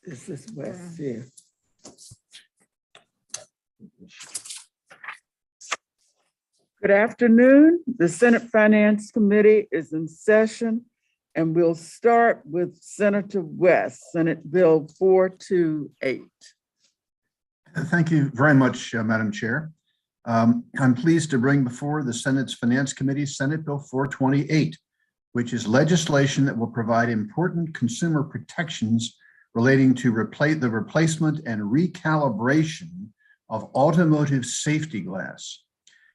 This is West here. Good afternoon. The Senate Finance Committee is in session, and we'll start with Senator West, Senate Bill 428. Thank you very much, Madam Chair. I'm pleased to bring before the Senate's Finance Committee Senate Bill 428, which is legislation that will provide important consumer protections relating to the replacement and recalibration of automotive safety glass.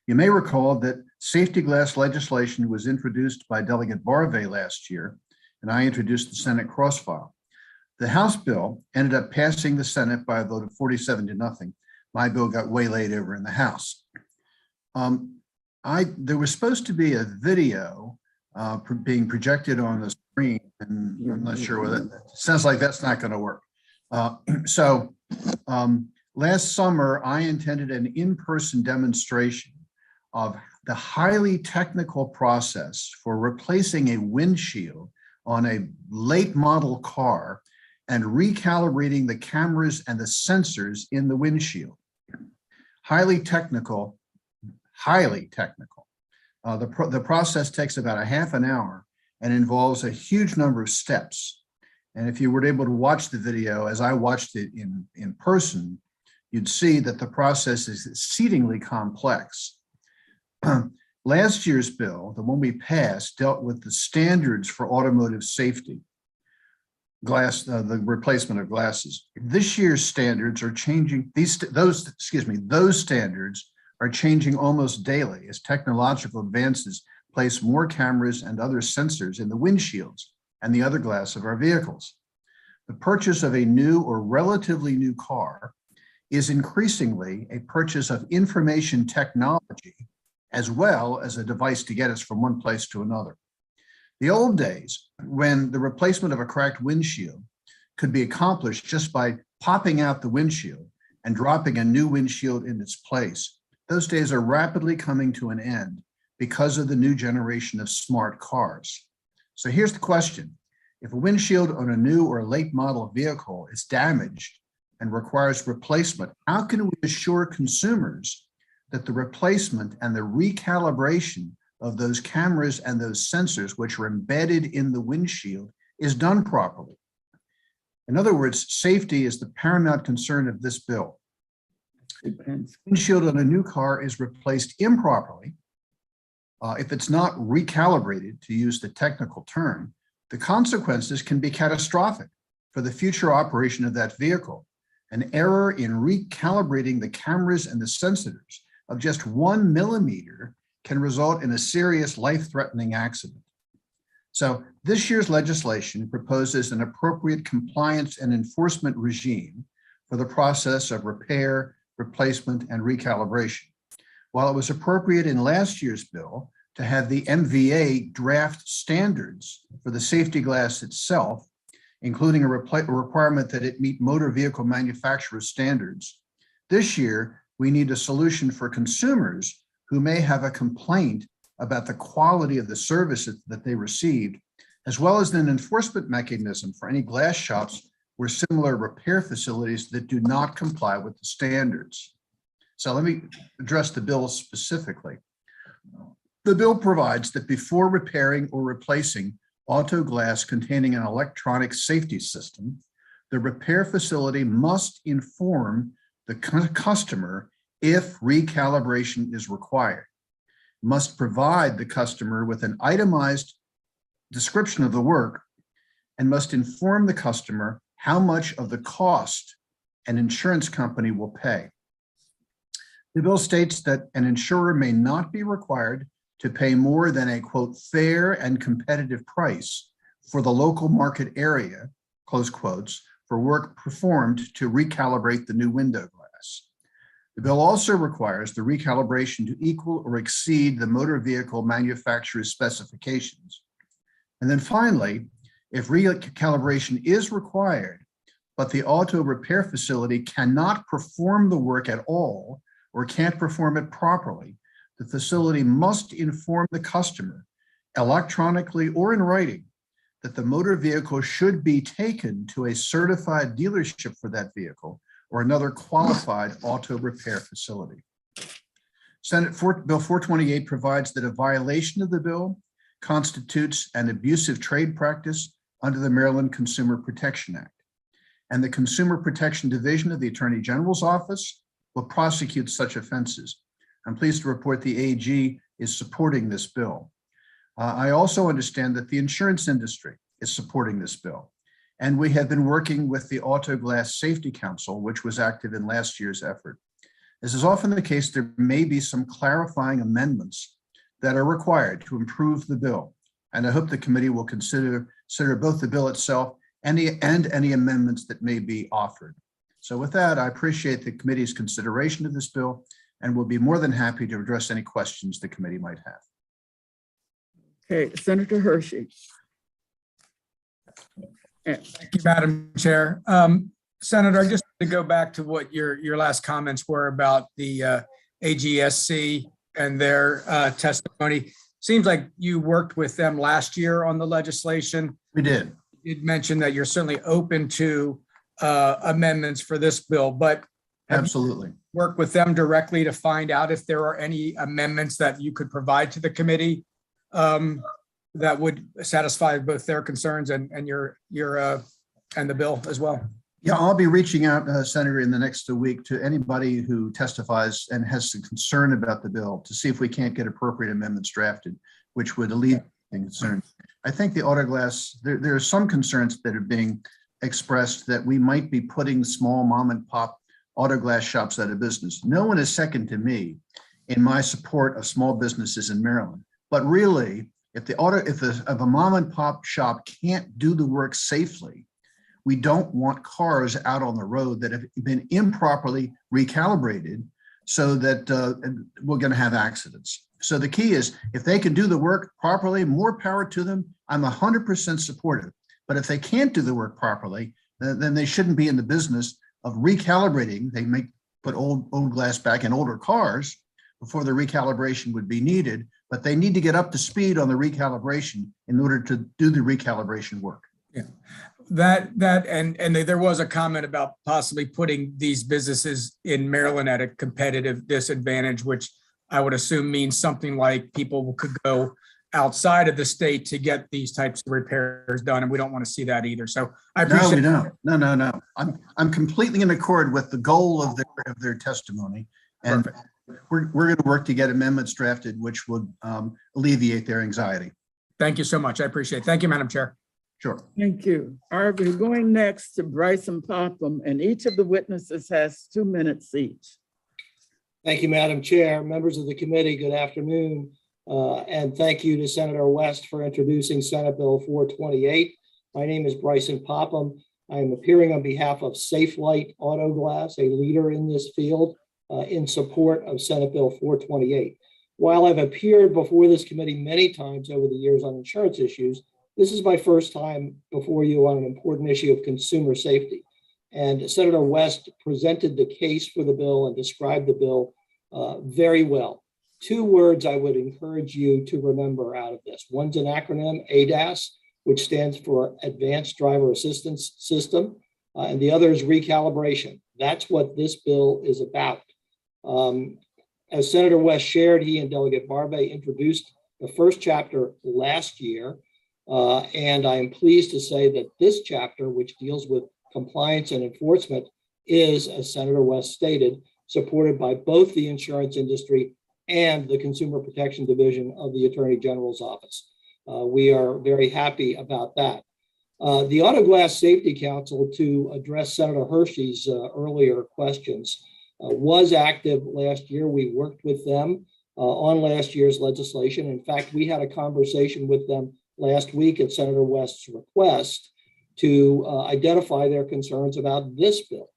You may recall that safety glass legislation was introduced by Delegate Barve last year, and I introduced the Senate crossfile. The House bill ended up passing the Senate by a vote of 47-0. My bill got waylaid over in the House. There was supposed to be a video being projected on the screen, and I'm not sure whether it sounds like that's not going to work. Last summer, I intended an in-person demonstration of the highly technical process for replacing a windshield on a late model car and recalibrating the cameras and the sensors in the windshield. Highly technical, highly technical. The process takes about a half an hour and involves a huge number of steps. And if you were able to watch the video as I watched it in person, you'd see that the process is exceedingly complex. Last year's bill, the one we passed, dealt with the standards for automotive safety, the replacement of glasses. This year's standards are changing. Those standards are changing almost daily as technological advances place more cameras and other sensors in the windshields and the other glass of our vehicles. The purchase of a new or relatively new car is increasingly a purchase of information technology as well as a device to get us from one place to another. The old days, when the replacement of a cracked windshield could be accomplished just by popping out the windshield and dropping a new windshield in its place, those days are rapidly coming to an end because of the new generation of smart cars. So here's the question. If a windshield on a new or late model vehicle is damaged and requires replacement, how can we assure consumers that the replacement and the recalibration of those cameras and those sensors, which are embedded in the windshield, is done properly? In other words, safety is the paramount concern of this bill. Windshield on a new car is replaced improperly. If it's not recalibrated, to use the technical term, the consequences can be catastrophic for the future operation of that vehicle. An error in recalibrating the cameras and the sensors of just 1 millimeter can result in a serious life-threatening accident. So this year's legislation proposes an appropriate compliance and enforcement regime for the process of repair, replacement, and recalibration. While it was appropriate in last year's bill to have the MVA draft standards for the safety glass itself, including a requirement that it meet motor vehicle manufacturer standards, this year we need a solution for consumers who may have a complaint about the quality of the services that they received, as well as an enforcement mechanism for any glass shops or similar repair facilities that do not comply with the standards. So let me address the bill specifically. The bill provides that before repairing or replacing auto glass containing an electronic safety system, the repair facility must inform the customer if recalibration is required, must provide the customer with an itemized description of the work, and must inform the customer how much of the cost an insurance company will pay. The bill states that an insurer may not be required to pay more than a, quote, fair and competitive price for the local market area, close quotes, for work performed to recalibrate the new window glass. The bill also requires the recalibration to equal or exceed the motor vehicle manufacturer's specifications. And then finally, if recalibration is required, but the auto repair facility cannot perform the work at all or can't perform it properly, the facility must inform the customer electronically or in writing that the motor vehicle should be taken to a certified dealership for that vehicle or another qualified auto repair facility. Bill 428 provides that a violation of the bill constitutes an abusive trade practice under the Maryland Consumer Protection Act. And the Consumer Protection Division of the Attorney General's Office will prosecute such offenses. I'm pleased to report the AG is supporting this bill. I also understand that the insurance industry is supporting this bill. And we have been working with the Auto Glass Safety Council, which was active in last year's effort. As is often the case, there may be some clarifying amendments that are required to improve the bill. And I hope the committee will consider both the bill itself and any amendments that may be offered. So with that, I appreciate the committee's consideration of this bill and will be more than happy to address any questions the committee might have. Okay, Senator Hershey. Thank you, Madam Chair. Senator, just to go back to what your last comments were about the AGSC and their testimony. Seems like you worked with them last year on the legislation. We did. You'd mentioned that you're certainly open to amendments for this bill, but Absolutely. work with them directly to find out if there are any amendments that you could provide to the committee that would satisfy both their concerns and your and the bill as well. Yeah, I'll be reaching out, Senator, in the next week to anybody who testifies and has some concern about the bill to see if we can't get appropriate amendments drafted, which would alleviate concerns. I think the auto glass, there are some concerns that are being expressed that we might be putting small mom and pop auto glass shops out of business. No one is second to me in my support of small businesses in Maryland. But really, if a mom and pop shop can't do the work safely, we don't want cars out on the road that have been improperly recalibrated so that we're going to have accidents. So the key is, if they can do the work properly, more power to them. I'm 100% supportive. But if they can't do the work properly, then they shouldn't be in the business of recalibrating. They may put old glass back in older cars before the recalibration would be needed, but they need to get up to speed on the recalibration in order to do the recalibration work. Yeah, and there was a comment about possibly putting these businesses in Maryland at a competitive disadvantage, which I would assume means something like people could go outside of the state to get these types of repairs done, and we don't want to see that either. So I appreciate. No. I'm completely in accord with the goal of their testimony, and perfect. We're going to work to get amendments drafted, which would alleviate their anxiety. Thank you so much. I appreciate it. Thank you, Madam Chair. Sure. Thank you. All right, we're going next to Bryson Popham, and each of the witnesses has 2 minutes each. Thank you, Madam Chair. Members of the committee, good afternoon. And thank you to Senator West for introducing Senate Bill 428. My name is Bryson Popham. I am appearing on behalf of Safe Light Auto Glass, a leader in this field, in support of Senate Bill 428. While I've appeared before this committee many times over the years on insurance issues, this is my first time before you on an important issue of consumer safety. And Senator West presented the case for the bill and described the bill very well. 2 words I would encourage you to remember out of this. One's an acronym, ADAS, which stands for Advanced Driver Assistance System, and the other is recalibration. That's what this bill is about. As Senator West shared, he and Delegate Barbay introduced the first chapter last year, and I am pleased to say that this chapter, which deals with compliance and enforcement, is, as Senator West stated, supported by both the insurance industry and the Consumer Protection Division of the Attorney General's Office. We are very happy about that. The Auto Glass Safety Council, to address Senator Hershey's earlier questions, was active last year. We worked with them on last year's legislation. In fact, we had a conversation with them last week at Senator West's request to identify their concerns about this bill.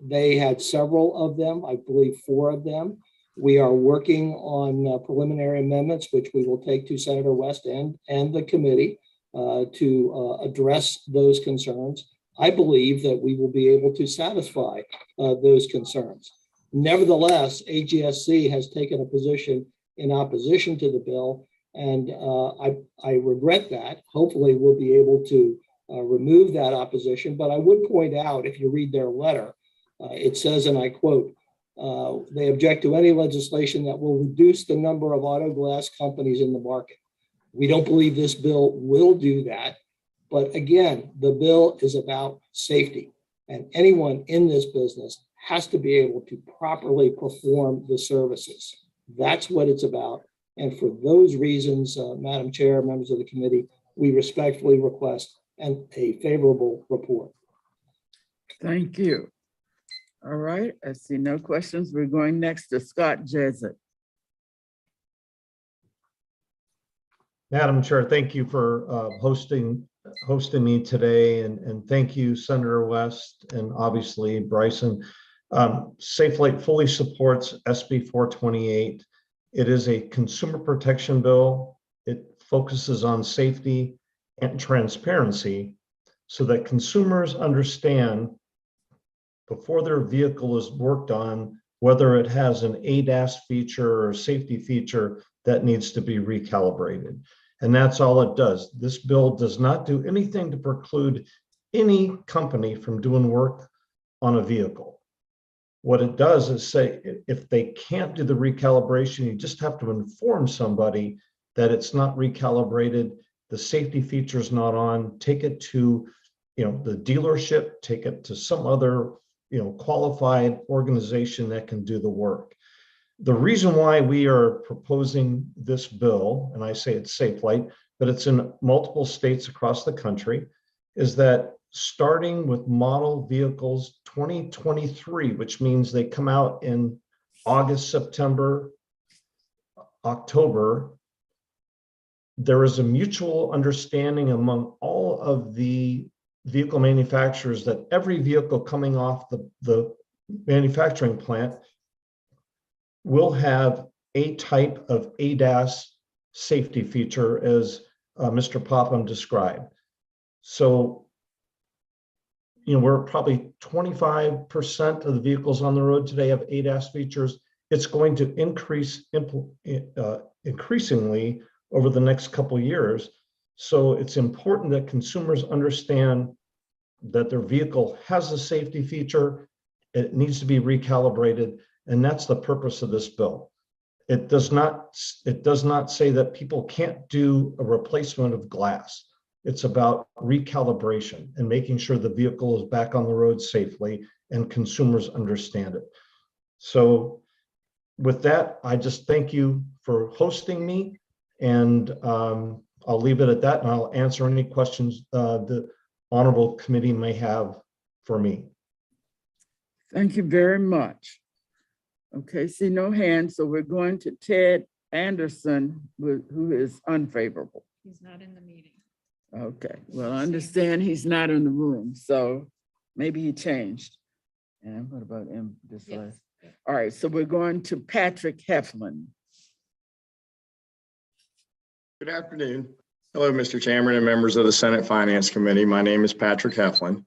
They had several of them, I believe 4 of them. We are working on preliminary amendments, which we will take to Senator West and the committee to address those concerns. I believe that we will be able to satisfy those concerns. Nevertheless, AGSC has taken a position in opposition to the bill, And I regret that. Hopefully we'll be able to remove that opposition. But I would point out, if you read their letter, it says, and I quote, they object to any legislation that will reduce the number of auto glass companies in the market. We don't believe this bill will do that. But again, the bill is about safety, and anyone in this business has to be able to properly perform the services. That's what it's about. And for those reasons, Madam Chair, members of the committee, we respectfully request a favorable report. Thank you. All right, I see no questions. We're going next to Scott Jessup. Madam Chair, thank you for hosting me today, and thank you, Senator West, and obviously Bryson. Safe Flight fully supports SB 428. It is a consumer protection bill. It focuses on safety and transparency so that consumers understand before their vehicle is worked on whether it has an ADAS feature or safety feature that needs to be recalibrated. And that's all it does. This bill does not do anything to preclude any company from doing work on a vehicle. What it does is say, if they can't do the recalibration, you just have to inform somebody that it's not recalibrated, the safety feature is not on, take it to, the dealership, take it to some other, qualified organization that can do the work. The reason why we are proposing this bill, and I say it's Safe Flight, but it's in multiple states across the country, is that starting with model vehicles 2023, which means they come out in August, September, October, there is a mutual understanding among all of the vehicle manufacturers that every vehicle coming off the manufacturing plant will have a type of ADAS safety feature, as Mr. Popham described. So, we're probably 25% of the vehicles on the road today have ADAS features. It's going to increase increasingly over the next couple of years. So it's important that consumers understand that their vehicle has a safety feature. It needs to be recalibrated. And that's the purpose of this bill. It does not say that people can't do a replacement of glass. It's about recalibration and making sure the vehicle is back on the road safely and consumers understand it. So with that, I just thank you for hosting me, and I'll leave it at that, and I'll answer any questions the honorable committee may have for me. Thank you very much. Okay, see no hands, so we're going to Ted Anderson, who is unfavorable. He's not in the meeting. Okay, well, I understand he's not in the room, so maybe he changed. And what about him this Yes. last? All right, so we're going to Patrick Heflin. Good afternoon. Hello, Mr. Chairman and members of the Senate Finance Committee. My name is Patrick Heflin.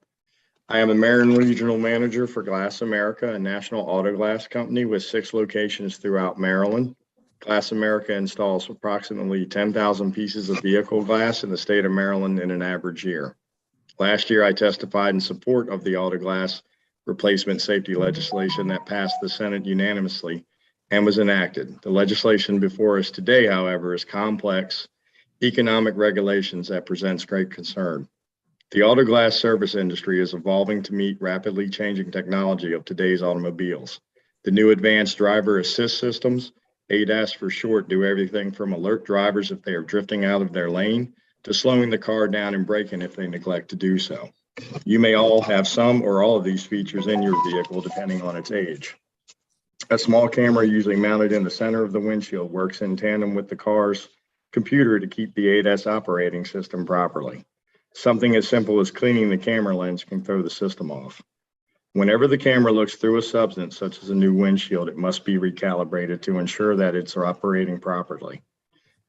I am a Maryland Regional Manager for Glass America, a national auto glass company with 6 locations throughout Maryland. Glass America installs approximately 10,000 pieces of vehicle glass in the state of Maryland in an average year. Last year, I testified in support of the auto glass replacement safety legislation that passed the Senate unanimously and was enacted. The legislation before us today, however, is complex economic regulations that presents great concern. The auto glass service industry is evolving to meet rapidly changing technology of today's automobiles. The new advanced driver assist systems, ADAS for short, do everything from alert drivers if they are drifting out of their lane to slowing the car down and braking if they neglect to do so. You may all have some or all of these features in your vehicle depending on its age. A small camera usually mounted in the center of the windshield works in tandem with the car's computer to keep the ADAS operating system properly. Something as simple as cleaning the camera lens can throw the system off. Whenever the camera looks through a substance such as a new windshield, it must be recalibrated to ensure that it's operating properly.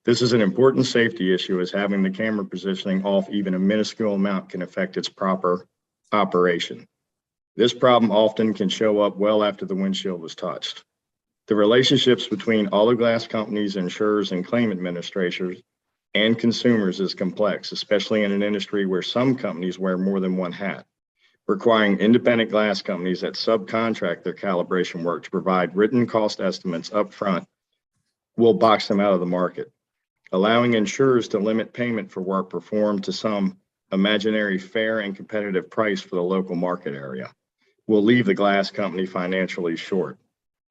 This is an important safety issue, as having the camera positioning off even a minuscule amount can affect its proper operation. This problem often can show up well after the windshield was touched. The relationships between auto glass companies, insurers, and claim administrators and consumers is complex, especially in an industry where some companies wear more than one hat. Requiring independent glass companies that subcontract their calibration work to provide written cost estimates upfront will box them out of the market. Allowing insurers to limit payment for work performed to some imaginary fair and competitive price for the local market area will leave the glass company financially short.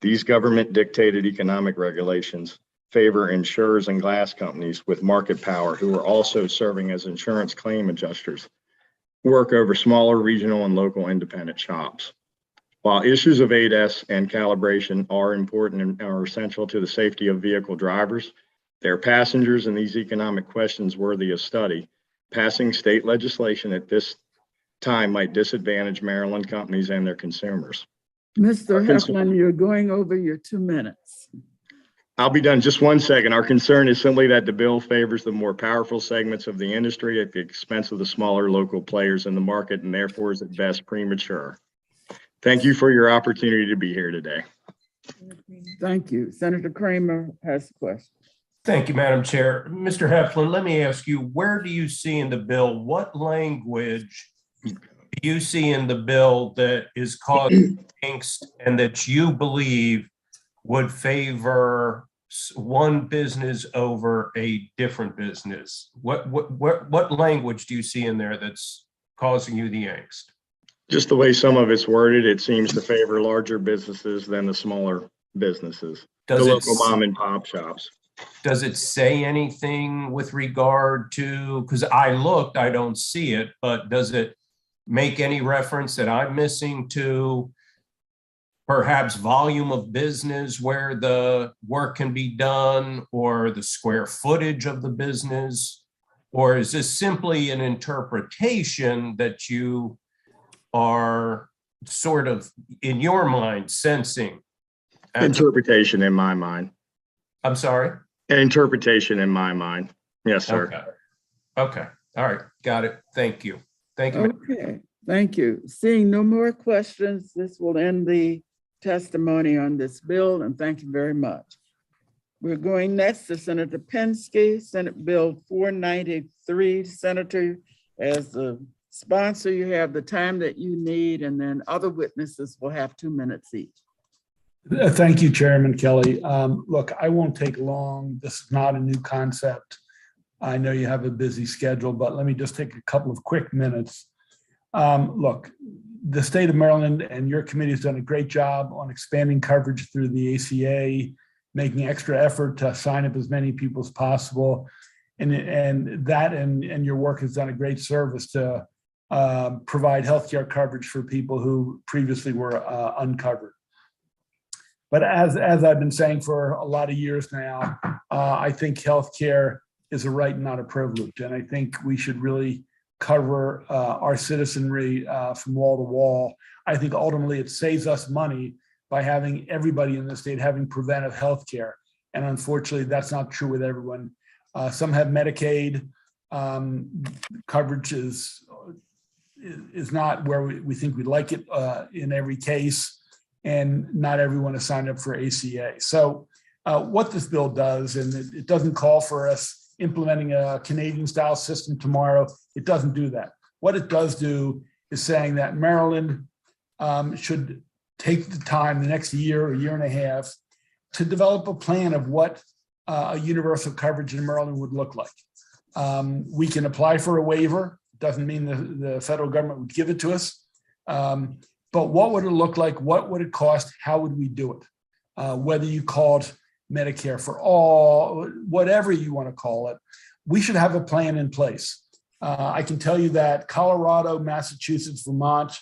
These government dictated economic regulations favor insurers and glass companies with market power who are also serving as insurance claim adjusters, work over smaller regional and local independent shops. While issues of ADAS and calibration are important and are essential to the safety of vehicle drivers, their passengers and these economic questions worthy of study. Passing state legislation at this time might disadvantage Maryland companies and their consumers. Mr. Heflin, you're going over your 2 minutes. I'll be done just 1 second. Our concern is simply that the bill favors the more powerful segments of the industry at the expense of the smaller local players in the market and therefore is at best premature. Thank you for your opportunity to be here today. Thank you. Senator Kramer has a question. Thank you, Madam Chair. Mr. Heflin, let me ask you, where do you see in the bill, what language do you see in the bill that is causing angst and that you believe would favor one business over a different business? What language do you see in there that's causing you the angst? Just the way some of it's worded, it seems to favor larger businesses than the smaller businesses, the local mom and pop shops. Does it say anything with regard to, because I looked, I don't see it, but does it make any reference that I'm missing to perhaps volume of business where the work can be done or the square footage of the business? Or is this simply an interpretation that you are sort of in your mind sensing? Interpretation in my mind. I'm sorry? An interpretation in my mind. Yes, sir. Okay. All right. Got it. Thank you. Thank you. Okay, thank you. Seeing no more questions, this will end the testimony on this bill, and thank you very much. We're going next to Senator Penske, Senate Bill 493. Senator, as the sponsor, you have the time that you need, and then other witnesses will have 2 minutes each. Thank you, Chairman Kelly. Look, I won't take long. This is not a new concept. I know you have a busy schedule, but let me just take a couple of quick minutes. Look, the state of Maryland and your committee has done a great job on expanding coverage through the ACA, making extra effort to sign up as many people as possible. And that and your work has done a great service to provide healthcare coverage for people who previously were uncovered. But as I've been saying for a lot of years now, I think healthcare is a right and not a privilege. And I think we should really cover our citizenry from wall to wall. I think ultimately it saves us money by having everybody in the state having preventive healthcare. And unfortunately, that's not true with everyone. Some have Medicaid. Coverage is not where we think we'd like it in every case. And not everyone is signed up for ACA. So what this bill does, and it doesn't call for us implementing a Canadian style system tomorrow. It doesn't do that. What it does do is saying that Maryland should take the time, the next year or year and a half, to develop a plan of what a universal coverage in Maryland would look like. We can apply for a waiver. It doesn't mean the federal government would give it to us. But what would it look like? What would it cost? How would we do it? Whether you call it Medicare for all, whatever you want to call it, we should have a plan in place. I can tell you that Colorado, Massachusetts, Vermont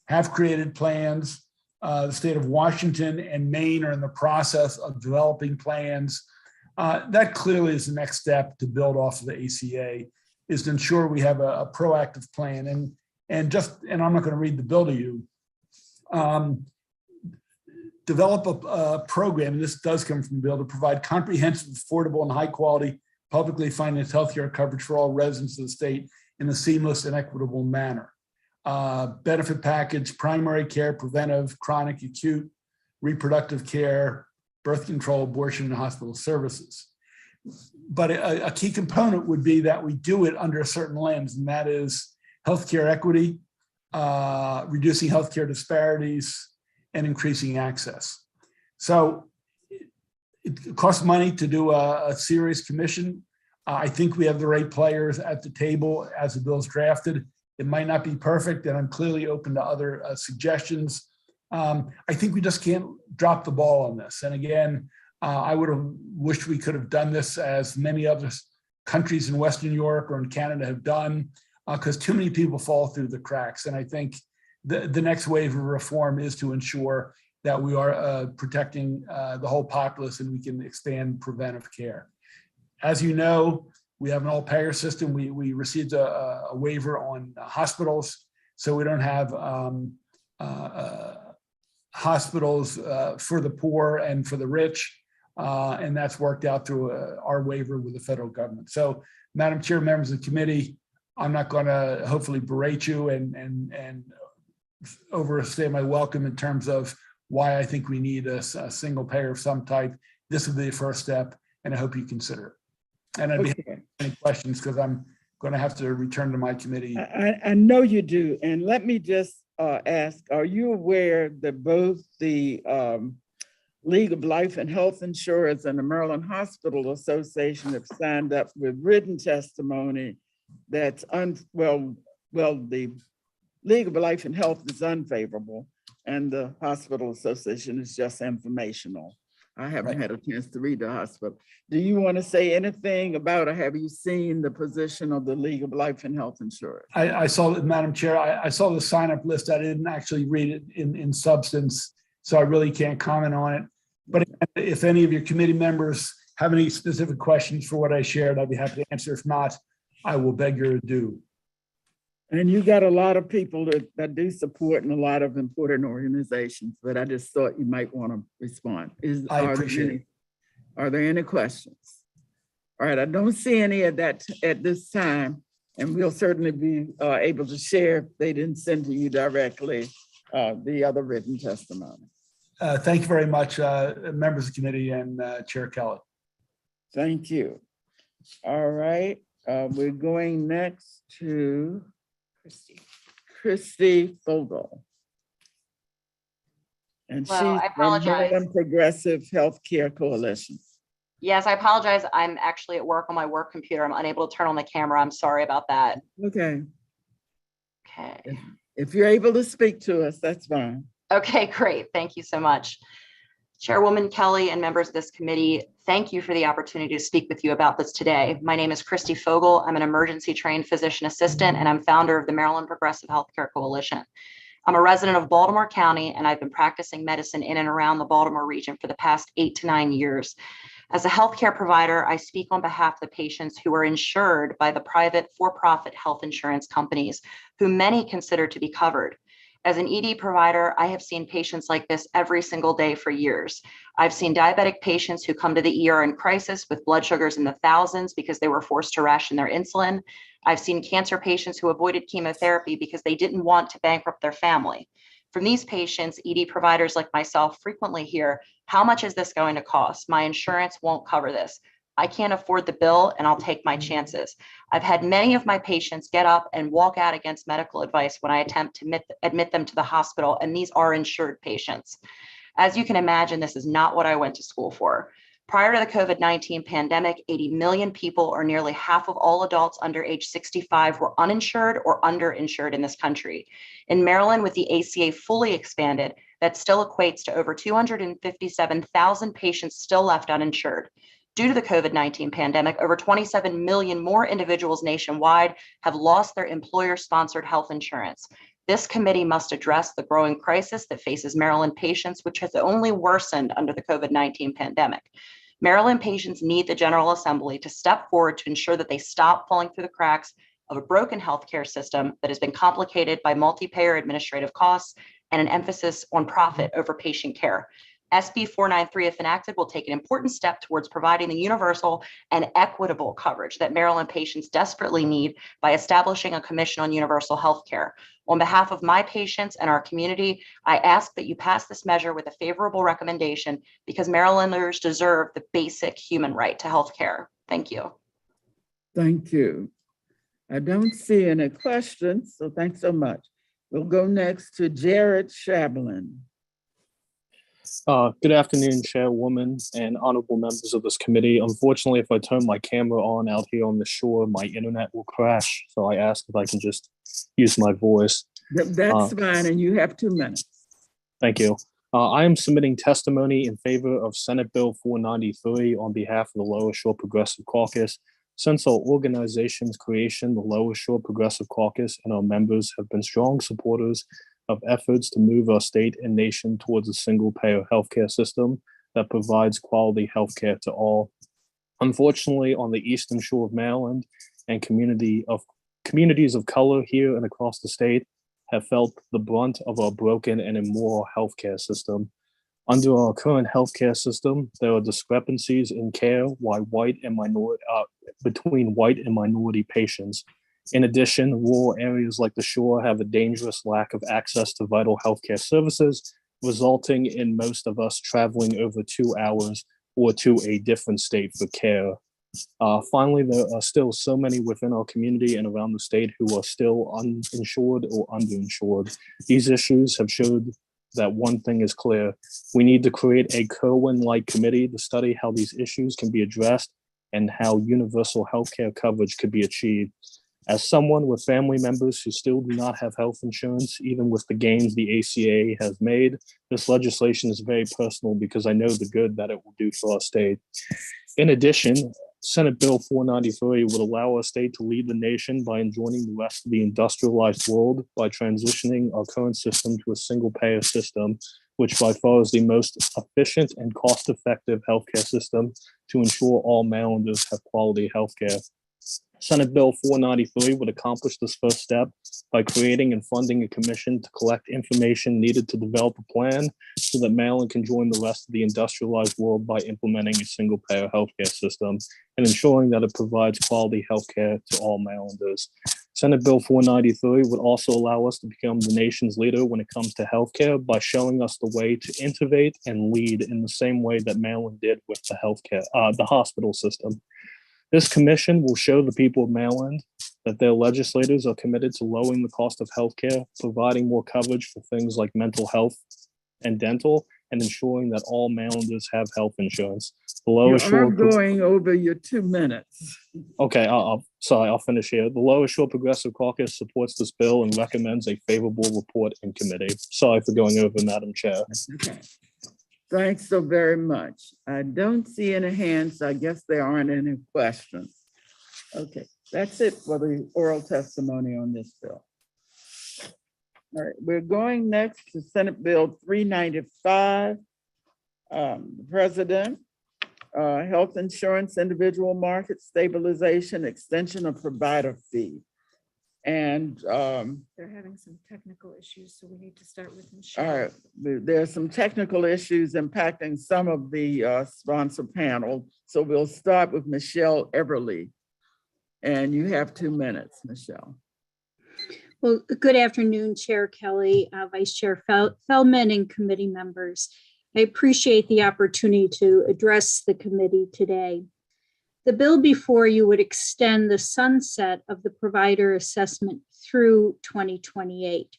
have created plans. The state of Washington and Maine are in the process of developing plans. That clearly is the next step to build off of the ACA, is to ensure we have a proactive plan. And I'm not going to read the bill to you. Develop a program, and this does come from the bill, to provide comprehensive, affordable, and high-quality publicly financed healthcare coverage for all residents of the state in a seamless and equitable manner. Benefit package, primary care, preventive, chronic, acute, reproductive care, birth control, abortion, and hospital services. But a key component would be that we do it under a certain lens, and that is healthcare equity, reducing healthcare disparities, and increasing access. So it costs money to do a serious commission. I think we have the right players at the table as the bill's drafted. It might not be perfect, and I'm clearly open to other suggestions. I think we just can't drop the ball on this. And again, I would have wished we could have done this as many other countries in Western Europe or in Canada have done, because too many people fall through the cracks. And I think the next wave of reform is to ensure that we are protecting the whole populace and we can expand preventive care. As you know, we have an all-payer system. We received a waiver on hospitals, so we don't have hospitals for the poor and for the rich, and that's worked out through our waiver with the federal government. So, Madam Chair, members of the committee, I'm not going to hopefully berate you and overstay my welcome in terms of why I think we need a single payer of some type. This will be the first step, and I hope you consider it. And I'd be happy to answer any questions because I'm going to have to return to my committee. I know you do. And let me just ask, are you aware that both the League of Life and Health Insurers and the Maryland Hospital Association have signed up with written testimony that's the League of Life and Health is unfavorable and the Hospital Association is just informational. I haven't had a chance to read the hospital. Do you want to say anything about, or have you seen the position of the League of Life and Health Insurers? I saw that, Madam Chair, I saw the sign-up list. I didn't actually read it in substance, so I really can't comment on it. But if any of your committee members have any specific questions for what I shared, I'd be happy to answer. If not, I will beg your adieu. And you got a lot of people that do support and a lot of important organizations, but I just thought you might want to respond. I appreciate it. Are there any questions? All right, I don't see any of that at this time, and we'll certainly be able to share if they didn't send to you directly the other written testimony. Thank you very much, members of the committee and Chair Kelly. Thank you. All right, we're going next to Christy Fogel. And Well, I she's from apologize. Maryland Progressive Healthcare Coalition. Yes, I apologize. I'm actually at work on my work computer. I'm unable to turn on the camera. I'm sorry about that. Okay, Okay. if you're able to speak to us, that's fine. Okay, great. Thank you so much. Chairwoman Kelly and members of this committee, thank you for the opportunity to speak with you about this today. My name is Christy Fogel. I'm an emergency trained physician assistant, and I'm founder of the Maryland Progressive Healthcare Coalition. I'm a resident of Baltimore County, and I've been practicing medicine in and around the Baltimore region for the past 8 to 9 years. As a healthcare provider, I speak on behalf of the patients who are insured by the private for-profit health insurance companies, who many consider to be covered. As an ED provider, I have seen patients like this every single day for years. I've seen diabetic patients who come to the ER in crisis with blood sugars in the thousands because they were forced to ration their insulin. I've seen cancer patients who avoided chemotherapy because they didn't want to bankrupt their family. From these patients, ED providers like myself frequently hear, how much is this going to cost? My insurance won't cover this. I can't afford the bill and I'll take my chances. I've had many of my patients get up and walk out against medical advice when I attempt to admit them to the hospital, and these are insured patients. As you can imagine, this is not what I went to school for. Prior to the COVID-19 pandemic, 80 million people, or nearly half of all adults under age 65, were uninsured or underinsured in this country. In Maryland, with the ACA fully expanded, that still equates to over 257,000 patients still left uninsured. Due to the COVID-19 pandemic, over 27 million more individuals nationwide have lost their employer-sponsored health insurance. This committee must address the growing crisis that faces Maryland patients, which has only worsened under the COVID-19 pandemic. Maryland patients need the General Assembly to step forward to ensure that they stop falling through the cracks of a broken healthcare system that has been complicated by multi-payer administrative costs and an emphasis on profit over patient care. SB 493, if enacted, will take an important step towards providing the universal and equitable coverage that Maryland patients desperately need by establishing a commission on universal health care. On behalf of my patients and our community, I ask that you pass this measure with a favorable recommendation because Marylanders deserve the basic human right to health care. Thank you. Thank you. I don't see any questions, so thanks so much. We'll go next to Jared Shablin. Good afternoon, Chairwoman and honorable members of this committee. Unfortunately, if I turn my camera on out here on the shore, my internet will crash. So I ask if I can just use my voice. That's fine, and you have 2 minutes. Thank you. I am submitting testimony in favor of Senate Bill 493 on behalf of the Lower Shore Progressive Caucus. Since our organization's creation, the Lower Shore Progressive Caucus and our members have been strong supporters of efforts to move our state and nation towards a single-payer healthcare system that provides quality healthcare to all. Unfortunately, on the Eastern Shore of Maryland and communities of color here and across the state have felt the brunt of our broken and immoral healthcare system. Under our current healthcare system, there are discrepancies in care between white and minority patients. In addition, rural areas like the shore have a dangerous lack of access to vital healthcare services, resulting in most of us traveling over 2 hours or to a different state for care. Finally, there are still so many within our community and around the state who are still uninsured or underinsured. These issues have showed that one thing is clear. We need to create a Kerwin-like committee to study how these issues can be addressed and how universal healthcare coverage could be achieved. As someone with family members who still do not have health insurance, even with the gains the ACA has made, this legislation is very personal because I know the good that it will do for our state. In addition, Senate Bill 493 would allow our state to lead the nation by enjoining the rest of the industrialized world by transitioning our current system to a single-payer system, which by far is the most efficient and cost-effective healthcare system to ensure all Marylanders have quality healthcare. Senate Bill 493 would accomplish this first step by creating and funding a commission to collect information needed to develop a plan so that Maryland can join the rest of the industrialized world by implementing a single-payer healthcare system and ensuring that it provides quality healthcare to all Marylanders. Senate Bill 493 would also allow us to become the nation's leader when it comes to healthcare by showing us the way to innovate and lead in the same way that Maryland did with the hospital system. This commission will show the people of Maryland that their legislators are committed to lowering the cost of healthcare, providing more coverage for things like mental health and dental, and ensuring that all Marylanders have health insurance. The Lower Shore going over your 2 minutes. Okay, I'll finish here. The Lower Shore Progressive Caucus supports this bill and recommends a favorable report in committee. Sorry for going over, Madam Chair. Okay. Thanks so very much. I don't see any hands, so I guess there aren't any questions. Okay, that's it for the oral testimony on this bill. All right, we're going next to Senate Bill 395. The President, Health Insurance Individual Market Stabilization Extension of Provider Fee. And they're having some technical issues, so we need to start with Michelle. all right, there are some technical issues impacting some of the sponsor panel. So we'll start with Michelle Everly. And you have 2 minutes, Michelle. Well, good afternoon, Chair Kelly, Vice Chair Feldman, and committee members. I appreciate the opportunity to address the committee today. The bill before you would extend the sunset of the provider assessment through 2028.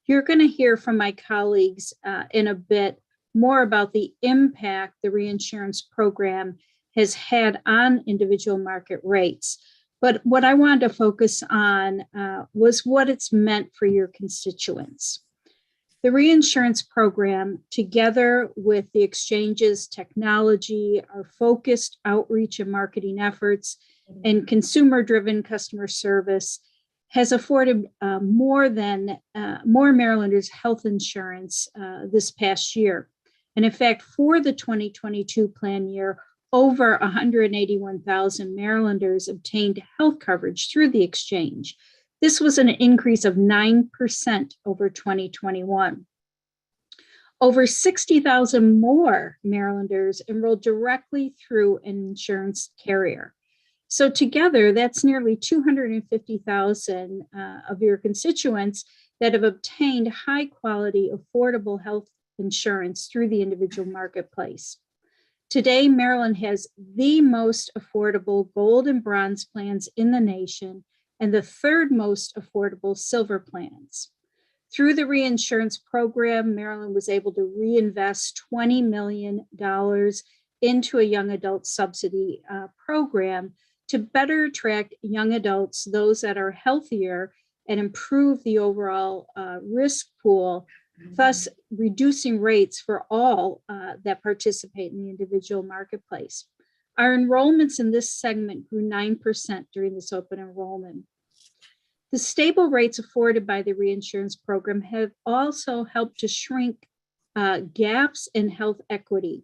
You're going to hear from my colleagues in a bit more about the impact the reinsurance program has had on individual market rates. But what I wanted to focus on was what it's meant for your constituents. The reinsurance program, together with the exchange's technology, our focused outreach and marketing efforts, and consumer-driven customer service, has afforded more Marylanders health insurance this past year. And in fact, for the 2022 plan year, over 181,000 Marylanders obtained health coverage through the exchange. This was an increase of 9% over 2021. Over 60,000 more Marylanders enrolled directly through an insurance carrier. So together, that's nearly 250,000 of your constituents that have obtained high quality, affordable health insurance through the individual marketplace. Today, Maryland has the most affordable gold and bronze plans in the nation and the third most affordable silver plans. Through the reinsurance program, Maryland was able to reinvest $20 million into a young adult subsidy program to better attract young adults, those that are healthier, and improve the overall risk pool, thus reducing rates for all that participate in the individual marketplace. Our enrollments in this segment grew 9% during this open enrollment. The stable rates afforded by the reinsurance program have also helped to shrink gaps in health equity.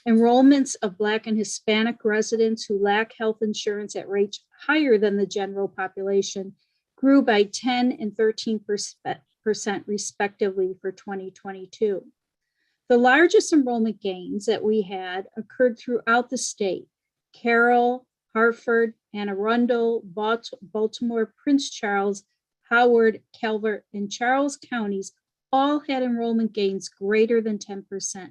Enrollments of Black and Hispanic residents who lack health insurance at rates higher than the general population grew by 10 and 13% respectively for 2022. The largest enrollment gains that we had occurred throughout the state. Carroll, Hartford, Anne Arundel, Baltimore, Prince Charles, Howard, Calvert, and Charles counties all had enrollment gains greater than 10%.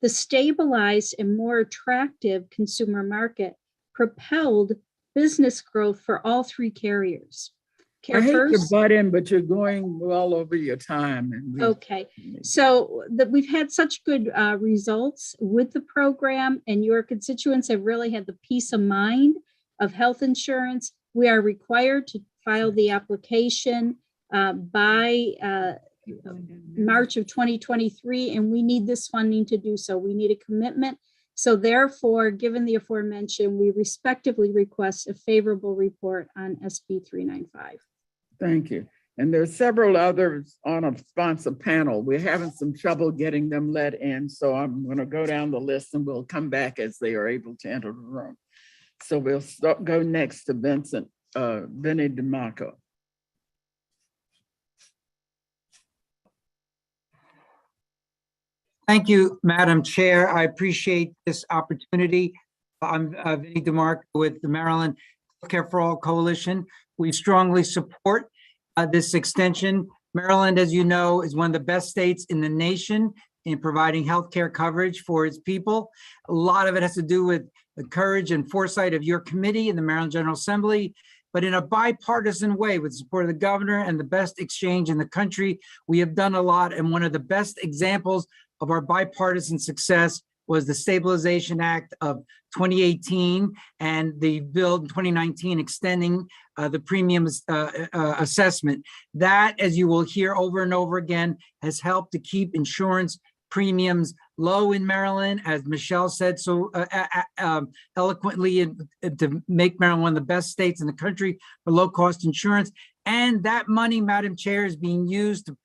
The stabilized and more attractive consumer market propelled business growth for all three carriers. I hate to butt in, but you're going well over your time. Okay, so we've had such good results with the program, and your constituents have really had the peace of mind of health insurance. We are required to file the application by March of 2023, and we need this funding to do so. We need a commitment. So therefore, given the aforementioned, we respectively request a favorable report on SB 395. Thank you. And there are several others on a sponsor panel. We're having some trouble getting them let in. So I'm going to go down the list and we'll come back as they are able to enter the room. So we'll go next to Vinnie DeMarco. Thank you, Madam Chair. I appreciate this opportunity. I'm Vinnie DeMarco with the Maryland Healthcare for All Coalition. We strongly support this extension. Maryland, as you know, is one of the best states in the nation in providing healthcare coverage for its people. A lot of it has to do with the courage and foresight of your committee in the Maryland General Assembly, but in a bipartisan way with the support of the governor and the best exchange in the country. We have done a lot, and one of the best examples of our bipartisan success was the Stabilization Act of 2018 and the bill in 2019 extending the premiums assessment. That, as you will hear over and over again, has helped to keep insurance premiums low in Maryland, as Michelle said so eloquently, and to make Maryland one of the best states in the country for low-cost insurance. And that money, Madam Chair, is being used to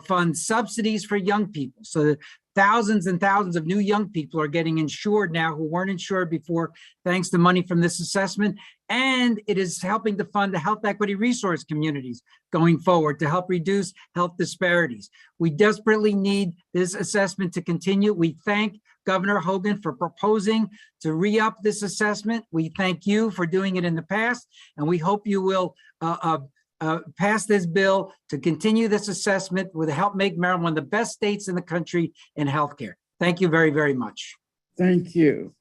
fund subsidies for young people. So that thousands and thousands of new young people are getting insured now who weren't insured before, thanks to money from this assessment. And it is helping to fund the health equity resource communities going forward to help reduce health disparities. We desperately need this assessment to continue. We thank Governor Hogan for proposing to re-up this assessment. We thank you for doing it in the past, and we hope you will pass this bill to continue this assessment with help make Maryland one of the best states in the country in healthcare. Thank you very, very much. Thank you.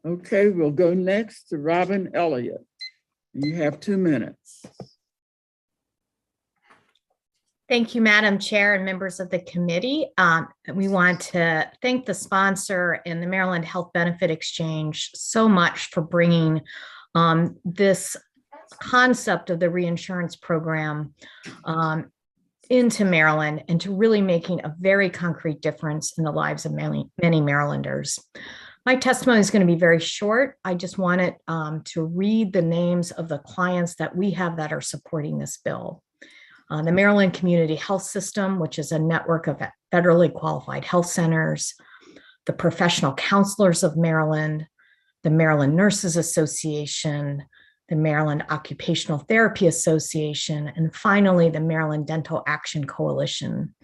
Okay, we'll go next to Robin Elliott. You have 2 minutes. Thank you, Madam Chair and members of the committee. We want to thank the sponsor and the Maryland Health Benefit Exchange so much for bringing this concept of the reinsurance program into Maryland and to really making a very concrete difference in the lives of many Marylanders. My testimony is going to be very short. I just wanted to read the names of the clients that we have that are supporting this bill. The Maryland Community Health System, which is a network of federally qualified health centers, the Professional Counselors of Maryland, the Maryland Nurses Association, the Maryland Occupational Therapy Association, and finally, the Maryland Dental Action Coalition.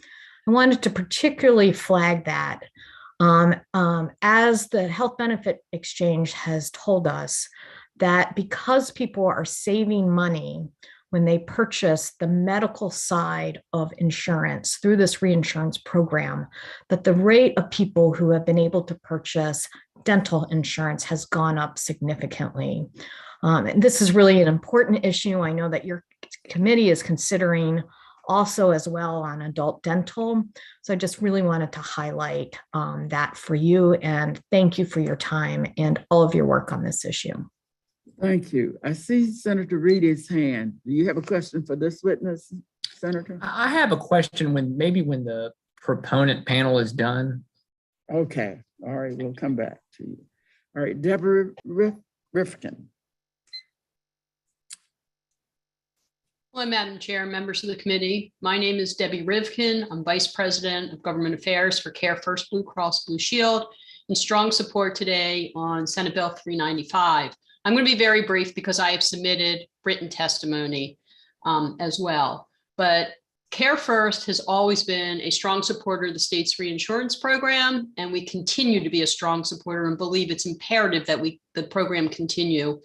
I wanted to particularly flag that as the Health Benefit Exchange has told us, that because people are saving money when they purchase the medical side of insurance through this reinsurance program, that the rate of people who have been able to purchase dental insurance has gone up significantly. And this is really an important issue. I know that your committee is considering also as well on adult dental. So I just really wanted to highlight that for you, and thank you for your time and all of your work on this issue. Thank you. I see Senator Reedy's hand. Do you have a question for this witness, Senator? I have a question when the proponent panel is done. Okay. All right. We'll come back to you. All right. Deborah Rifkin. Hello, Madam Chair, members of the committee. My name is Debbie Rivkin. I'm Vice President of Government Affairs for Care First Blue Cross Blue Shield, in strong support today on Senate Bill 395. I'm going to be very brief because I have submitted written testimony as well. But Care First has always been a strong supporter of the state's reinsurance program, and we continue to be a strong supporter and believe it's imperative that the program continue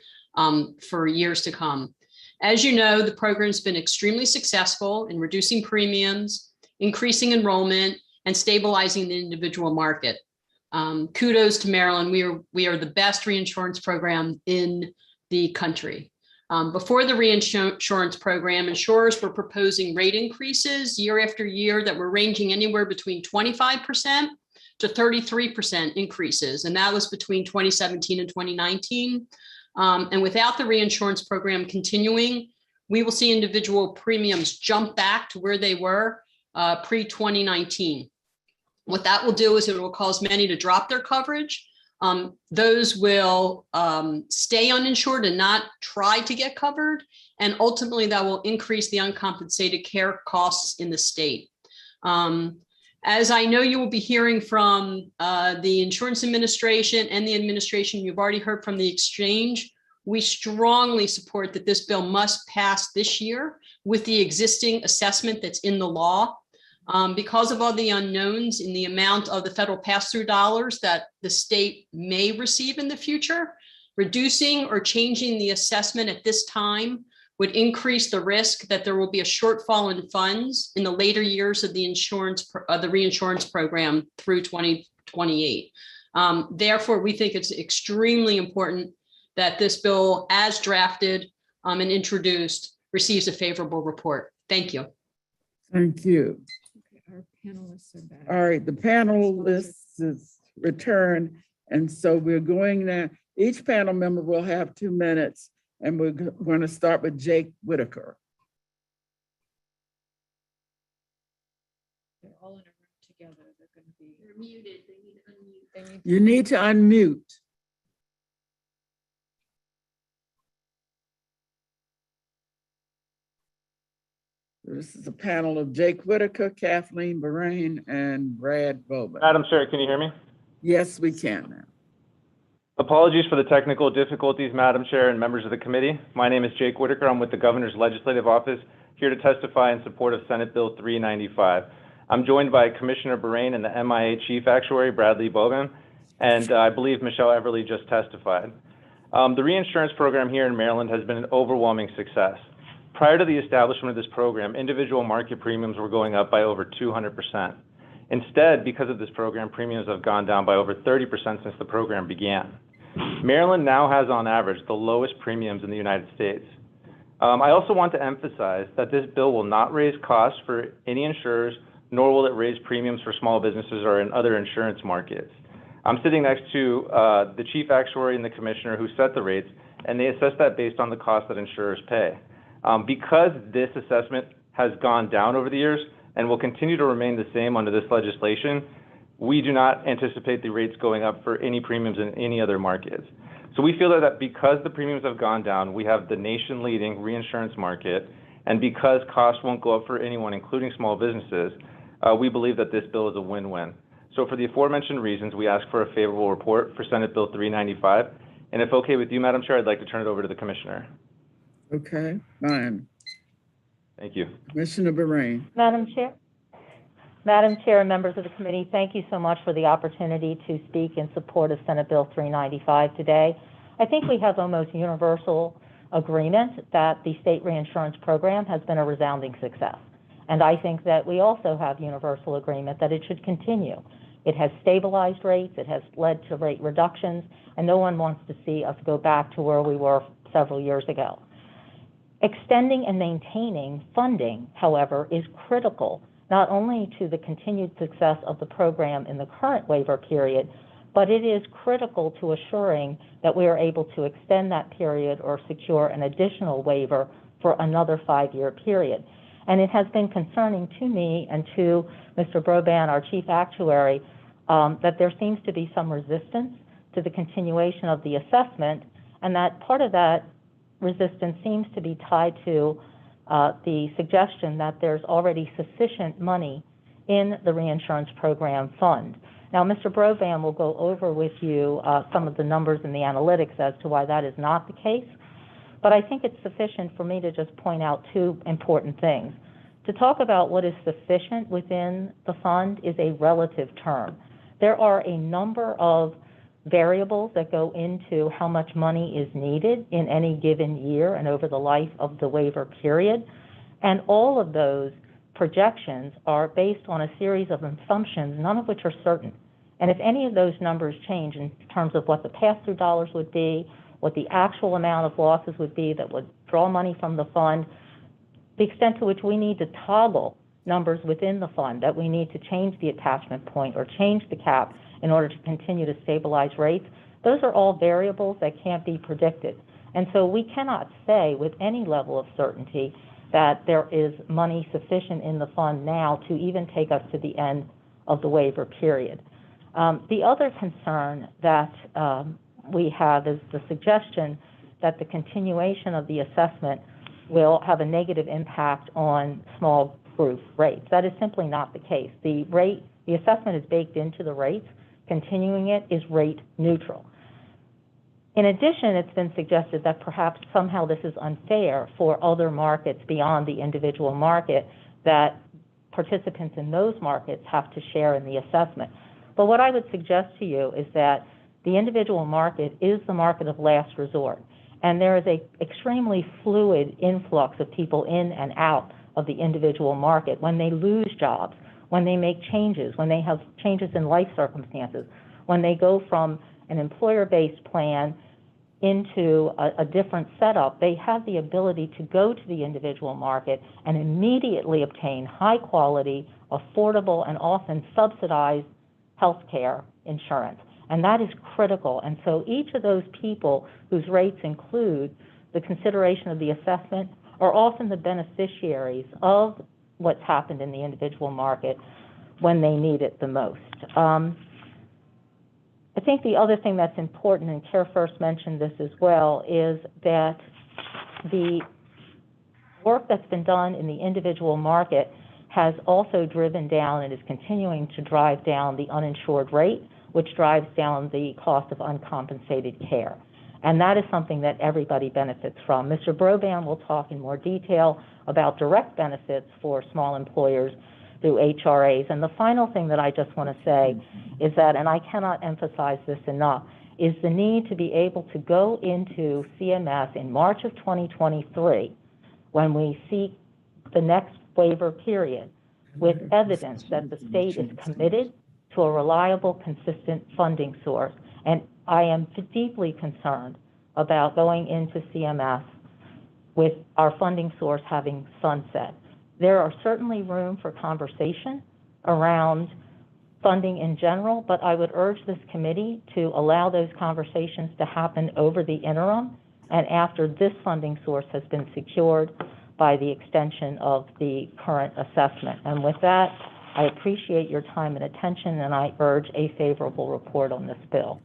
for years to come. As you know, the program has been extremely successful in reducing premiums, increasing enrollment, and stabilizing the individual market. Kudos to Maryland. We are the best reinsurance program in the country. Before the reinsurance program, insurers were proposing rate increases year after year that were ranging anywhere between 25% to 33% increases. And that was between 2017 and 2019. And without the reinsurance program continuing, we will see individual premiums jump back to where they were pre-2019. What that will do is it will cause many to drop their coverage. Those will stay uninsured and not try to get covered. And ultimately, that will increase the uncompensated care costs in the state. As I know you will be hearing from the Insurance Administration and the administration, you've already heard from the exchange. We strongly support that this bill must pass this year with the existing assessment that's in the law. Because of all the unknowns in the amount of the federal pass-through dollars that the state may receive in the future, reducing or changing the assessment at this time would increase the risk that there will be a shortfall in funds in the later years of the reinsurance program through 2028. Therefore, we think it's extremely important that this bill, as drafted and introduced, receives a favorable report. Thank you. Thank you. Our panelists are back. All right, the panelists is returned. And so we're going now. Each panel member will have 2 minutes, and we're going to start with Jake Whitaker. They're all in a room together. They're going to be. They're muted. They need to unmute. You need to unmute. This is a panel of Jake Whitaker, Kathleen Bahrain, and Brad Bowman. Madam Chair, can you hear me? Yes, we can now. Apologies for the technical difficulties, Madam Chair and members of the committee. My name is Jake Whitaker. I'm with the Governor's Legislative Office, here to testify in support of Senate Bill 395. I'm joined by Commissioner Bahrain and the MIA Chief Actuary, Bradley Bowman, and I believe Michelle Everly just testified. The reinsurance program here in Maryland has been an overwhelming success. Prior to the establishment of this program, individual market premiums were going up by over 200%. Instead, because of this program, premiums have gone down by over 30% since the program began. Maryland now has, on average, the lowest premiums in the United States. I also want to emphasize that this bill will not raise costs for any insurers, nor will it raise premiums for small businesses or in other insurance markets. I'm sitting next to the Chief Actuary and the Commissioner who set the rates, and they assess that based on the cost that insurers pay. Because this assessment has gone down over the years and will continue to remain the same under this legislation, we do not anticipate the rates going up for any premiums in any other markets. So we feel that because the premiums have gone down, we have the nation-leading reinsurance market, and because costs won't go up for anyone, including small businesses, we believe that this bill is a win-win. So for the aforementioned reasons, we ask for a favorable report for Senate Bill 395. And if okay with you, Madam Chair, I'd like to turn it over to the Commissioner. Okay, fine. Thank you. Commissioner Bahrain. Madam Chair and members of the committee, thank you so much for the opportunity to speak in support of Senate Bill 395 today. I think we have almost universal agreement that the state reinsurance program has been a resounding success. And I think that we also have universal agreement that it should continue. It has stabilized rates, it has led to rate reductions, and no one wants to see us go back to where we were several years ago. Extending and maintaining funding, however, is critical not only to the continued success of the program in the current waiver period, but it is critical to assuring that we are able to extend that period or secure an additional waiver for another 5-year period. And it has been concerning to me and to Mr. Broban, our chief actuary, that there seems to be some resistance to the continuation of the assessment, and that part of that resistance seems to be tied to the suggestion that there's already sufficient money in the reinsurance program fund. Now, Mr. Broban will go over with you some of the numbers and the analytics as to why that is not the case, but I think it's sufficient for me to just point out two important things. To talk about what is sufficient within the fund is a relative term. There are a number of variables that go into how much money is needed in any given year and over the life of the waiver period. And all of those projections are based on a series of assumptions, none of which are certain. And if any of those numbers change in terms of what the pass-through dollars would be, what the actual amount of losses would be that would draw money from the fund, the extent to which we need to toggle numbers within the fund, that we need to change the attachment point or change the cap in order to continue to stabilize rates, those are all variables that can't be predicted. And so we cannot say with any level of certainty that there is money sufficient in the fund now to even take us to the end of the waiver period. The other concern that we have is the suggestion that the continuation of the assessment will have a negative impact on small group rates. That is simply not the case. The assessment is baked into the rates. Continuing it is rate neutral. In addition, it's been suggested that perhaps somehow this is unfair for other markets beyond the individual market, that participants in those markets have to share in the assessment. But what I would suggest to you is that the individual market is the market of last resort, and there is an extremely fluid influx of people in and out of the individual market when they lose jobs, when they make changes, when they have changes in life circumstances, when they go from an employer-based plan into a different setup, they have the ability to go to the individual market and immediately obtain high-quality, affordable, and often subsidized health care insurance. And that is critical. And so each of those people whose rates include the consideration of the assessment are often the beneficiaries of what's happened in the individual market when they need it the most. I think the other thing that's important, and Care First mentioned this as well, is that the work that's been done in the individual market has also driven down and is continuing to drive down the uninsured rate, which drives down the cost of uncompensated care. And that is something that everybody benefits from. Mr. Broban will talk in more detail about direct benefits for small employers through HRAs. And the final thing that I just want to say is that, and I cannot emphasize this enough, is the need to be able to go into CMS in March of 2023, when we seek the next waiver period, with evidence that the state is committed to a reliable, consistent funding source. And I am deeply concerned about going into CMS with our funding source having sunset. There are certainly room for conversation around funding in general, but I would urge this committee to allow those conversations to happen over the interim and after this funding source has been secured by the extension of the current assessment. And with that, I appreciate your time and attention, and I urge a favorable report on this bill.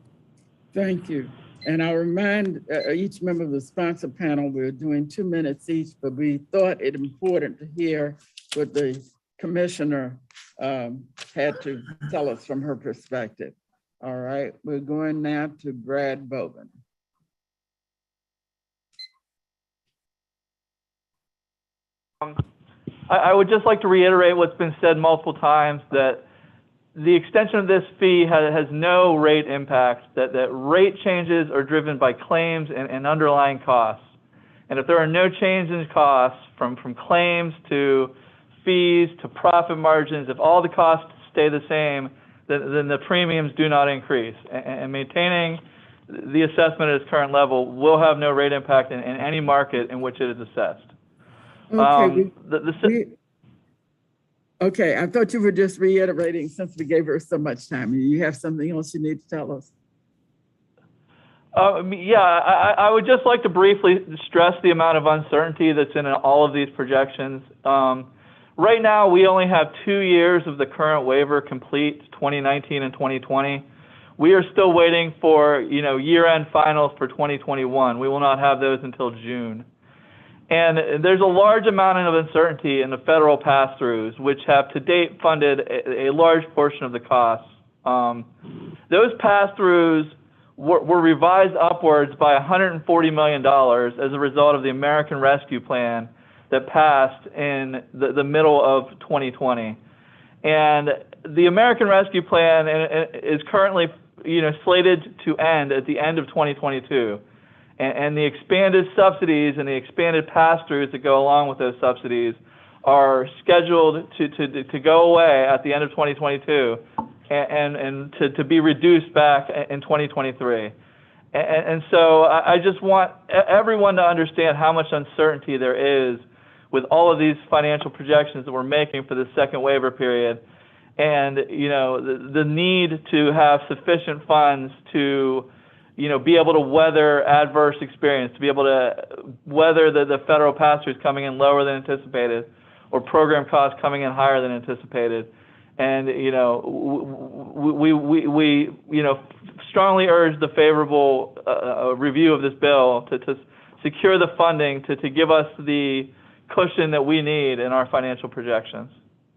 Thank you. And I'll remind each member of the sponsor panel, we're doing 2 minutes each, but we thought it important to hear what the commissioner had to tell us from her perspective. All right, we're going now to Brad Bogan. I would just like to reiterate what's been said multiple times, that the extension of this fee has no rate impact, that rate changes are driven by claims and underlying costs. And if there are no changes in costs from claims to fees to profit margins, if all the costs stay the same, then the premiums do not increase. And maintaining the assessment at its current level will have no rate impact in any market in which it is assessed. Okay, okay, I thought you were just reiterating since we gave her so much time. You have something else you need to tell us? Yeah, I would just like to briefly stress the amount of uncertainty that's in all of these projections. Right now, we only have 2 years of the current waiver complete, 2019 and 2020. We are still waiting for, year-end finals for 2021. We will not have those until June. And there's a large amount of uncertainty in the federal pass-throughs, which have to date funded a large portion of the costs. Those pass-throughs were revised upwards by $140 million as a result of the American Rescue Plan that passed in the middle of 2020. And the American Rescue Plan is currently, slated to end at the end of 2022. And the expanded subsidies and the expanded pass-throughs that go along with those subsidies are scheduled to go away at the end of 2022 and to be reduced back in 2023. And so I just want everyone to understand how much uncertainty there is with all of these financial projections that we're making for the second waiver period, and the need to have sufficient funds to be able to weather adverse experience, to be able to weather the federal pass-throughs coming in lower than anticipated, or program costs coming in higher than anticipated. And we strongly urge the favorable review of this bill to secure the funding to give us the cushion that we need in our financial projections.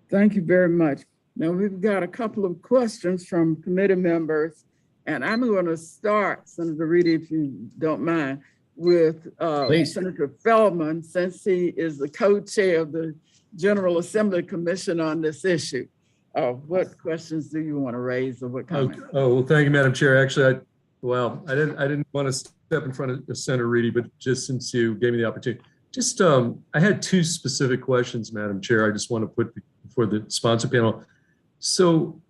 Thank you very much. Now we've got a couple of questions from committee members, and I'm going to start, Senator Reedy, if you don't mind, with Senator Feldman, since he is the co-chair of the General Assembly Commission on this issue. What questions do you want to raise, or what comments? Well, thank you, Madam Chair. Actually, I didn't want to step in front of Senator Reedy, but just since you gave me the opportunity, I had 2 specific questions, Madam Chair. I just want to put before the sponsor panel. So,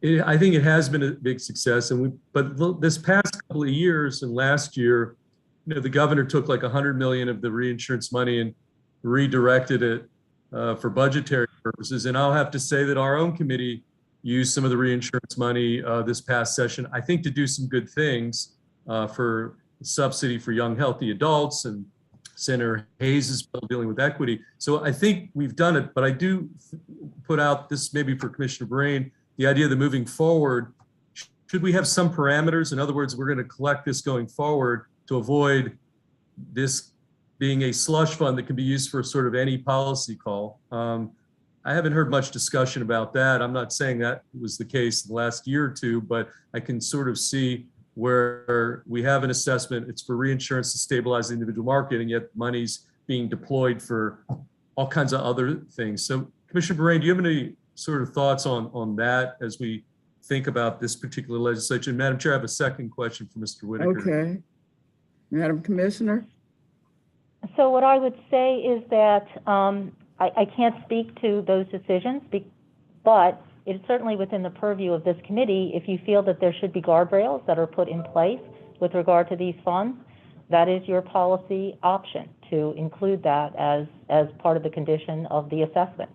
I think it has been a big success, but this past couple of years and last year, the governor took like $100 million of the reinsurance money and redirected it for budgetary purposes. And I'll have to say that our own committee used some of the reinsurance money this past session, I think, to do some good things for subsidy for young, healthy adults, and Senator Hayes' bill dealing with equity. So I think we've done it, but I do put out this maybe for Commissioner Brain, the idea that moving forward, should we have some parameters? In other words, we're going to collect this going forward to avoid this being a slush fund that can be used for sort of any policy call. I haven't heard much discussion about that. I'm not saying that was the case in the last year or two, but I can sort of see where we have an assessment, it's for reinsurance to stabilize the individual market, and yet money's being deployed for all kinds of other things. So Commissioner Brain, do you have any sort of thoughts on that as we think about this particular legislation? Madam Chair, I have a second question for Mr. Whitaker. Okay. Madam Commissioner? So what I would say is that I can't speak to those decisions, but it's certainly within the purview of this committee. If you feel that there should be guardrails that are put in place with regard to these funds, that is your policy option to include that as part of the condition of the assessment.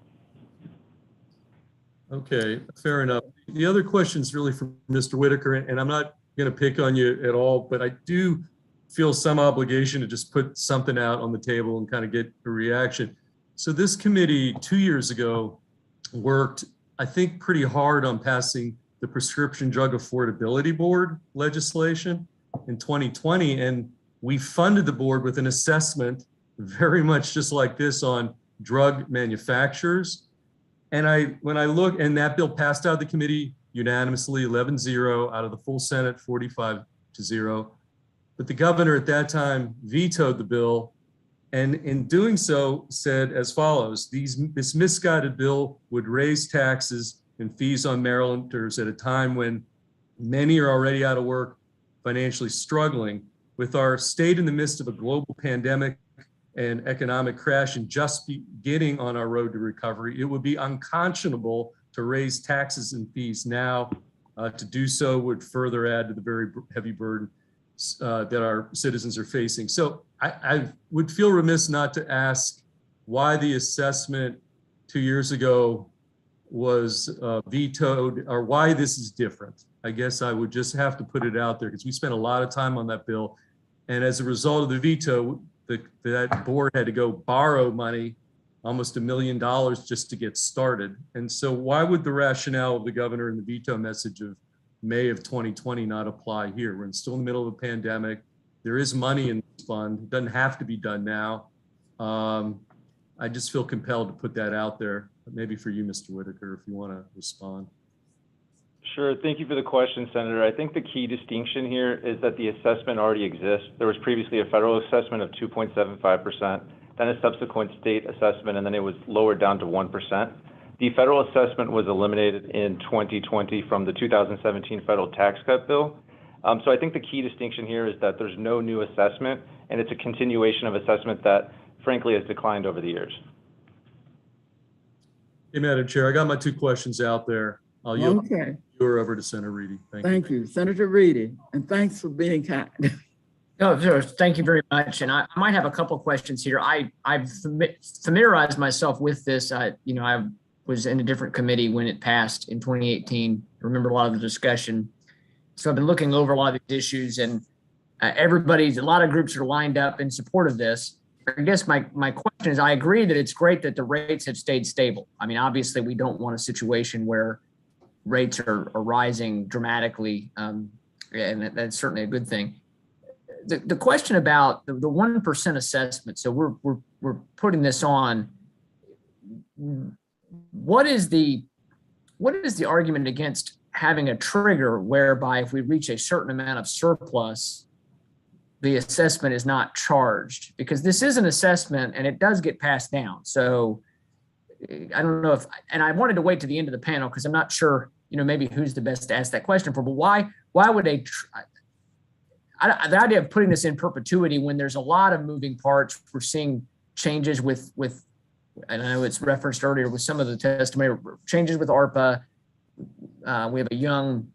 Okay, fair enough. The other question is really for Mr. Whitaker, and I'm not going to pick on you at all, but I do feel some obligation to just put something out on the table and kind of get a reaction. So this committee 2 years ago worked, I think, pretty hard on passing the Prescription Drug Affordability Board legislation in 2020, and we funded the board with an assessment very much just like this on drug manufacturers. And when I look, and that bill passed out of the committee unanimously, 11-0, out of the full Senate, 45-0. But the governor at that time vetoed the bill, and in doing so said as follows: this misguided bill would raise taxes and fees on Marylanders at a time when many are already out of work, financially struggling. With our state in the midst of a global pandemic and economic crash and just beginning on our road to recovery, it would be unconscionable to raise taxes and fees now. To do so would further add to the very heavy burden that our citizens are facing. So I would feel remiss not to ask why the assessment 2 years ago was vetoed, or why this is different. I guess I would just have to put it out there because we spent a lot of time on that bill. And as a result of the veto, that board had to go borrow money, almost $1 million just to get started. And so why would the rationale of the governor and the veto message of May of 2020 not apply here? We're still in the middle of a pandemic. There is money in this fund. It doesn't have to be done now. I just feel compelled to put that out there. Maybe for you, Mr. Whitaker, if you want to respond. Sure. Thank you for the question, Senator. I think the key distinction here is that the assessment already exists. There was previously a federal assessment of 2.75%, then a subsequent state assessment, and then it was lowered down to 1%. The federal assessment was eliminated in 2020 from the 2017 federal tax cut bill. So I think the key distinction here is that there's no new assessment, and it's a continuation of assessment that, frankly, has declined over the years. Hey, Madam Chair, I got my 2 questions out there. I'll yield Okay. yours over to Senator Reedy. Thank you, Senator Reedy, and thanks for being kind. No, sure. Thank you very much. And I might have a couple of questions here. I've familiarized myself with this. I was in a different committee when it passed in 2018. I remember a lot of the discussion. So I've been looking over a lot of these issues, and a lot of groups are lined up in support of this. I guess my question is, I agree that it's great that the rates have stayed stable. I mean, obviously, we don't want a situation where rates are rising dramatically, and that's certainly a good thing. The question about the 1% assessment, so we're putting this on. What is the argument against having a trigger whereby if we reach a certain amount of surplus, the assessment is not charged? Because this is an assessment and it does get passed down. So I don't know if, and I wanted to wait to the end of the panel because I'm not sure, maybe who's the best to ask that question for, but why would the idea of putting this in perpetuity when there's a lot of moving parts, we're seeing changes with, and I know it's referenced earlier with some of the testimony, changes with ARPA. We have a young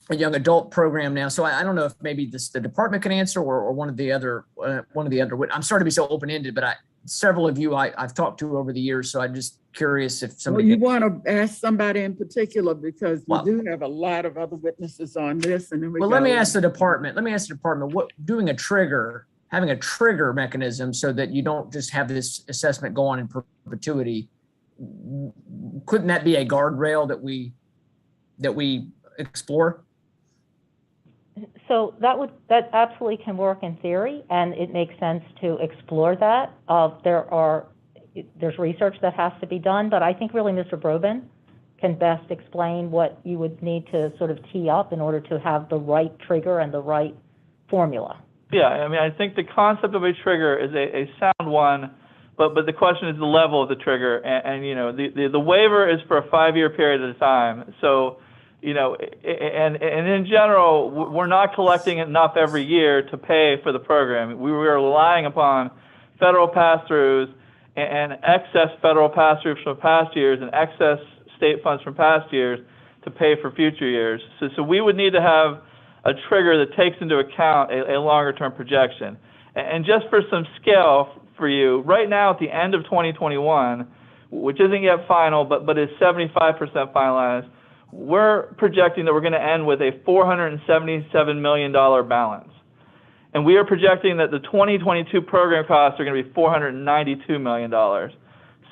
adult program now. So I don't know if maybe the department can answer or one of the other. I'm sorry to be so open-ended, but several of you I've talked to over the years. So I'm just curious if somebody. Well, you want to ask somebody in particular because we do have a lot of other witnesses on this. And then let me ask the department. What having a trigger mechanism so that you don't just have this assessment go on in perpetuity. Couldn't that be a guardrail that we explore? So that absolutely can work in theory, and it makes sense to explore that. There's research that has to be done, but I think really Mr. Brobin can best explain what you would need to sort of tee up in order to have the right trigger and the right formula. Yeah, I mean, I think the concept of a trigger is a sound one, but the question is the level of the trigger, and the waiver is for a 5-year period at a time. So, and in general, we're not collecting enough every year to pay for the program. We are relying upon federal pass-throughs and excess federal pass-throughs from past years and excess state funds from past years to pay for future years. So we would need to have a trigger that takes into account a longer-term projection. And just for some scale for you, right now at the end of 2021, which isn't yet final, but is 75% finalized, we're projecting that we're going to end with a $477 million balance. And we are projecting that the 2022 program costs are going to be $492 million.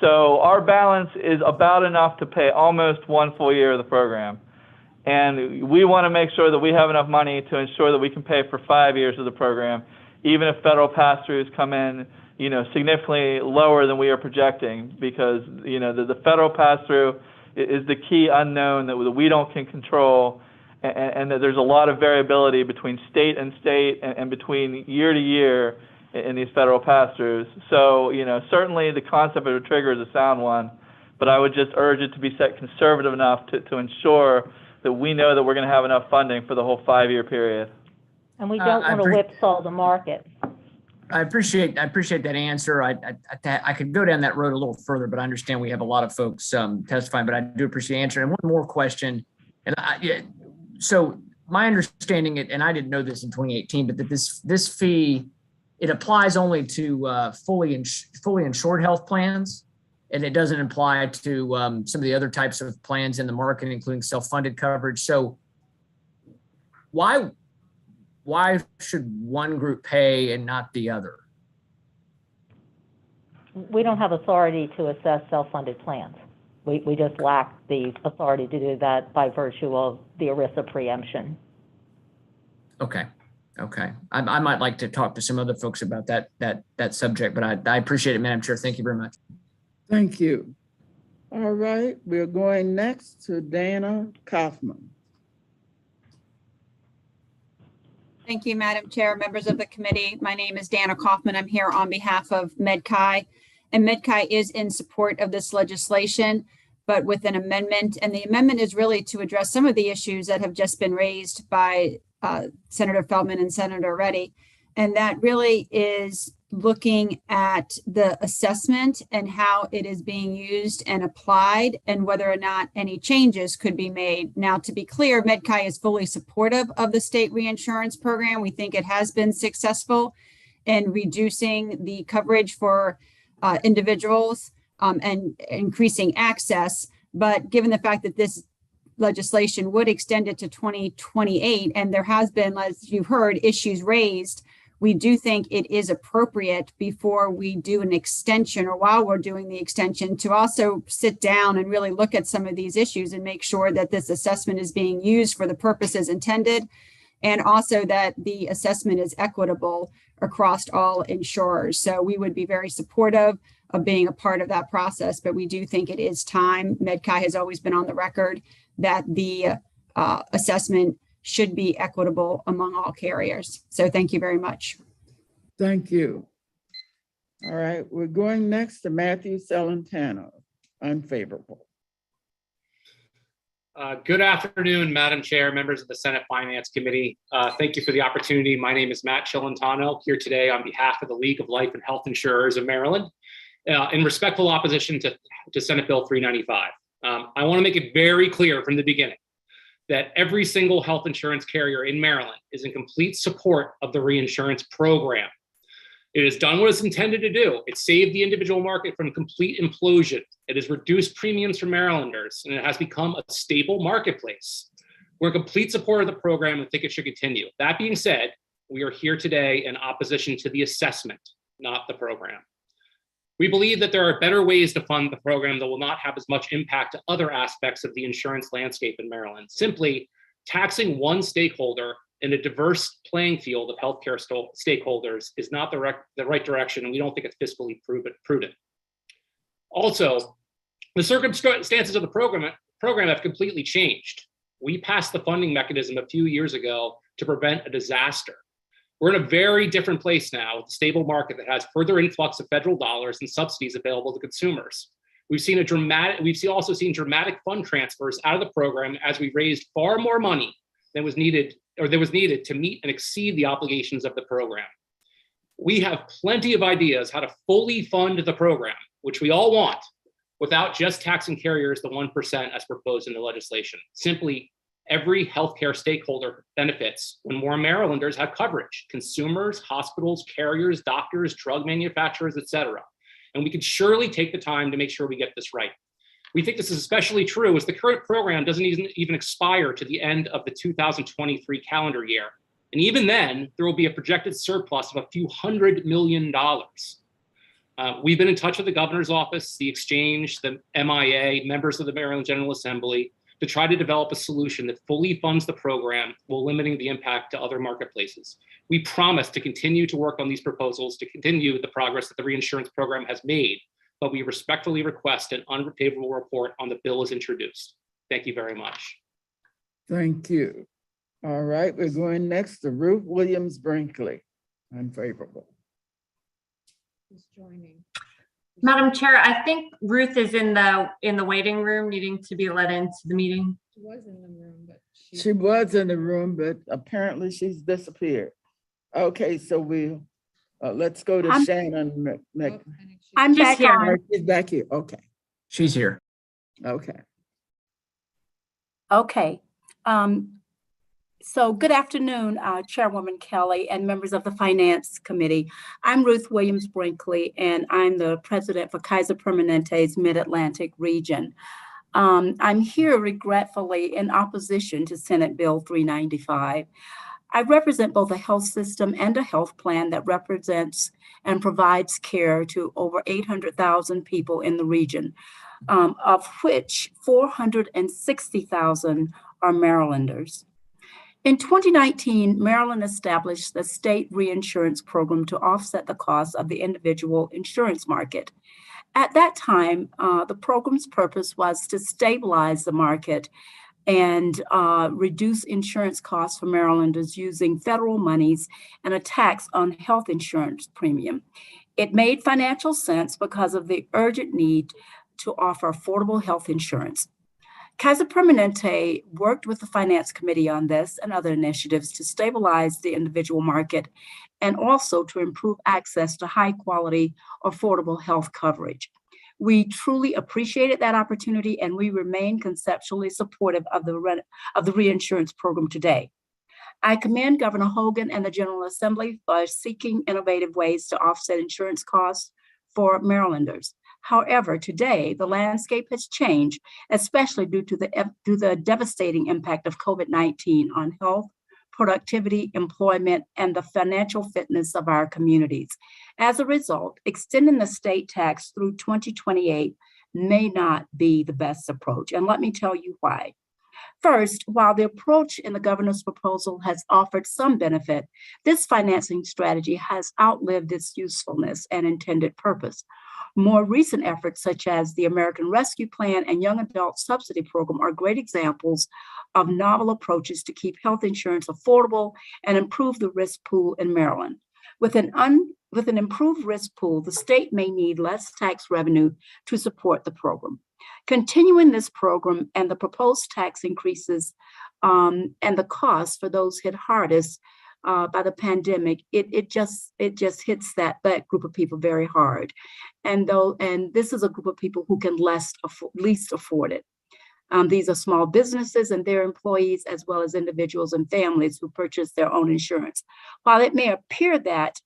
So our balance is about enough to pay almost 1 full year of the program. And we want to make sure that we have enough money to ensure that we can pay for 5 years of the program, even if federal pass-throughs come in, significantly lower than we are projecting, because, the federal pass-through is the key unknown that we don't can control, and that there's a lot of variability between state and between year to year in these federal pass-throughs. So, certainly the concept of a trigger is a sound one, but I would just urge it to be set conservative enough to ensure that we know that we're going to have enough funding for the whole 5-year period. And we don't want to whipsaw the market. I appreciate that answer. I could go down that road a little further, but I understand we have a lot of folks testifying, but I do appreciate the answer. And one more question. And so my understanding, and I didn't know this in 2018, but that this fee, it applies only to fully insured health plans, and it doesn't apply to some of the other types of plans in the market, including self-funded coverage. So why should one group pay and not the other? We don't have authority to assess self-funded plans. We just lack the authority to do that by virtue of the ERISA preemption. Okay. I might like to talk to some other folks about that subject, but I appreciate it, Madam Chair. Thank you very much. Thank you. All right, we're going next to Dana Kaufman. Thank you, Madam Chair, members of the committee. My name is Dana Kaufman. I'm here on behalf of MedChi, and MedChi is in support of this legislation, but with an amendment. And the amendment is really to address some of the issues that have just been raised by Senator Feldman and Senator Reddy. And that really is looking at the assessment and how it is being used and applied, and whether or not any changes could be made. Now, to be clear, MedChi is fully supportive of the state reinsurance program. We think it has been successful in reducing the coverage for individuals and increasing access. But given the fact that this legislation would extend it to 2028, and there has been, as you've heard, issues raised, we do think it is appropriate before we do an extension, or while we're doing the extension, to also sit down and really look at some of these issues and make sure that this assessment is being used for the purposes intended, and also that the assessment is equitable across all insurers. So we would be very supportive of being a part of that process, but we do think it is time. MedChi has always been on the record that the assessment should be equitable among all carriers. So thank you very much. Thank you. All right, we're going next to Matthew Celentano. Unfavorable. Good afternoon, Madam Chair, members of the Senate Finance Committee. Thank you for the opportunity. My name is Matt Celentano, here today on behalf of the League of Life and Health Insurers of Maryland, in respectful opposition to Senate Bill 395. I want to make it very clear from the beginning that every single health insurance carrier in Maryland is in complete support of the reinsurance program. It has done what it's intended to do. It saved the individual market from complete implosion. It has reduced premiums for Marylanders, and it has become a stable marketplace. We're in complete support of the program and think it should continue. That being said, we are here today in opposition to the assessment, not the program. We believe that there are better ways to fund the program that will not have as much impact to other aspects of the insurance landscape in Maryland. Simply taxing one stakeholder in a diverse playing field of healthcare stakeholders is not the right direction, and we don't think it's fiscally prudent. Also, the circumstances of the program have completely changed. We passed the funding mechanism a few years ago to prevent a disaster. We're in a very different place now with a stable market that has further influx of federal dollars and subsidies available to consumers. We've also seen dramatic fund transfers out of the program as we raised far more money than was needed to meet and exceed the obligations of the program. We have plenty of ideas how to fully fund the program, which we all want, without just taxing carriers the 1% as proposed in the legislation. Simply, every healthcare stakeholder benefits when more Marylanders have coverage: consumers, hospitals, carriers, doctors, drug manufacturers, et cetera. And we can surely take the time to make sure we get this right. We think this is especially true as the current program doesn't even expire to the end of the 2023 calendar year. And even then, there will be a projected surplus of a few $100 million. We've been in touch with the governor's office, the exchange, the MIA, members of the Maryland General Assembly, to try to develop a solution that fully funds the program while limiting the impact to other marketplaces. We promise to continue to work on these proposals to continue the progress that the reinsurance program has made, but we respectfully request an unfavorable report on the bill as introduced. Thank you very much. Thank you. All right, we're going next to Ruth Williams Brinkley. Unfavorable. Who's joining? Madam Chair, I think Ruth is in the waiting room, needing to be let into the meeting. She was in the room, but apparently she's disappeared. Okay, so let's go to Shannon. I'm She's back here. on. She's back here. Okay. She's here. Okay. Okay. So good afternoon, Chairwoman Kelly and members of the Finance Committee. I'm Ruth Williams-Brinkley, and I'm the president for Kaiser Permanente's Mid-Atlantic region. I'm here regretfully in opposition to Senate Bill 395. I represent both a health system and a health plan that represents and provides care to over 800,000 people in the region, of which 460,000 are Marylanders. In 2019, Maryland established the state reinsurance program to offset the costs of the individual insurance market. At that time, the program's purpose was to stabilize the market and reduce insurance costs for Marylanders using federal monies and a tax on health insurance premium. It made financial sense because of the urgent need to offer affordable health insurance. Kaiser Permanente worked with the Finance Committee on this and other initiatives to stabilize the individual market and also to improve access to high quality, affordable health coverage. We truly appreciated that opportunity, and we remain conceptually supportive of the reinsurance program today. I commend Governor Hogan and the General Assembly for seeking innovative ways to offset insurance costs for Marylanders. However, today, the landscape has changed, especially due to the devastating impact of COVID-19 on health, productivity, employment, and the financial fitness of our communities. As a result, extending the state tax through 2028 may not be the best approach, and let me tell you why. First, while the approach in the governor's proposal has offered some benefit, this financing strategy has outlived its usefulness and intended purpose. More recent efforts, such as the American Rescue Plan and Young Adult Subsidy Program, are great examples of novel approaches to keep health insurance affordable and improve the risk pool in Maryland. With an improved risk pool, the state may need less tax revenue to support the program. Continuing this program and the proposed tax increases and the costs for those hit hardest by the pandemic, it just hits that group of people very hard. And this is a group of people who can least afford it. These are small businesses and their employees, as well as individuals and families who purchase their own insurance. While it may appear that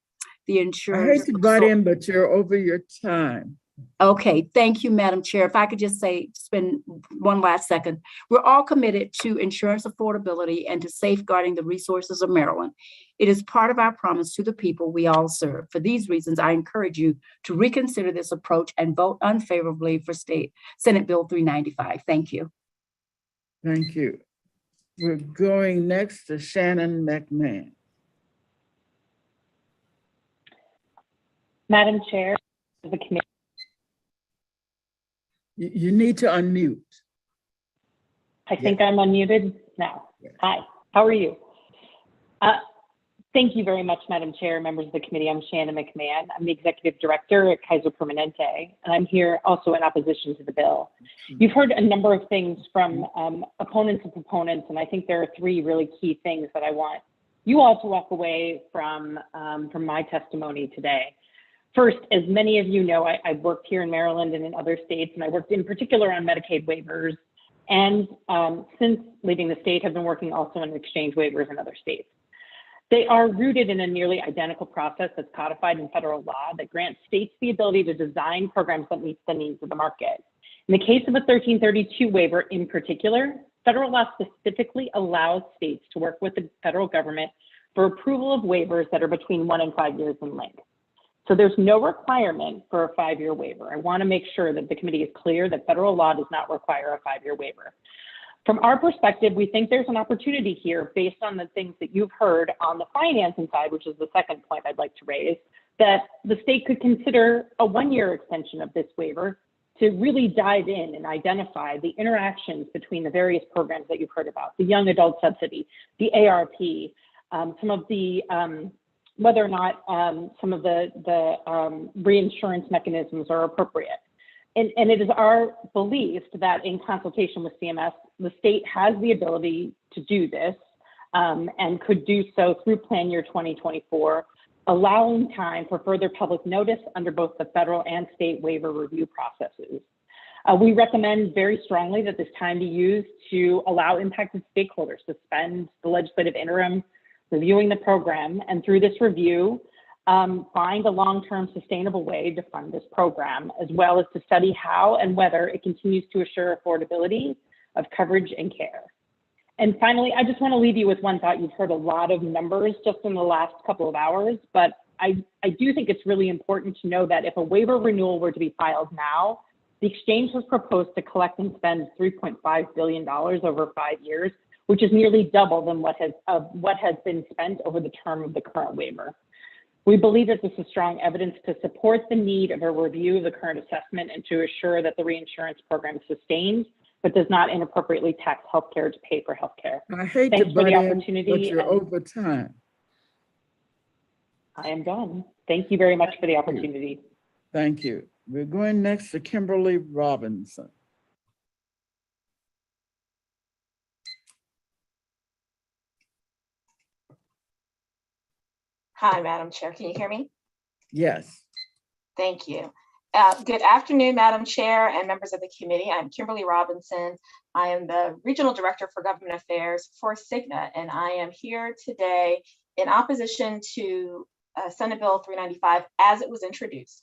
the insurance— I hate to butt in, but you're over your time. Okay, thank you, Madam Chair. If I could just spend one last second. We're all committed to insurance affordability and to safeguarding the resources of Maryland. It is part of our promise to the people we all serve. For these reasons, I encourage you to reconsider this approach and vote unfavorably for Senate Bill 395. Thank you. Thank you. We're going next to Shannon McMahon. Madam Chair of the committee. You need to unmute. I think I'm unmuted now. Hi, how are you? Thank you very much, Madam Chair, members of the committee. I'm Shannon McMahon. I'm the Executive Director at Kaiser Permanente, and I'm here also in opposition to the bill. You've heard a number of things from opponents and proponents, and I think there are three really key things that I want you all to walk away from my testimony today. First, as many of you know, I've worked here in Maryland and in other states, and I worked in particular on Medicaid waivers. And since leaving the state, have been working also on exchange waivers in other states. They are rooted in a nearly identical process that's codified in federal law that grants states the ability to design programs that meet the needs of the market. In the case of a 1332 waiver in particular, federal law specifically allows states to work with the federal government for approval of waivers that are between 1 and 5 years in length. So there's no requirement for a 5-year waiver. I want to make sure that the committee is clear that federal law does not require a 5-year waiver. From our perspective, we think there's an opportunity here based on the things that you've heard on the financing side, which is the second point I'd like to raise, that the state could consider a 1-year extension of this waiver to really dive in and identify the interactions between the various programs that you've heard about, the young adult subsidy, the ARP, some of the whether or not some of the reinsurance mechanisms are appropriate. And it is our belief that in consultation with CMS, the state has the ability to do this and could do so through plan year 2024, allowing time for further public notice under both the federal and state waiver review processes. We recommend very strongly that this time be used to allow impacted stakeholders to spend the legislative interim reviewing the program, and through this review, find a long-term sustainable way to fund this program, as well as to study how and whether it continues to assure affordability of coverage and care. And finally, I just want to leave you with one thought. You've heard a lot of numbers just in the last couple of hours, but I do think it's really important to know that if a waiver renewal were to be filed now, the exchange has proposed to collect and spend $3.5 billion over 5 years, which is nearly double than what has been spent over the term of the current waiver. We believe that this is strong evidence to support the need of a review of the current assessment and to assure that the reinsurance program sustains, but does not inappropriately tax healthcare to pay for healthcare. I hate Thanks to for butt the in, opportunity. but you're over time. I am done. Thank you very much for the opportunity. Thank you. We're going next to Kimberly Robinson. Hi, Madam Chair. Can you hear me? Yes. Thank you. Good afternoon, Madam Chair and members of the committee. I'm Kimberly Robinson. I am the Regional Director for Government Affairs for Cigna, and I am here today in opposition to Senate Bill 395 as it was introduced.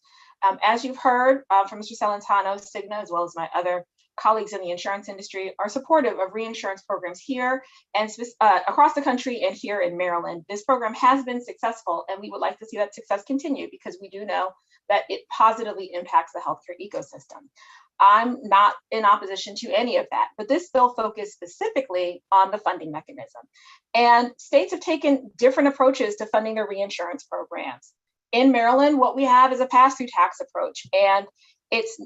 As you've heard from Mr. Celentano, Cigna, as well as my other colleagues in the insurance industry, are supportive of reinsurance programs here and across the country and here in Maryland. This program has been successful, and we would like to see that success continue because we do know that it positively impacts the healthcare ecosystem. I'm not in opposition to any of that, but this bill focused specifically on the funding mechanism. And states have taken different approaches to funding their reinsurance programs. In Maryland, what we have is a pass-through tax approach, and it's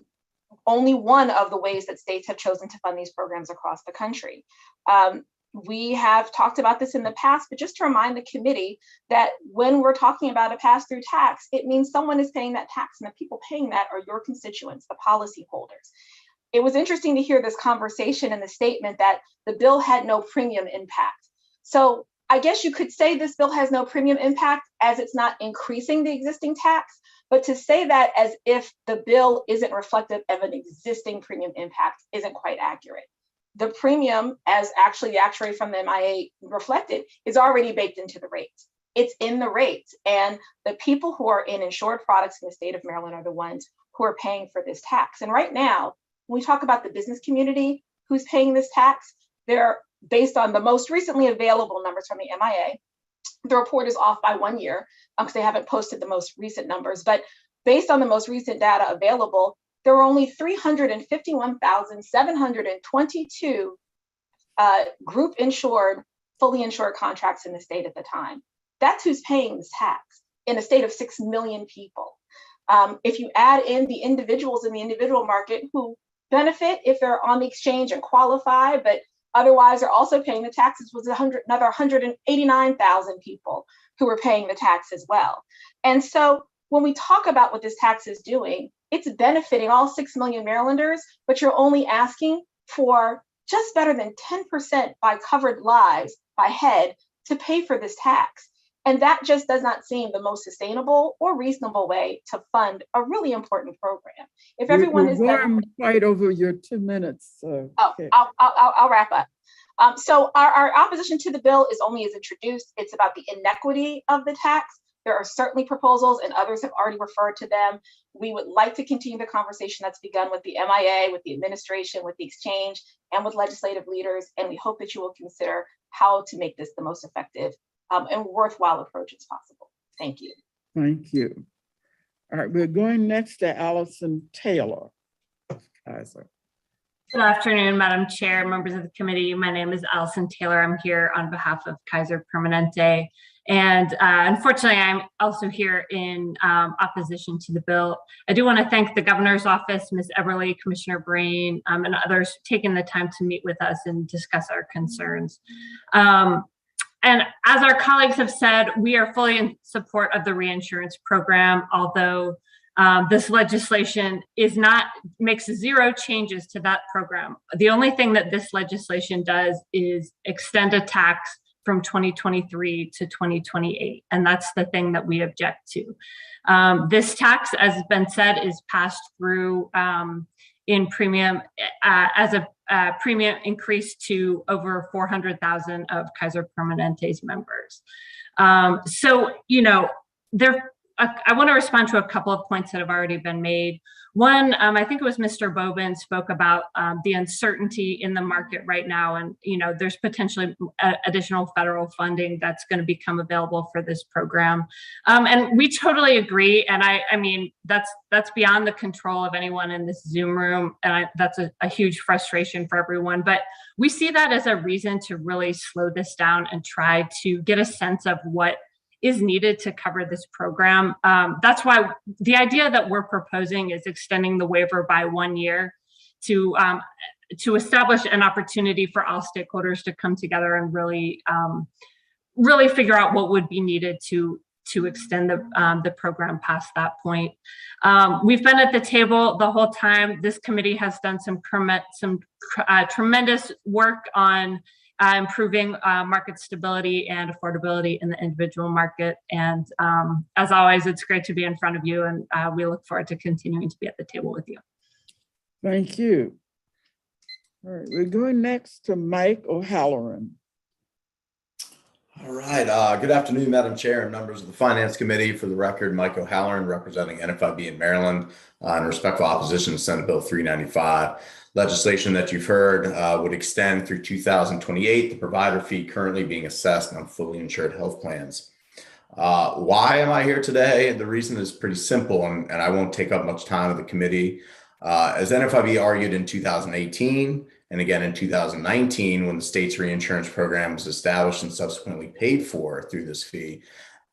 only one of the ways that states have chosen to fund these programs across the country. We have talked about this in the past, but just to remind the committee that when we're talking about a pass-through tax, it means someone is paying that tax, and the people paying that are your constituents, the policyholders. It was interesting to hear this conversation and the statement that the bill had no premium impact. So I guess you could say this bill has no premium impact as it's not increasing the existing tax, but to say that as if the bill isn't reflective of an existing premium impact isn't quite accurate. The premium, as actually the actuary from the MIA reflected, is already baked into the rates. It's in the rates, and the people who are in insured products in the state of Maryland are the ones who are paying for this tax. And right now, when we talk about the business community who's paying this tax, they're based on the most recently available numbers from the MIA. The report is off by 1 year because they haven't posted the most recent numbers, but based on the most recent data available, there were only 351,722 group insured, fully insured contracts in the state at the time. That's who's paying this tax in a state of 6 million people. If you add in the individuals in the individual market who benefit if they're on the exchange and qualify, but otherwise are also paying the taxes, was another 189,000 people who were paying the tax as well. And so when we talk about what this tax is doing, it's benefiting all 6 million Marylanders, but you're only asking for just better than 10% by covered lives by head to pay for this tax. And that just does not seem the most sustainable or reasonable way to fund a really important program. If everyone is right over your 2 minutes. Okay. I'll wrap up. So our opposition to the bill is only as introduced. It's about the inequity of the tax. There are certainly proposals, and others have already referred to them. We would like to continue the conversation that's begun with the MIA, with the administration, with the exchange, and with legislative leaders. And we hope that you will consider how to make this the most effective and worthwhile approach as possible. Thank you. Thank you. All right, we're going next to Allison Taylor. Kaiser. Good afternoon, Madam Chair, members of the committee. My name is Allison Taylor. I'm here on behalf of Kaiser Permanente. And unfortunately, I'm also here in opposition to the bill. I do want to thank the governor's office, Ms. Everly, Commissioner Brain, and others taking the time to meet with us and discuss our concerns. And as our colleagues have said, we are fully in support of the reinsurance program, although this legislation makes zero changes to that program. The only thing that this legislation does is extend a tax from 2023 to 2028. And that's the thing that we object to. This tax, as has been said, is passed through in premium as a premium increase to over 400,000 of Kaiser Permanente's members. So, I want to respond to a couple of points that have already been made. One, I think it was Mr. Bobin spoke about the uncertainty in the market right now, and there's potentially additional federal funding that's going to become available for this program, and we totally agree. And I mean that's beyond the control of anyone in this Zoom room, and that's a huge frustration for everyone. But we see that as a reason to really slow this down and try to get a sense of what is needed to cover this program. That's why the idea that we're proposing is extending the waiver by 1 year to establish an opportunity for all stakeholders to come together and really figure out what would be needed to extend the program past that point. We've been at the table the whole time. This committee has done some tremendous work on improving market stability and affordability in the individual market. And as always, it's great to be in front of you, and we look forward to continuing to be at the table with you. Thank you. All right, we're going next to Mike O'Halloran. All right. Good afternoon, Madam Chair and members of the Finance Committee. For the record, Mike O'Halloran, representing NFIB in Maryland, in respectful opposition to Senate Bill 395. Legislation that you've heard would extend through 2028 the provider fee currently being assessed on fully insured health plans. Why am I here today? The reason is pretty simple, and I won't take up much time of the committee. As NFIB argued in 2018 and again in 2019, when the state's reinsurance program was established and subsequently paid for through this fee,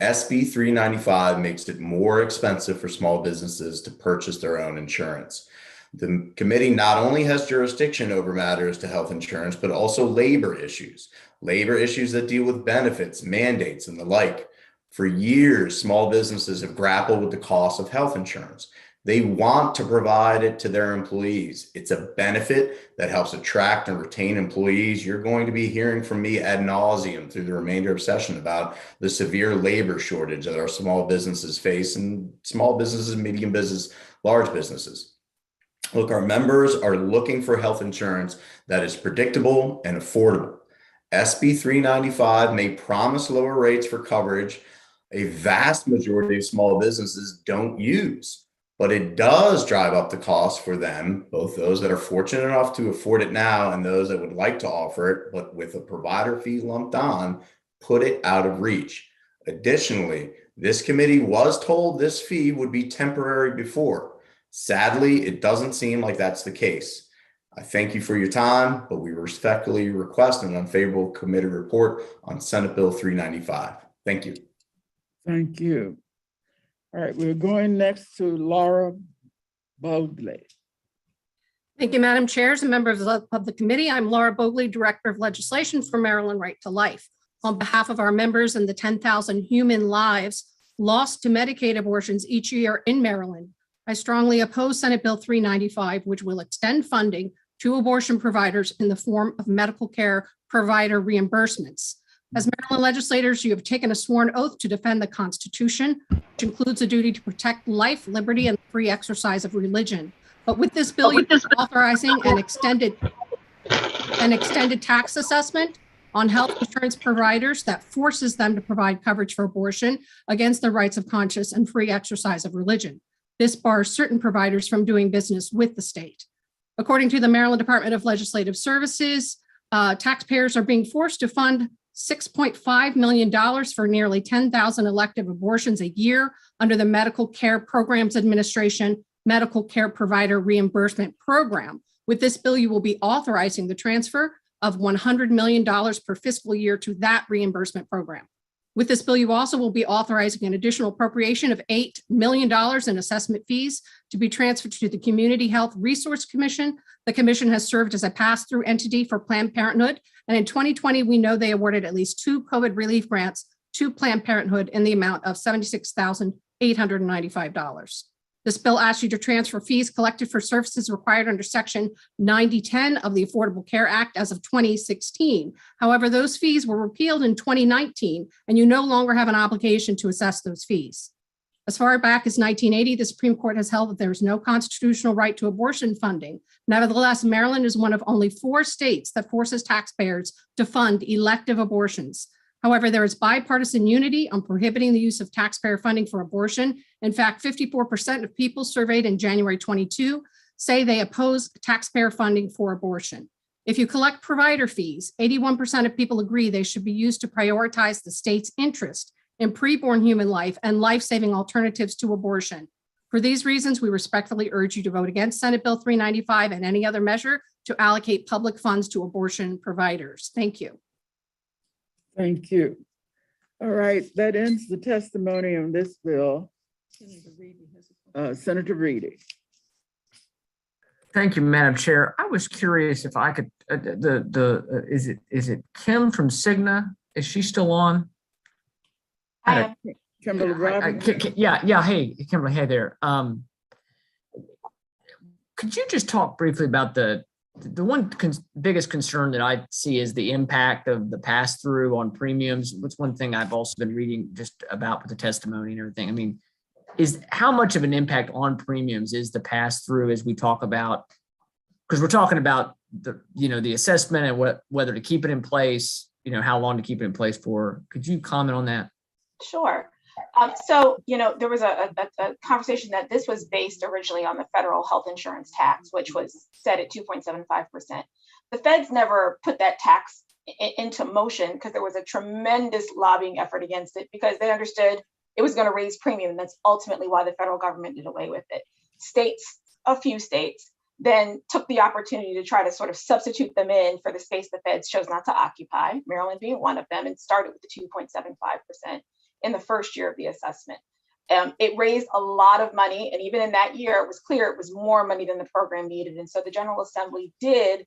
SB 395 makes it more expensive for small businesses to purchase their own insurance. The committee not only has jurisdiction over matters to health insurance, but also labor issues that deal with benefits, mandates, and the like. For years, small businesses have grappled with the cost of health insurance. They want to provide it to their employees. It's a benefit that helps attract and retain employees. You're going to be hearing from me ad nauseum through the remainder of session about the severe labor shortage that our small businesses face, and small businesses, medium business, large businesses. Look, our members are looking for health insurance that is predictable and affordable. SB 395 may promise lower rates for coverage a vast majority of small businesses don't use, but it does drive up the cost for them, both those that are fortunate enough to afford it now and those that would like to offer it, but with a provider fee lumped on, put it out of reach. Additionally, this committee was told this fee would be temporary before. Sadly, it doesn't seem like that's the case. I thank you for your time, but we respectfully request an unfavorable committee report on Senate Bill 395. Thank you. Thank you. All right, we're going next to Laura Bogley. Thank you, Madam Chairs and members of the committee. I'm Laura Bogley, Director of Legislation for Maryland Right to Life. On behalf of our members and the 10,000 human lives lost to Medicaid abortions each year in Maryland, I strongly oppose Senate Bill 395, which will extend funding to abortion providers in the form of medical care provider reimbursements. As Maryland legislators, you have taken a sworn oath to defend the Constitution, which includes a duty to protect life, liberty, and free exercise of religion. But with this bill, you're authorizing an extended tax assessment on health insurance providers that forces them to provide coverage for abortion against the rights of conscious and free exercise of religion. This bars certain providers from doing business with the state. According to the Maryland Department of Legislative Services, taxpayers are being forced to fund $6.5 million for nearly 10,000 elective abortions a year under the Medical Care Programs Administration Medical Care Provider Reimbursement Program. With this bill, you will be authorizing the transfer of $100 million per fiscal year to that reimbursement program. With this bill, you also will be authorizing an additional appropriation of $8 million in assessment fees to be transferred to the Community Health Resource Commission. The commission has served as a pass-through entity for Planned Parenthood. And in 2020, we know they awarded at least 2 COVID relief grants to Planned Parenthood in the amount of $76,895. This bill asks you to transfer fees collected for services required under Section 9010 of the Affordable Care Act as of 2016. However, those fees were repealed in 2019, and you no longer have an obligation to assess those fees. As far back as 1980, the Supreme Court has held that there is no constitutional right to abortion funding. Nevertheless, Maryland is one of only 4 states that forces taxpayers to fund elective abortions. However, there is bipartisan unity on prohibiting the use of taxpayer funding for abortion. In fact, 54% of people surveyed in January 22 say they oppose taxpayer funding for abortion. If you collect provider fees, 81% of people agree they should be used to prioritize the state's interest in preborn human life and life-saving alternatives to abortion. For these reasons, we respectfully urge you to vote against Senate Bill 395 and any other measure to allocate public funds to abortion providers. Thank you. Thank you. All right, that ends the testimony on this bill. Senator Reedy. Thank you, Madam Chair. I was curious if I could, is it Kim from Cigna? Is she still on? Kimberly Robinson. Yeah. Hey, Kimberly. Hey there. Could you just talk briefly about the one biggest concern that I see is the impact of the pass through on premiums? What's one thing I've also been reading just about with the testimony and everything? I mean, is how much of an impact on premiums is the pass through as we talk about? Because we're talking about the assessment and whether to keep it in place, how long to keep it in place for. Could you comment on that? Sure. There was a conversation that this was based originally on the federal health insurance tax, which was set at 2.75%. The feds never put that tax into motion because there was a tremendous lobbying effort against it because they understood it was going to raise premium. And that's ultimately why the federal government did away with it. A few states, then took the opportunity to try to sort of substitute them in for the space the feds chose not to occupy, Maryland being one of them, and started with the 2.75% in the first year of the assessment. It raised a lot of money, and even in that year, it was clear it was more money than the program needed. And so the General Assembly did,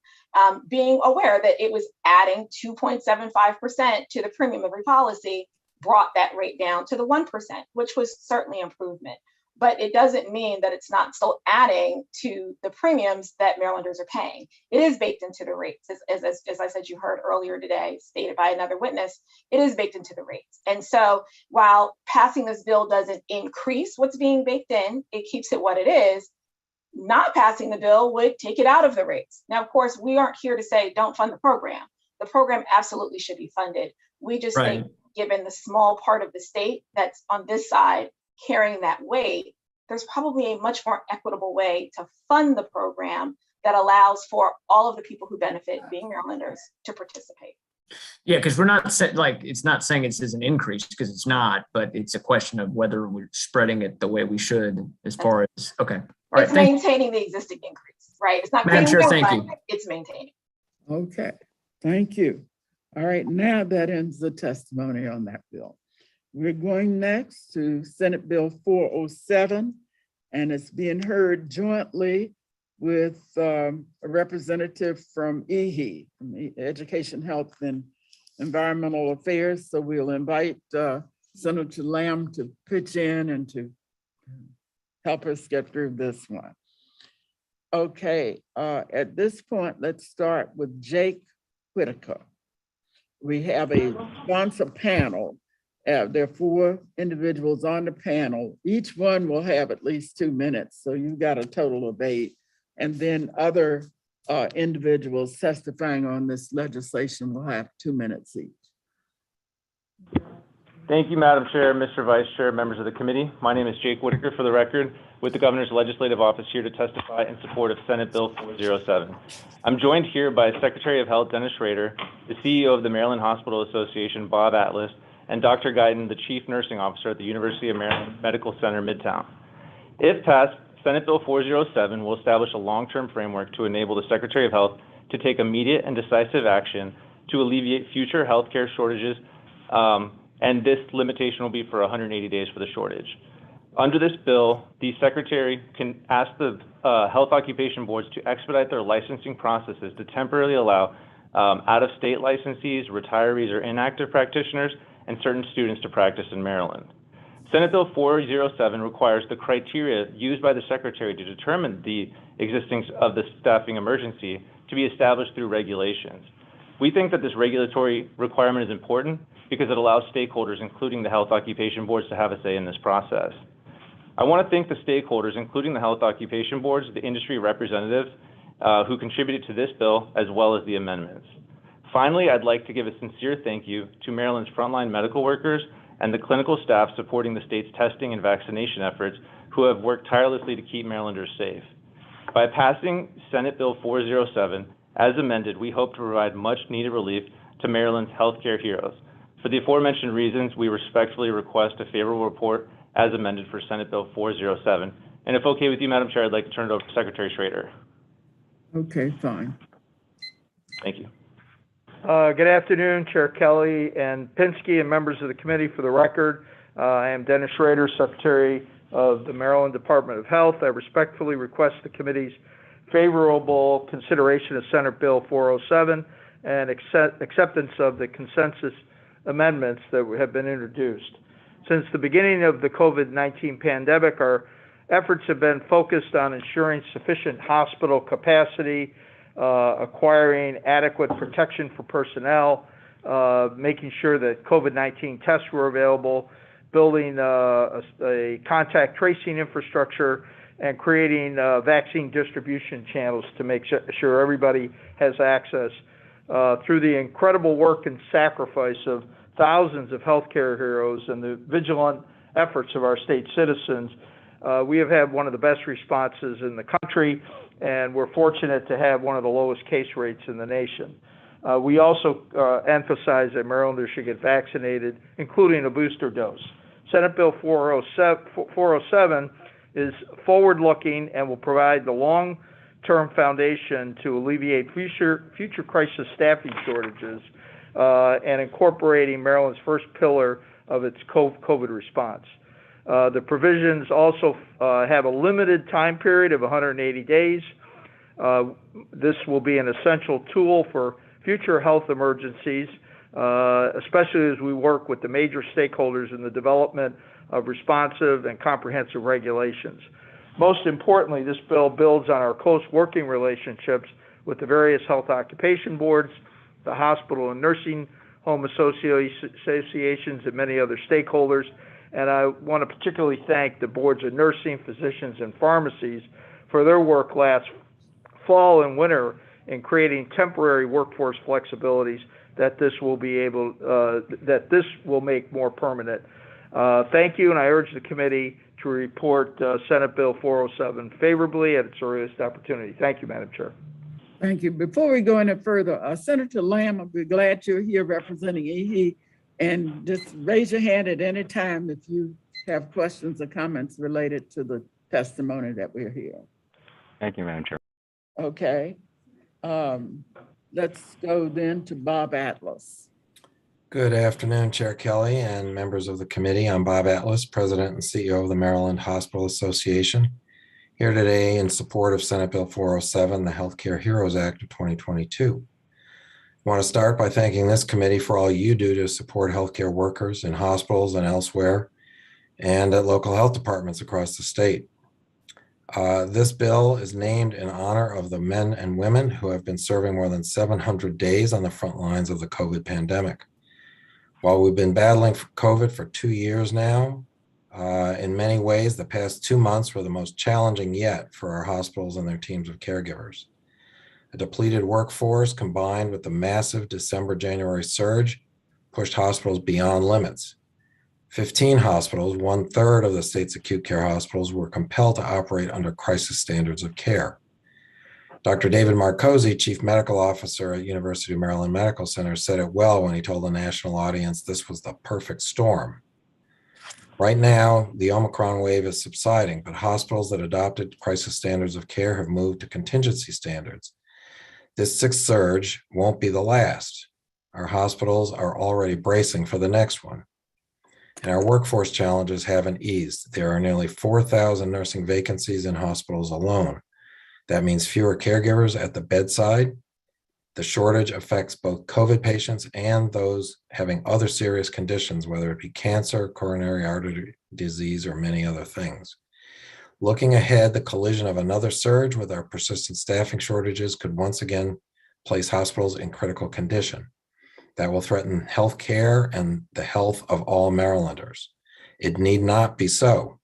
being aware that it was adding 2.75% to the premium every policy, brought that rate down to the 1%, which was certainly improvement. But it doesn't mean that it's not still adding to the premiums that Marylanders are paying. It is baked into the rates. As I said, you heard earlier today, stated by another witness, it is baked into the rates. And so while passing this bill doesn't increase what's being baked in, it keeps it what it is. Not passing the bill would take it out of the rates. Now, of course, we aren't here to say don't fund the program. The program absolutely should be funded. We just think, given the small part of the state that's on this side, carrying that weight, there's probably a much more equitable way to fund the program that allows for all of the people who benefit, being Marylanders, to participate. Yeah, because we're not it's not saying it's an increase because it's not, but it's a question of whether we're spreading it the way we should as far as, okay. All right. It's maintaining the existing increase, right? It's not Madam Chair, thank you. It's maintaining. Okay, thank you. All right, now that ends the testimony on that bill. We're going next to Senate Bill 407, and it's being heard jointly with a representative from EHE, Education, Health, and Environmental Affairs. So we'll invite Senator Lamb to pitch in and to help us get through this one. Okay, at this point, let's start with Jake Whitaker. We have a sponsor panel. There are 4 individuals on the panel. Each one will have at least 2 minutes. So you've got a total of 8. And then other individuals testifying on this legislation will have 2 minutes each. Thank you, Madam Chair, Mr. Vice Chair, members of the committee. My name is Jake Whitaker, for the record, with the Governor's Legislative Office, here to testify in support of Senate Bill 407. I'm joined here by Secretary of Health Dennis Schrader, the CEO of the Maryland Hospital Association, Bob Atlas, and Dr. Guyton, the Chief Nursing Officer at the University of Maryland Medical Center, Midtown. If passed, Senate Bill 407 will establish a long-term framework to enable the Secretary of Health to take immediate and decisive action to alleviate future healthcare shortages and this limitation will be for 180 days for the shortage. Under this bill, the Secretary can ask the health occupation boards to expedite their licensing processes to temporarily allow out-of-state licensees, retirees, or inactive practitioners, and certain students to practice in Maryland. Senate Bill 407 requires the criteria used by the Secretary to determine the existence of the staffing emergency to be established through regulations. We think that this regulatory requirement is important because it allows stakeholders, including the health occupation boards, to have a say in this process. I want to thank the stakeholders, including the health occupation boards, the industry representatives who contributed to this bill, as well as the amendments. Finally, I'd like to give a sincere thank you to Maryland's frontline medical workers and the clinical staff supporting the state's testing and vaccination efforts who have worked tirelessly to keep Marylanders safe. By passing Senate Bill 407, as amended, we hope to provide much needed relief to Maryland's healthcare heroes. For the aforementioned reasons, we respectfully request a favorable report as amended for Senate Bill 407. And if okay with you, Madam Chair, I'd like to turn it over to Secretary Schrader. Okay, fine. Thank you. Good afternoon, Chair Kelly and Pinsky and members of the committee. For the record, I am Dennis Schrader, Secretary of the Maryland Department of Health. I respectfully request the committee's favorable consideration of Senate Bill 407 and acceptance of the consensus amendments that have been introduced. Since the beginning of the COVID-19 pandemic, our efforts have been focused on ensuring sufficient hospital capacity, acquiring adequate protection for personnel, making sure that COVID-19 tests were available, building a contact tracing infrastructure, and creating vaccine distribution channels to make sure everybody has access. Through the incredible work and sacrifice of thousands of healthcare heroes and the vigilant efforts of our state citizens, we have had one of the best responses in the country, and we're fortunate to have one of the lowest case rates in the nation. We also emphasize that Marylanders should get vaccinated, including a booster dose. Senate Bill 407 is forward-looking and will provide the long-term foundation to alleviate future crisis staffing shortages and incorporating Maryland's first pillar of its COVID response. The provisions also have a limited time period of 180 days. This will be an essential tool for future health emergencies, especially as we work with the major stakeholders in the development of responsive and comprehensive regulations. Most importantly, this bill builds on our close working relationships with the various health occupation boards, the hospital and nursing home associations, and many other stakeholders. And I want to particularly thank the boards of nursing, physicians, and pharmacies for their work last fall and winter in creating temporary workforce flexibilities that this will make more permanent. Thank you, and I urge the committee to report Senate Bill 407 favorably at its earliest opportunity. Thank you, Madam Chair. Thank you. Before we go any further, Senator Lamb, I'll be glad you're here representing EHE, and just raise your hand at any time if you have questions or comments related to the testimony that we're hearing. Thank you, Madam Chair. Okay. Let's go then to Bob Atlas. Good afternoon, Chair Kelly and members of the committee. I'm Bob Atlas, President and CEO of the Maryland Hospital Association, here today in support of Senate Bill 407, the Healthcare Heroes Act of 2022. I want to start by thanking this committee for all you do to support healthcare workers in hospitals and elsewhere, and at local health departments across the state. This bill is named in honor of the men and women who have been serving more than 700 days on the front lines of the COVID pandemic. While we've been battling COVID for 2 years now, in many ways, the past 2 months were the most challenging yet for our hospitals and their teams of caregivers. A depleted workforce combined with the massive December-January surge pushed hospitals beyond limits. 15 hospitals, 1/3 of the state's acute care hospitals, were compelled to operate under crisis standards of care. Dr. David Marcosi, Chief Medical Officer at University of Maryland Medical Center, said it well when he told the national audience this was the perfect storm. Right now, the Omicron wave is subsiding, but hospitals that adopted crisis standards of care have moved to contingency standards. This sixth surge won't be the last. Our hospitals are already bracing for the next one. And our workforce challenges haven't eased. There are nearly 4,000 nursing vacancies in hospitals alone. That means fewer caregivers at the bedside. The shortage affects both COVID patients and those having other serious conditions, whether it be cancer, coronary artery disease, or many other things. Looking ahead, the collision of another surge with our persistent staffing shortages could once again place hospitals in critical condition. That will threaten health care and the health of all Marylanders. It need not be so.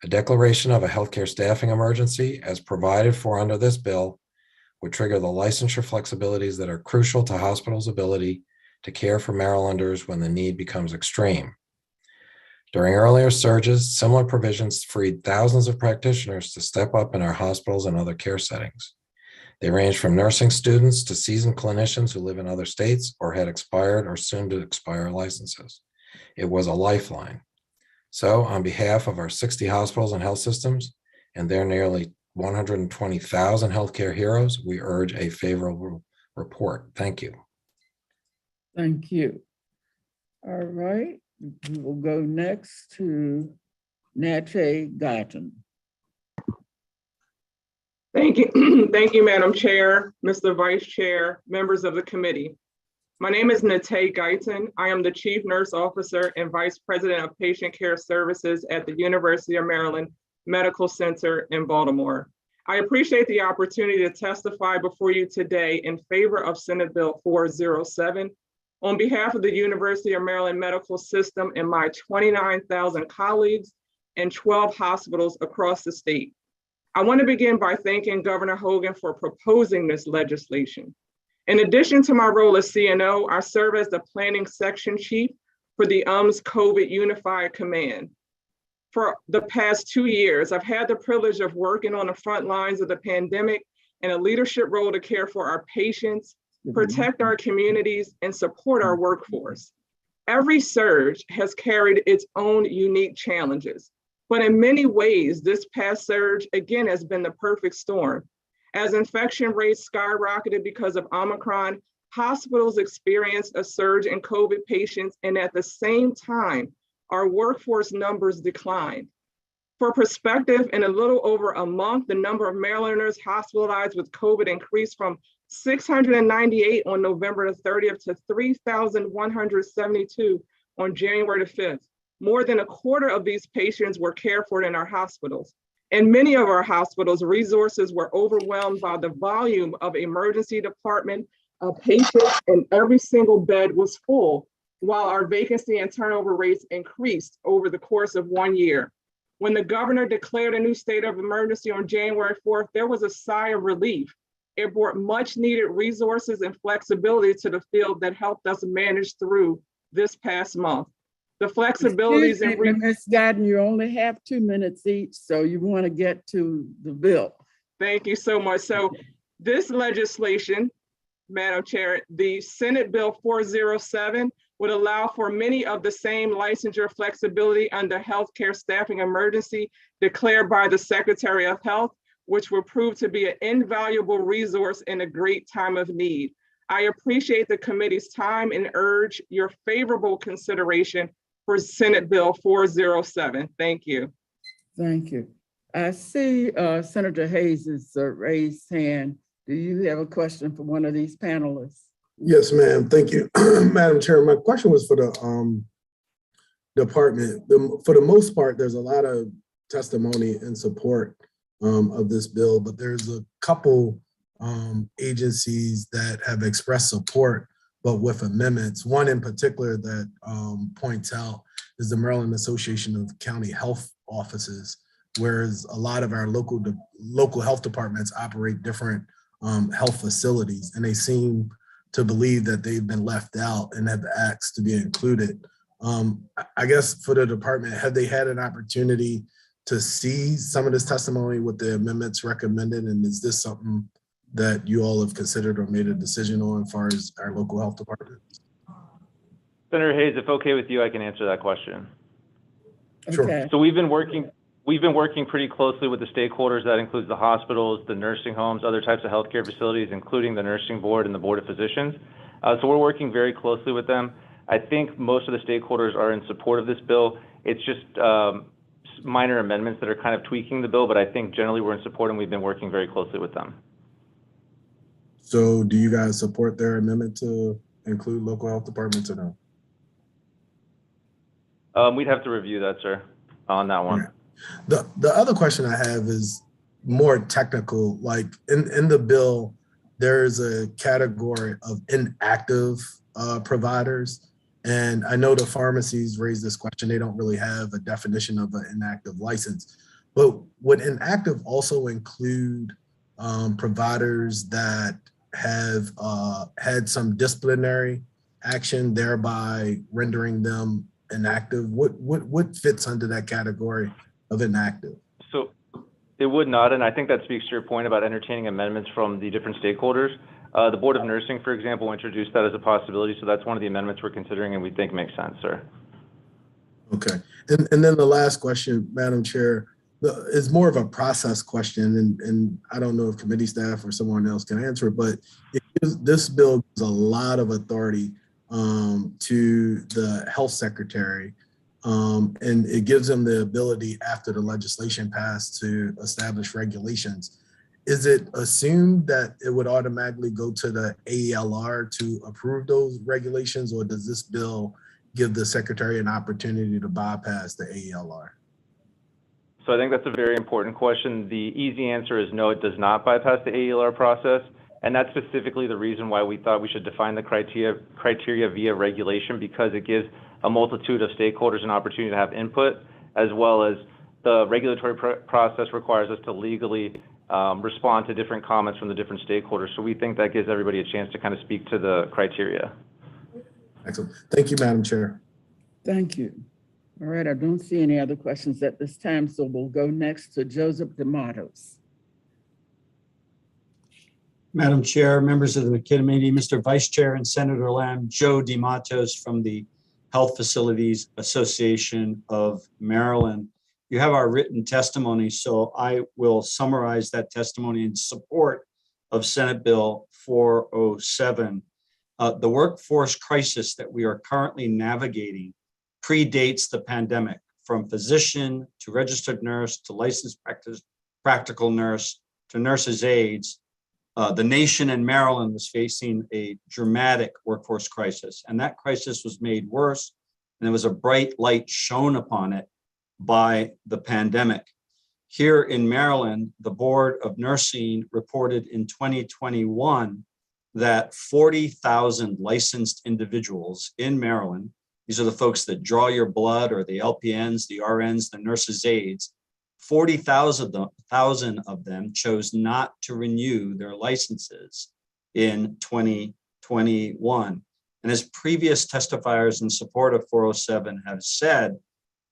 A declaration of a healthcare staffing emergency, as provided for under this bill, would trigger the licensure flexibilities that are crucial to hospitals' ability to care for Marylanders when the need becomes extreme. During earlier surges, similar provisions freed thousands of practitioners to step up in our hospitals and other care settings. They range from nursing students to seasoned clinicians who live in other states or had expired or soon to expire licenses. It was a lifeline. So on behalf of our 60 hospitals and health systems and their nearly 120,000 healthcare heroes, we urge a favorable report. Thank you. Thank you. All right, we will go next to Natche Guyton. Thank you. Thank you, Madam Chair, Mr. Vice Chair, members of the committee. My name is Natche Guyton. I am the Chief Nurse Officer and Vice President of Patient Care Services at the University of Maryland Medical Center in Baltimore. I appreciate the opportunity to testify before you today in favor of Senate Bill 407 on behalf of the University of Maryland Medical System and my 29,000 colleagues and 12 hospitals across the state. I want to begin by thanking Governor Hogan for proposing this legislation. In addition to my role as CNO, I serve as the planning section chief for the COVID Unified Command. For the past 2 years, I've had the privilege of working on the front lines of the pandemic in a leadership role to care for our patients, protect our communities, and support our workforce. Every surge has carried its own unique challenges, but in many ways, this past surge again has been the perfect storm. As infection rates skyrocketed because of Omicron, hospitals experienced a surge in COVID patients, and at the same time, our workforce numbers declined. For perspective, in a little over a month, the number of Marylanders hospitalized with COVID increased from 698 on November the 30th to 3,172 on January the 5th. More than a quarter of these patients were cared for in our hospitals. In many of our hospitals, resources were overwhelmed by the volume of emergency department patients, and every single bed was full, while our vacancy and turnover rates increased over the course of 1 year. When the governor declared a new state of emergency on January 4th, there was a sigh of relief. It brought much needed resources and flexibility to the field that helped us manage through this past month. The flexibilities and Ms. Guyton, you only have 2 minutes each, so you want to get to the bill. Thank you so much. So this legislation, Madam Chair, the Senate Bill 407 would allow for many of the same licensure flexibility under healthcare staffing emergency declared by the Secretary of Health, which will prove to be an invaluable resource in a great time of need. I appreciate the committee's time and urge your favorable consideration for Senate Bill 407. Thank you. Thank you. I see Senator Hayes' raised hand. Do you have a question for one of these panelists? Yes, ma'am. Thank you, Madam Chair. My question was for the department. For the most part, there's a lot of testimony in support of this bill, but there's a couple agencies that have expressed support, but with amendments. One in particular that points out is the Maryland Association of County Health Offices, whereas a lot of our local health departments operate different health facilities, and they seem to believe that they've been left out and have asked to be included. I guess for the department, have they had an opportunity to see some of this testimony with the amendments recommended? And is this something that you all have considered or made a decision on as far as our local health departments? Senator Hayes, if okay with you, I can answer that question. Sure. Okay. So we've been working pretty closely with the stakeholders. That includes the hospitals, the nursing homes, other types of healthcare facilities, including the nursing board and the board of physicians. So we're working very closely with them. I think most of the stakeholders are in support of this bill. It's just minor amendments that are kind of tweaking the bill, but I think generally we're in support and we've been working very closely with them. So do you guys support their amendment to include local health departments or no? We'd have to review that, sir, on that one. Yeah. The other question I have is more technical. Like in the bill, there's a category of inactive providers. And I know the pharmacies raised this question. They don't really have a definition of an inactive license. But would inactive also include providers that have had some disciplinary action, thereby rendering them inactive? What fits under that category of inactive? So it would not, and I think that speaks to your point about entertaining amendments from the different stakeholders. The Board of Nursing, for example, introduced that as a possibility, so that's one of the amendments we're considering and we think makes sense, sir. Okay, and then the last question, Madam Chair, is more of a process question, and I don't know if committee staff or someone else can answer it, but this bill gives a lot of authority to the health secretary, and it gives them the ability after the legislation passed to establish regulations. Is it assumed that it would automatically go to the AELR to approve those regulations, or does this bill give the secretary an opportunity to bypass the AELR? So I think that's a very important question. The easy answer is no, it does not bypass the AELR process. And that's specifically the reason why we thought we should define the criteria via regulation, because it gives a multitude of stakeholders an opportunity to have input, as well as the regulatory process requires us to legally respond to different comments from the different stakeholders. So we think that gives everybody a chance to kind of speak to the criteria. Excellent. Thank you, Madam Chair. Thank you. All right, I don't see any other questions at this time, so we'll go next to Joseph DeMattos. Madam Chair, members of the committee, Mr. Vice Chair and Senator Lamb, Joe DeMattos from the Health Facilities Association of Maryland. You have our written testimony, so I will summarize that testimony in support of Senate Bill 407. The workforce crisis that we are currently navigating predates the pandemic, from physician to registered nurse to licensed practical nurse to nurses' aides. The nation and Maryland was facing a dramatic workforce crisis, and that crisis was made worse, and there was a bright light shone upon it by the pandemic. Here in Maryland, the Board of Nursing reported in 2021 that 40,000 licensed individuals in Maryland, these are the folks that draw your blood, or the LPNs, the RNs, the nurses' aides, 40,000 of them chose not to renew their licenses in 2021. And as previous testifiers in support of 407 have said,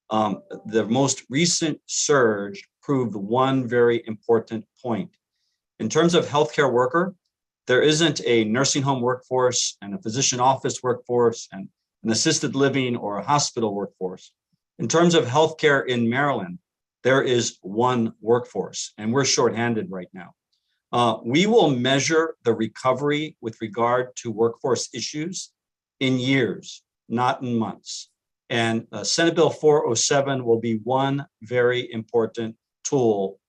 the most recent surge proved one very important point. In terms of healthcare worker, there isn't a nursing home workforce and a physician office workforce and an assisted living or a hospital workforce. In terms of healthcare in Maryland, there is one workforce, and we're shorthanded right now. We will measure the recovery with regard to workforce issues in years, not in months. And Senate Bill 407 will be one very important tool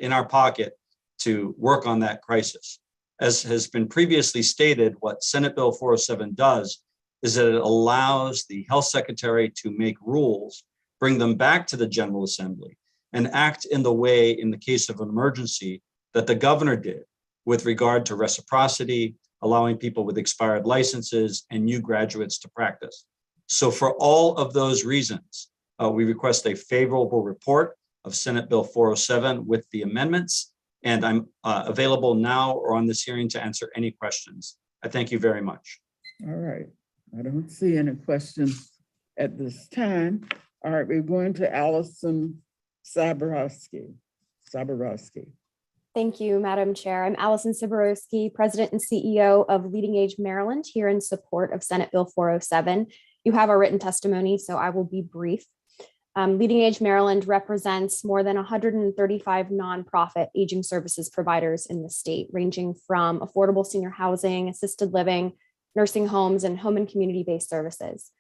in our pocket to work on that crisis. As has been previously stated, what Senate Bill 407 does is that it allows the health secretary to make rules, bring them back to the General Assembly, and act in the way, in the case of an emergency, that the governor did with regard to reciprocity, allowing people with expired licenses and new graduates to practice. So for all of those reasons, we request a favorable report of Senate Bill 407 with the amendments, and I'm available now or on this hearing to answer any questions. I thank you very much. All right, I don't see any questions at this time. All right, we're going to Allison Saborowski. Thank you, Madam Chair. I'm Allison Saborowski, President and CEO of Leading Age Maryland, here in support of Senate Bill 407. You have our written testimony, so I will be brief. Leading Age Maryland represents more than 135 nonprofit aging services providers in the state, ranging from affordable senior housing, assisted living, nursing homes, and home and community-based services.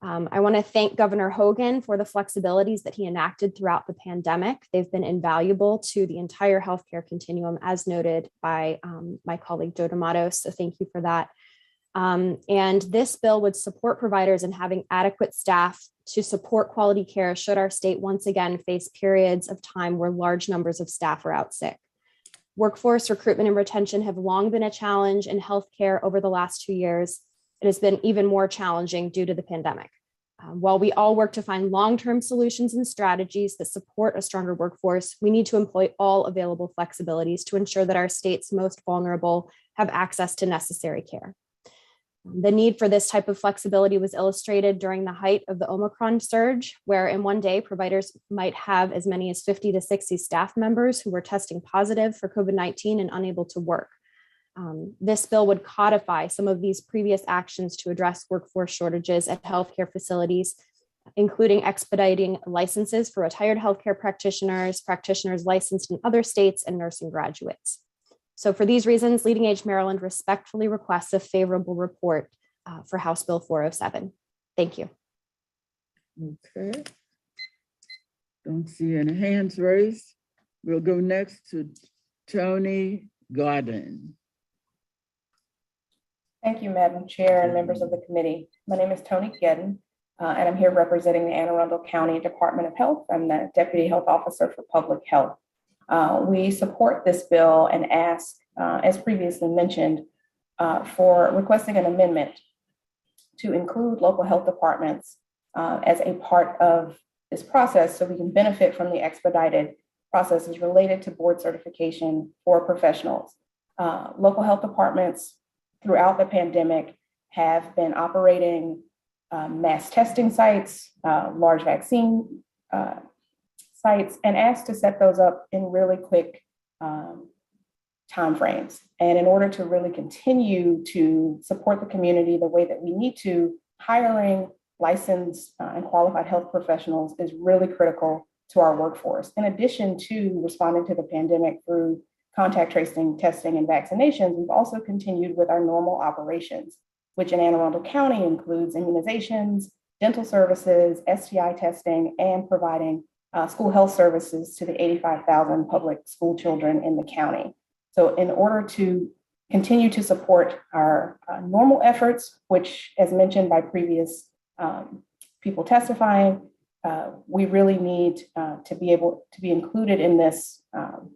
I want to thank Governor Hogan for the flexibilities that he enacted throughout the pandemic. They've been invaluable to the entire healthcare continuum, as noted by my colleague Joe D'Amato. So thank you for that. And this bill would support providers in having adequate staff to support quality care should our state once again face periods of time where large numbers of staff are out sick. Workforce recruitment and retention have long been a challenge in healthcare over the last 2 years. It has been even more challenging due to the pandemic. While we all work to find long-term solutions and strategies that support a stronger workforce, we need to employ all available flexibilities to ensure that our state's most vulnerable have access to necessary care. The need for this type of flexibility was illustrated during the height of the Omicron surge, where in one day, providers might have as many as 50 to 60 staff members who were testing positive for COVID-19 and unable to work. This bill would codify some of these previous actions to address workforce shortages at healthcare facilities, including expediting licenses for retired healthcare practitioners, practitioners licensed in other states, and nursing graduates. So for these reasons, Leading Age Maryland respectfully requests a favorable report for House Bill 407. Thank you. Okay. Don't see any hands raised. We'll go next to Tony Godin. Thank you, Madam Chair and members of the committee. My name is Tony Gedden, and I'm here representing the Anne Arundel County Department of Health. I'm the Deputy Health Officer for Public Health. We support this bill and ask, as previously mentioned, for requesting an amendment to include local health departments as a part of this process so we can benefit from the expedited processes related to board certification for professionals. Local health departments throughout the pandemic have been operating mass testing sites, large vaccine sites, and asked to set those up in really quick timeframes. And in order to really continue to support the community the way that we need to, hiring licensed and qualified health professionals is really critical to our workforce. In addition to responding to the pandemic through contact tracing, testing, and vaccinations, we've also continued with our normal operations, which in Anne Arundel County includes immunizations, dental services, STI testing, and providing school health services to the 85,000 public school children in the county. So in order to continue to support our normal efforts, which as mentioned by previous people testifying, we really need to be able to be included in this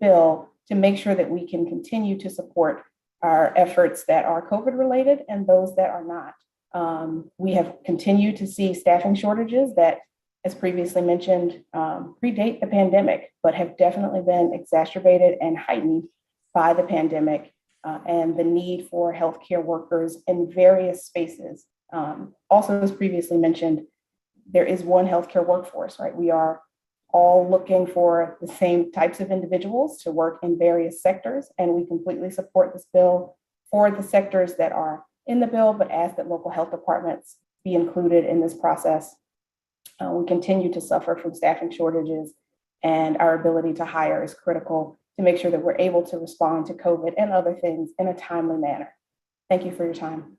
bill to make sure that we can continue to support our efforts that are COVID related and those that are not. We have continued to see staffing shortages that, as previously mentioned, predate the pandemic, but have definitely been exacerbated and heightened by the pandemic and the need for healthcare workers in various spaces. Also, as previously mentioned, there is one healthcare workforce, right? We are all looking for the same types of individuals to work in various sectors, and we completely support this bill for the sectors that are in the bill, but ask that local health departments be included in this process. We continue to suffer from staffing shortages, and our ability to hire is critical to make sure that we're able to respond to COVID and other things in a timely manner. Thank you for your time.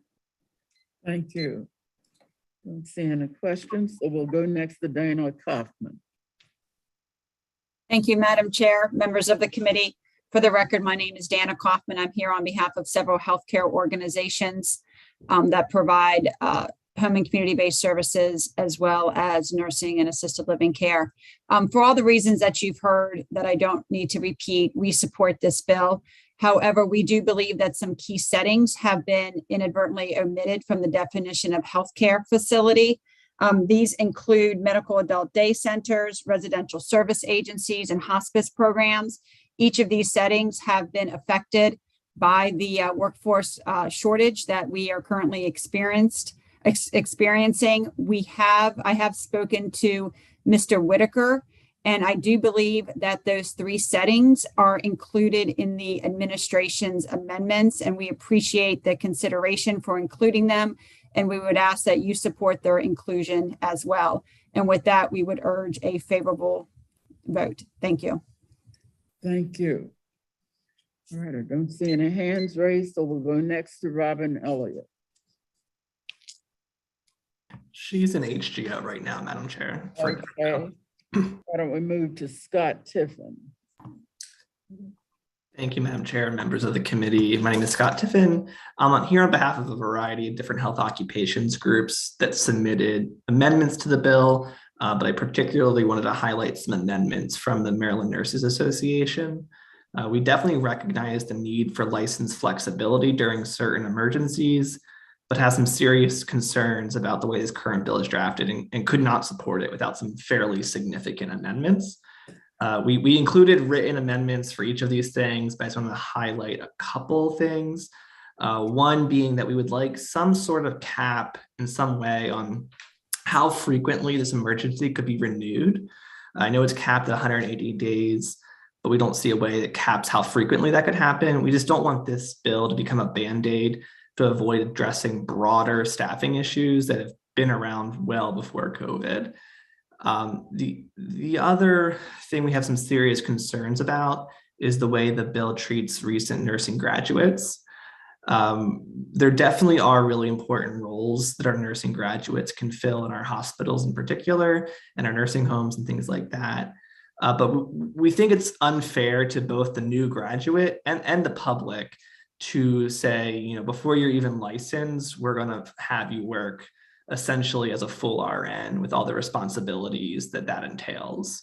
Thank you. Don't see any questions, so we'll go next to Dana Kaufman. Thank you, Madam Chair, members of the committee. For the record, my name is Dana Kaufman. I'm here on behalf of several healthcare organizations that provide home and community-based services, as well as nursing and assisted living care. For all the reasons that you've heard that I don't need to repeat, we support this bill. However, we do believe that some key settings have been inadvertently omitted from the definition of healthcare facility. These include medical adult day centers, residential service agencies, and hospice programs. Each of these settings have been affected by the workforce shortage that we are currently experiencing. I have spoken to Mr. Whitaker, and I do believe that those three settings are included in the administration's amendments, and we appreciate the consideration for including them. And we would ask that you support their inclusion as well. And with that, we would urge a favorable vote. Thank you. Thank you. All right, I don't see any hands raised, so we'll go next to Robin Elliott. She's in HGO right now, Madam Chair. For Okay. Why don't we move to Scott Tiffin? Thank you, Madam Chair, and members of the committee. My name is Scott Tiffin. I'm here on behalf of a variety of different health occupations groups that submitted amendments to the bill, but I particularly wanted to highlight some amendments from the Maryland Nurses Association. We definitely recognize the need for license flexibility during certain emergencies, but has some serious concerns about the way this current bill is drafted and could not support it without some fairly significant amendments. We included written amendments for each of these things, but I just wanted to highlight a couple things. One being that we would like some sort of cap in some way on how frequently this emergency could be renewed. I know it's capped at 180 days, but we don't see a way that caps how frequently that could happen. We just don't want this bill to become a Band-Aid to avoid addressing broader staffing issues that have been around well before COVID. The other thing we have some serious concerns about is the way the bill treats recent nursing graduates. There definitely are really important roles that our nursing graduates can fill in our hospitals in particular, and our nursing homes and things like that. But we think it's unfair to both the new graduate and the public to say, before you're even licensed, we're going to have you work essentially as a full RN with all the responsibilities that entails.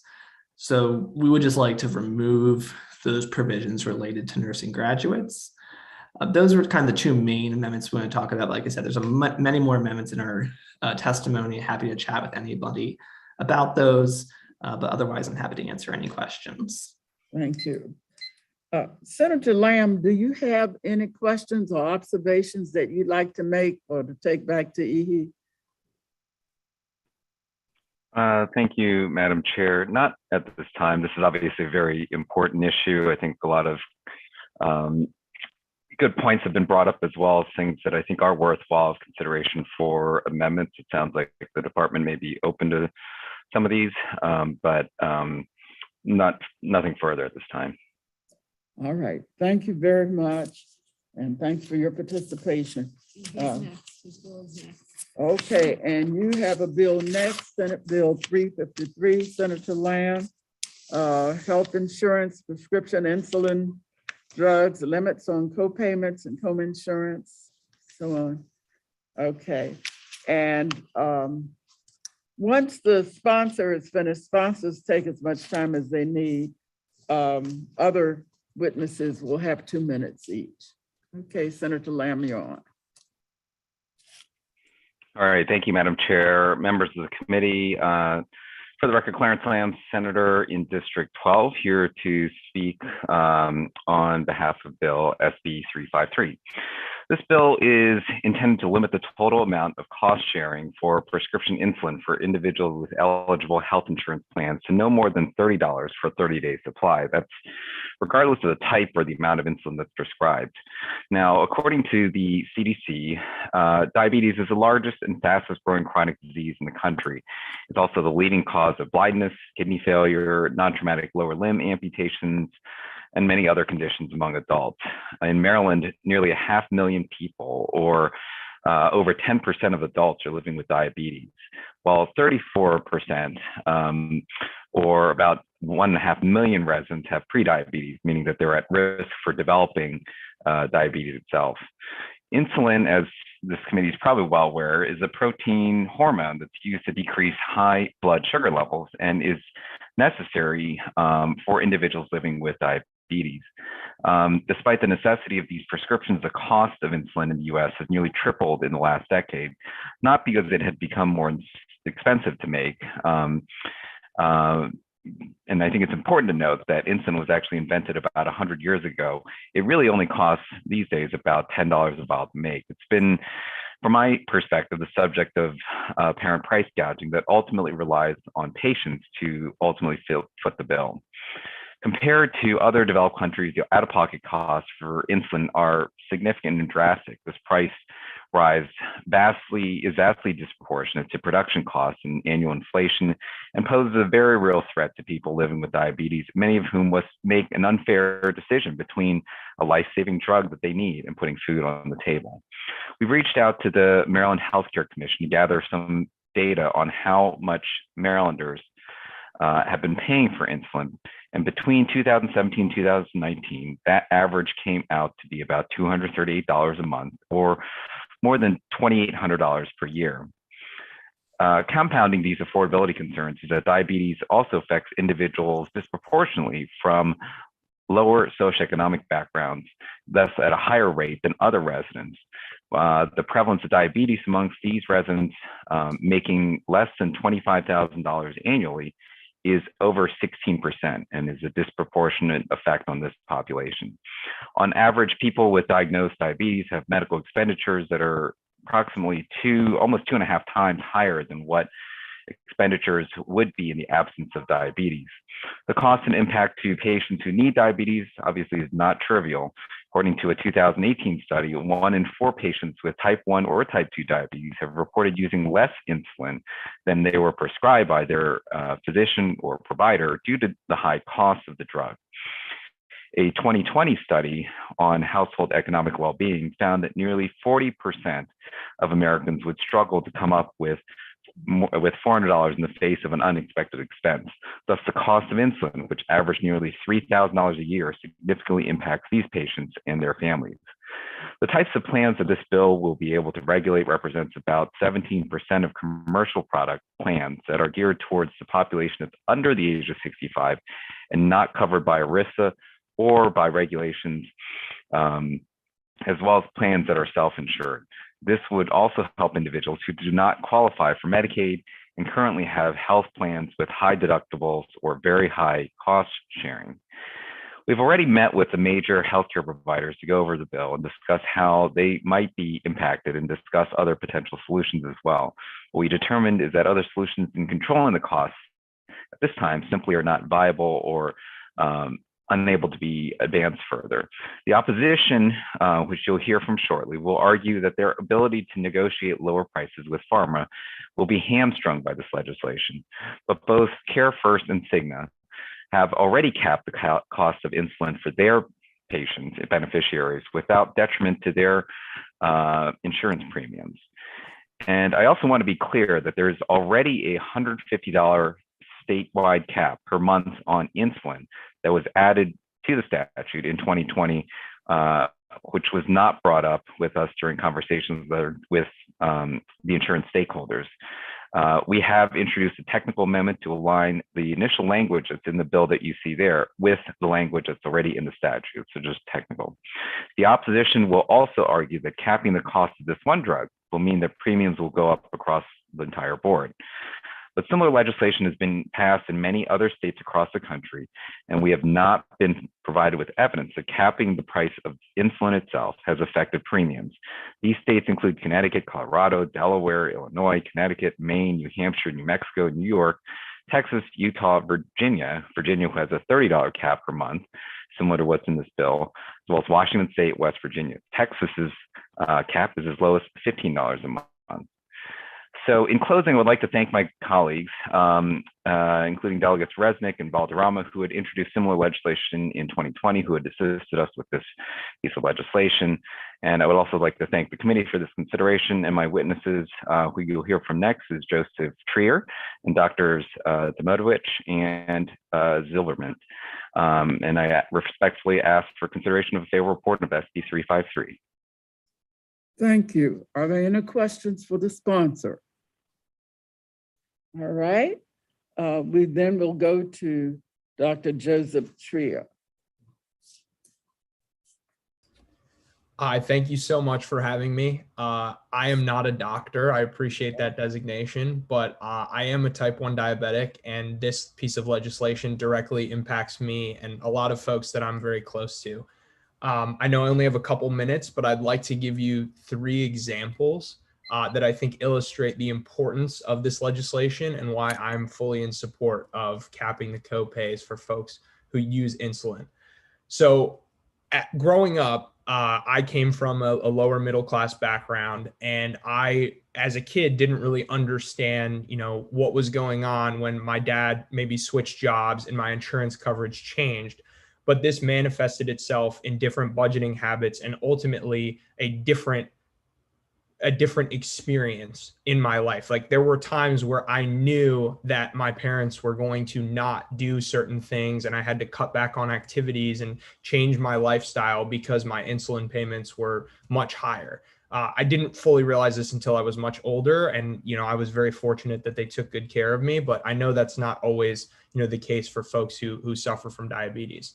So we would just like to remove those provisions related to nursing graduates. Those are kind of the two main amendments we want to talk about. Like I said, there's many more amendments in our testimony. Happy to chat with anybody about those, but otherwise I'm happy to answer any questions. Thank you. Senator Lamb, do you have any questions or observations that you'd like to make or to take back to EHE? Thank you, Madam Chair. Not at this time. This is obviously a very important issue. I think a lot of good points have been brought up, as well as things that I think are worthwhile consideration for amendments. It sounds like the department may be open to some of these, but nothing further at this time. All right. Thank you very much. And thanks for your participation. Okay, and you have a bill next, Senate Bill 353, Senator Lamb, health insurance, prescription insulin drugs, limits on co-payments and co-insurance, so on. Okay, and once the sponsor is finished, sponsors take as much time as they need. Other witnesses will have 2 minutes each. Okay, Senator Lamb, you're on. All right, thank you, Madam Chair, members of the committee. For the record, Clarence Lamb, Senator in District 12, here to speak on behalf of Bill SB 353. This bill is intended to limit the total amount of cost sharing for prescription insulin for individuals with eligible health insurance plans to no more than $30 for a 30-day supply. That's regardless of the type or the amount of insulin that's prescribed. Now, according to the CDC, diabetes is the largest and fastest growing chronic disease in the country. It's also the leading cause of blindness, kidney failure, non-traumatic lower limb amputations, and many other conditions among adults. In Maryland, nearly 500,000 people, or over 10% of adults, are living with diabetes, while 34%, or about 1.5 million residents, have prediabetes, meaning that they're at risk for developing diabetes itself. Insulin, as this committee is probably well aware, is a protein hormone that's used to decrease high blood sugar levels and is necessary for individuals living with diabetes. Despite the necessity of these prescriptions, the cost of insulin in the US has nearly tripled in the last decade, not because it had become more expensive to make. And I think it's important to note that insulin was actually invented about 100 years ago. It really only costs these days about $10 a vial to make. It's been, from my perspective, the subject of apparent price gouging that ultimately relies on patients to ultimately foot the bill. Compared to other developed countries, the out-of-pocket costs for insulin are significant and drastic. This price rise is vastly disproportionate to production costs and annual inflation, and poses a very real threat to people living with diabetes, many of whom must make an unfair decision between a life-saving drug that they need and putting food on the table. We've reached out to the Maryland Healthcare Commission to gather some data on how much Marylanders have been paying for insulin. And between 2017 and 2019, that average came out to be about $238 a month, or more than $2,800 per year. Compounding these affordability concerns is that diabetes also affects individuals disproportionately from lower socioeconomic backgrounds, thus at a higher rate than other residents. The prevalence of diabetes amongst these residents making less than $25,000 annually is over 16% and is a disproportionate effect on this population. On average, people with diagnosed diabetes have medical expenditures that are approximately almost 2.5 times higher than what expenditures would be in the absence of diabetes. The cost and impact to patients who need diabetes obviously is not trivial. According to a 2018 study, 1 in 4 patients with type 1 or type 2 diabetes have reported using less insulin than they were prescribed by their physician or provider due to the high cost of the drug. A 2020 study on household economic well-being found that nearly 40% of Americans would struggle to come up with $400 in the face of an unexpected expense. Thus, the cost of insulin, which averaged nearly $3,000 a year, significantly impacts these patients and their families. The types of plans that this bill will be able to regulate represents about 17% of commercial product plans that are geared towards the population that's under the age of 65 and not covered by ERISA or by regulations, as well as plans that are self-insured. This would also help individuals who do not qualify for Medicaid and currently have health plans with high deductibles or very high cost sharing. We've already met with the major healthcare providers to go over the bill and discuss how they might be impacted and discuss other potential solutions as well. What we determined is that other solutions in controlling the costs at this time simply are not viable or unable to be advanced further. The opposition, which you'll hear from shortly, will argue that their ability to negotiate lower prices with pharma will be hamstrung by this legislation. But both CareFirst and Cigna have already capped the cost of insulin for their patients and beneficiaries without detriment to their insurance premiums. And I also want to be clear that there is already a $150 statewide cap per month on insulin that was added to the statute in 2020, which was not brought up with us during conversations with the insurance stakeholders. We have introduced a technical amendment to align the initial language that's in the bill that you see there with the language that's already in the statute, so just technical. The opposition will also argue that capping the cost of this one drug will mean that premiums will go up across the entire board. But similar legislation has been passed in many other states across the country, and we have not been provided with evidence that capping the price of insulin itself has affected premiums. These states include Connecticut, Colorado, Delaware, Illinois, Connecticut, Maine, New Hampshire, New Mexico, New York, Texas, Utah, Virginia. Virginia has a $30 cap per month, similar to what's in this bill, as well as Washington State, West Virginia. Texas's cap is as low as $15 a month. So in closing, I would like to thank my colleagues, including Delegates Resnick and Valderrama, who had introduced similar legislation in 2020, who had assisted us with this piece of legislation. And I would also like to thank the committee for this consideration, and my witnesses, who you'll hear from next is Joseph Trier and Drs. Demotowicz and Zilberman. And I respectfully ask for consideration of a favorable report of SB 353. Thank you. Are there any questions for the sponsor? All right. We then will go to Dr. Joseph Trier. Hi, thank you so much for having me. I am not a doctor. I appreciate that designation, but I am a type 1 diabetic, and this piece of legislation directly impacts me and a lot of folks that I'm very close to. I know I only have a couple minutes, but I'd like to give you 3 examples that I think illustrate the importance of this legislation and why I'm fully in support of capping the co-pays for folks who use insulin. So growing up, I came from a lower middle class background, and I, as a kid, didn't really understand, what was going on when my dad maybe switched jobs and my insurance coverage changed. But this manifested itself in different budgeting habits and ultimately a different a different experience in my life. Like there were times where I knew that my parents were going to not do certain things and I had to cut back on activities and change my lifestyle because my insulin payments were much higher. I didn't fully realize this until I was much older, and I was very fortunate that they took good care of me, but I know that's not always the case for folks who suffer from diabetes.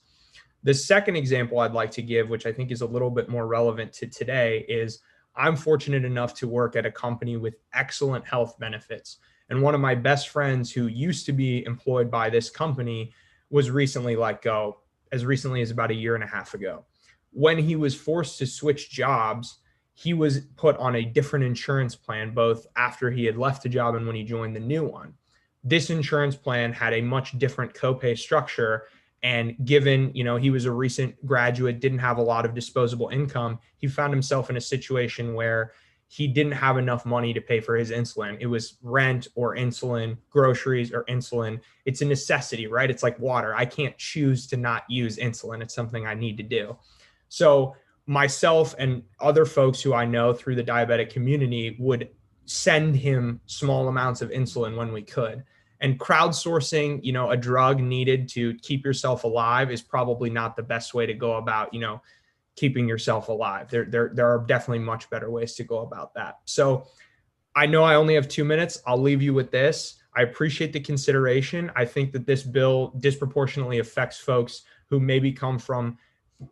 The second example I'd like to give, which I think is a little bit more relevant to today, is I'm fortunate enough to work at a company with excellent health benefits. And one of my best friends who used to be employed by this company was recently let go, as recently as about a year and a half ago. When he was forced to switch jobs, he was put on a different insurance plan, both after he had left the job and when he joined the new one. This insurance plan had a much different copay structure. And given, he was a recent graduate, didn't have a lot of disposable income, he found himself in a situation where he didn't have enough money to pay for his insulin. It was rent or insulin, groceries or insulin. It's a necessity, right? It's like water. I can't choose to not use insulin. It's something I need to do. So myself and other folks who I know through the diabetic community would send him small amounts of insulin when we could. And crowdsourcing, a drug needed to keep yourself alive is probably not the best way to go about, keeping yourself alive. There are definitely much better ways to go about that. So I know I only have 2 minutes. I'll leave you with this. I appreciate the consideration. I think that this bill disproportionately affects folks who maybe come from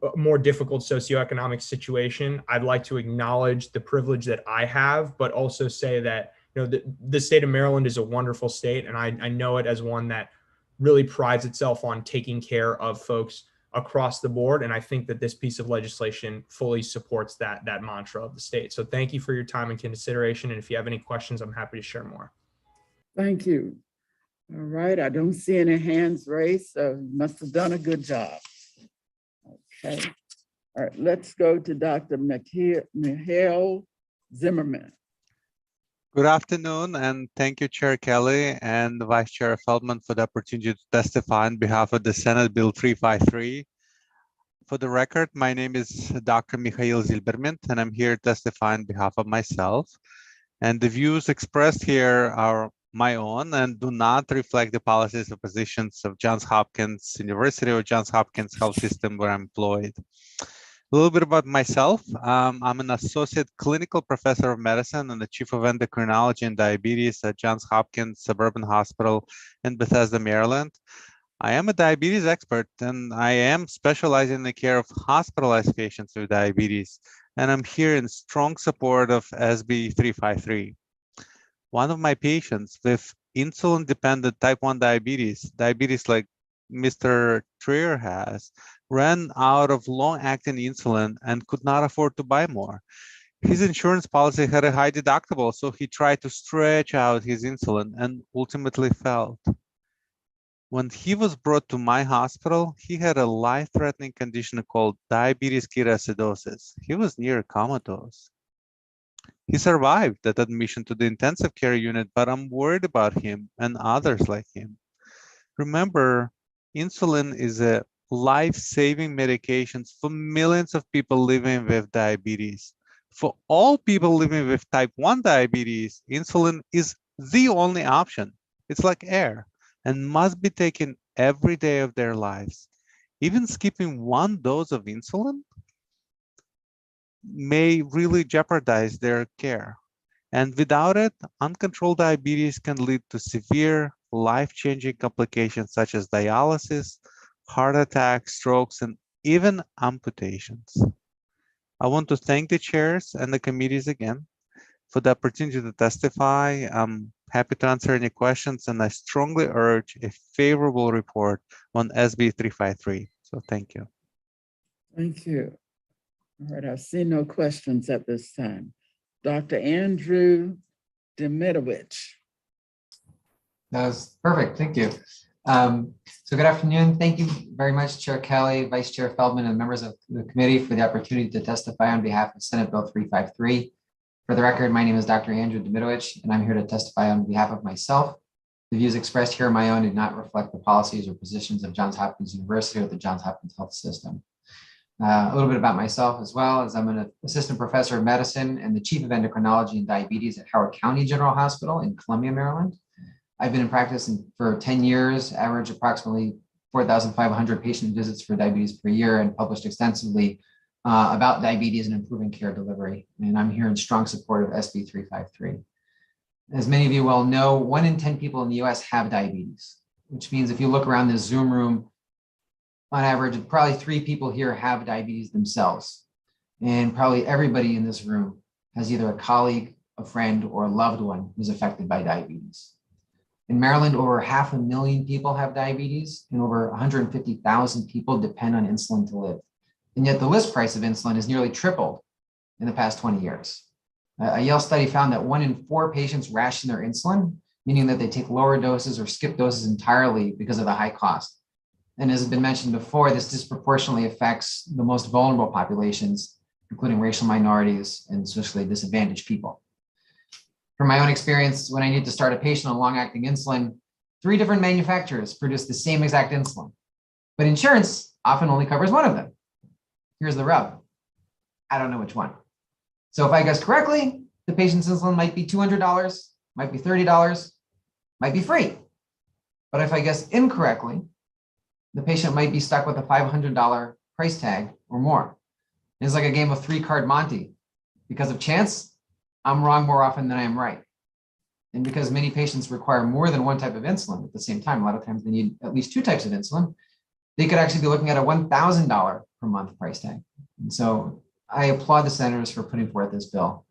a more difficult socioeconomic situation. I'd like to acknowledge the privilege that I have, but also say that the state of Maryland is a wonderful state, and I know it as one that really prides itself on taking care of folks across the board. And I think that this piece of legislation fully supports that mantra of the state. So thank you for your time and consideration. And if you have any questions, I'm happy to share more. Thank you. All right, I don't see any hands raised, so you must have done a good job. Okay, all right, let's go to Dr. Michael Zimmerman. Good afternoon, and thank you, Chair Kelly and Vice Chair Feldman, for the opportunity to testify on behalf of the Senate Bill 353. For the record, my name is Dr. Michael Zilberman, and I'm here to testify on behalf of myself. And the views expressed here are my own and do not reflect the policies or positions of Johns Hopkins University or Johns Hopkins Health System where I'm employed. A little bit about myself. I'm an associate clinical professor of medicine and the chief of endocrinology and diabetes at Johns Hopkins Suburban Hospital in Bethesda, Maryland. I am a diabetes expert, and I am specializing in the care of hospitalized patients with diabetes, and I'm here in strong support of SB 353. One of my patients with insulin-dependent type 1 diabetes like Mr. Trier has, ran out of long-acting insulin and could not afford to buy more. His insurance policy had a high deductible, so he tried to stretch out his insulin and ultimately failed. When he was brought to my hospital, he had a life-threatening condition called diabetes ketoacidosis. He was near comatose. He survived that admission to the intensive care unit, but I'm worried about him and others like him. Remember, insulin is a life-saving medication for millions of people living with diabetes. For all people living with type 1 diabetes, insulin is the only option. It's like air and must be taken every day of their lives. Even skipping one dose of insulin may really jeopardize their care. And without it, uncontrolled diabetes can lead to severe, life-changing complications such as dialysis, heart attacks, strokes, and even amputations. I want to thank the chairs and the committees again for the opportunity to testify. I'm happy to answer any questions, and I strongly urge a favorable report on SB 353. So thank you. Thank you. All right, I see no questions at this time. Dr. Andrew Dimitrowicz. That was perfect. Thank you. So good afternoon. Thank you very much, Chair Kelly, Vice Chair Feldman, and members of the committee for the opportunity to testify on behalf of Senate Bill 353. For the record, my name is Dr. Andrew Dimitrowicz, and I'm here to testify on behalf of myself. The views expressed here are my own and do not reflect the policies or positions of Johns Hopkins University or the Johns Hopkins Health System. A little bit about myself as well, as I'm an assistant professor of medicine and the chief of endocrinology and diabetes at Howard County General Hospital in Columbia, Maryland. I've been in practice for 10 years, average approximately 4,500 patient visits for diabetes per year, and published extensively about diabetes and improving care delivery. And I'm here in strong support of SB 353. As many of you well know, 1 in 10 people in the US have diabetes, which means if you look around this Zoom room, on average, probably 3 people here have diabetes themselves. And probably everybody in this room has either a colleague, a friend, or a loved one who's affected by diabetes. In Maryland, over 500,000 people have diabetes, and over 150,000 people depend on insulin to live. And yet the list price of insulin has nearly tripled in the past 20 years. A Yale study found that 1 in 4 patients ration their insulin, meaning that they take lower doses or skip doses entirely because of the high cost. And as has been mentioned before, this disproportionately affects the most vulnerable populations, including racial minorities and socially disadvantaged people. From my own experience, when I need to start a patient on long-acting insulin, 3 different manufacturers produce the same exact insulin, but insurance often only covers one of them. Here's the rub. I don't know which one. So if I guess correctly, the patient's insulin might be $200, might be $30, might be free. But if I guess incorrectly, the patient might be stuck with a $500 price tag or more. It's like a game of 3-card Monte. Because of chance, I'm wrong more often than I am right. And because many patients require more than one type of insulin at the same time, a lot of times they need at least 2 types of insulin, they could actually be looking at a $1,000 per month price tag. And so I applaud the senators for putting forth this bill.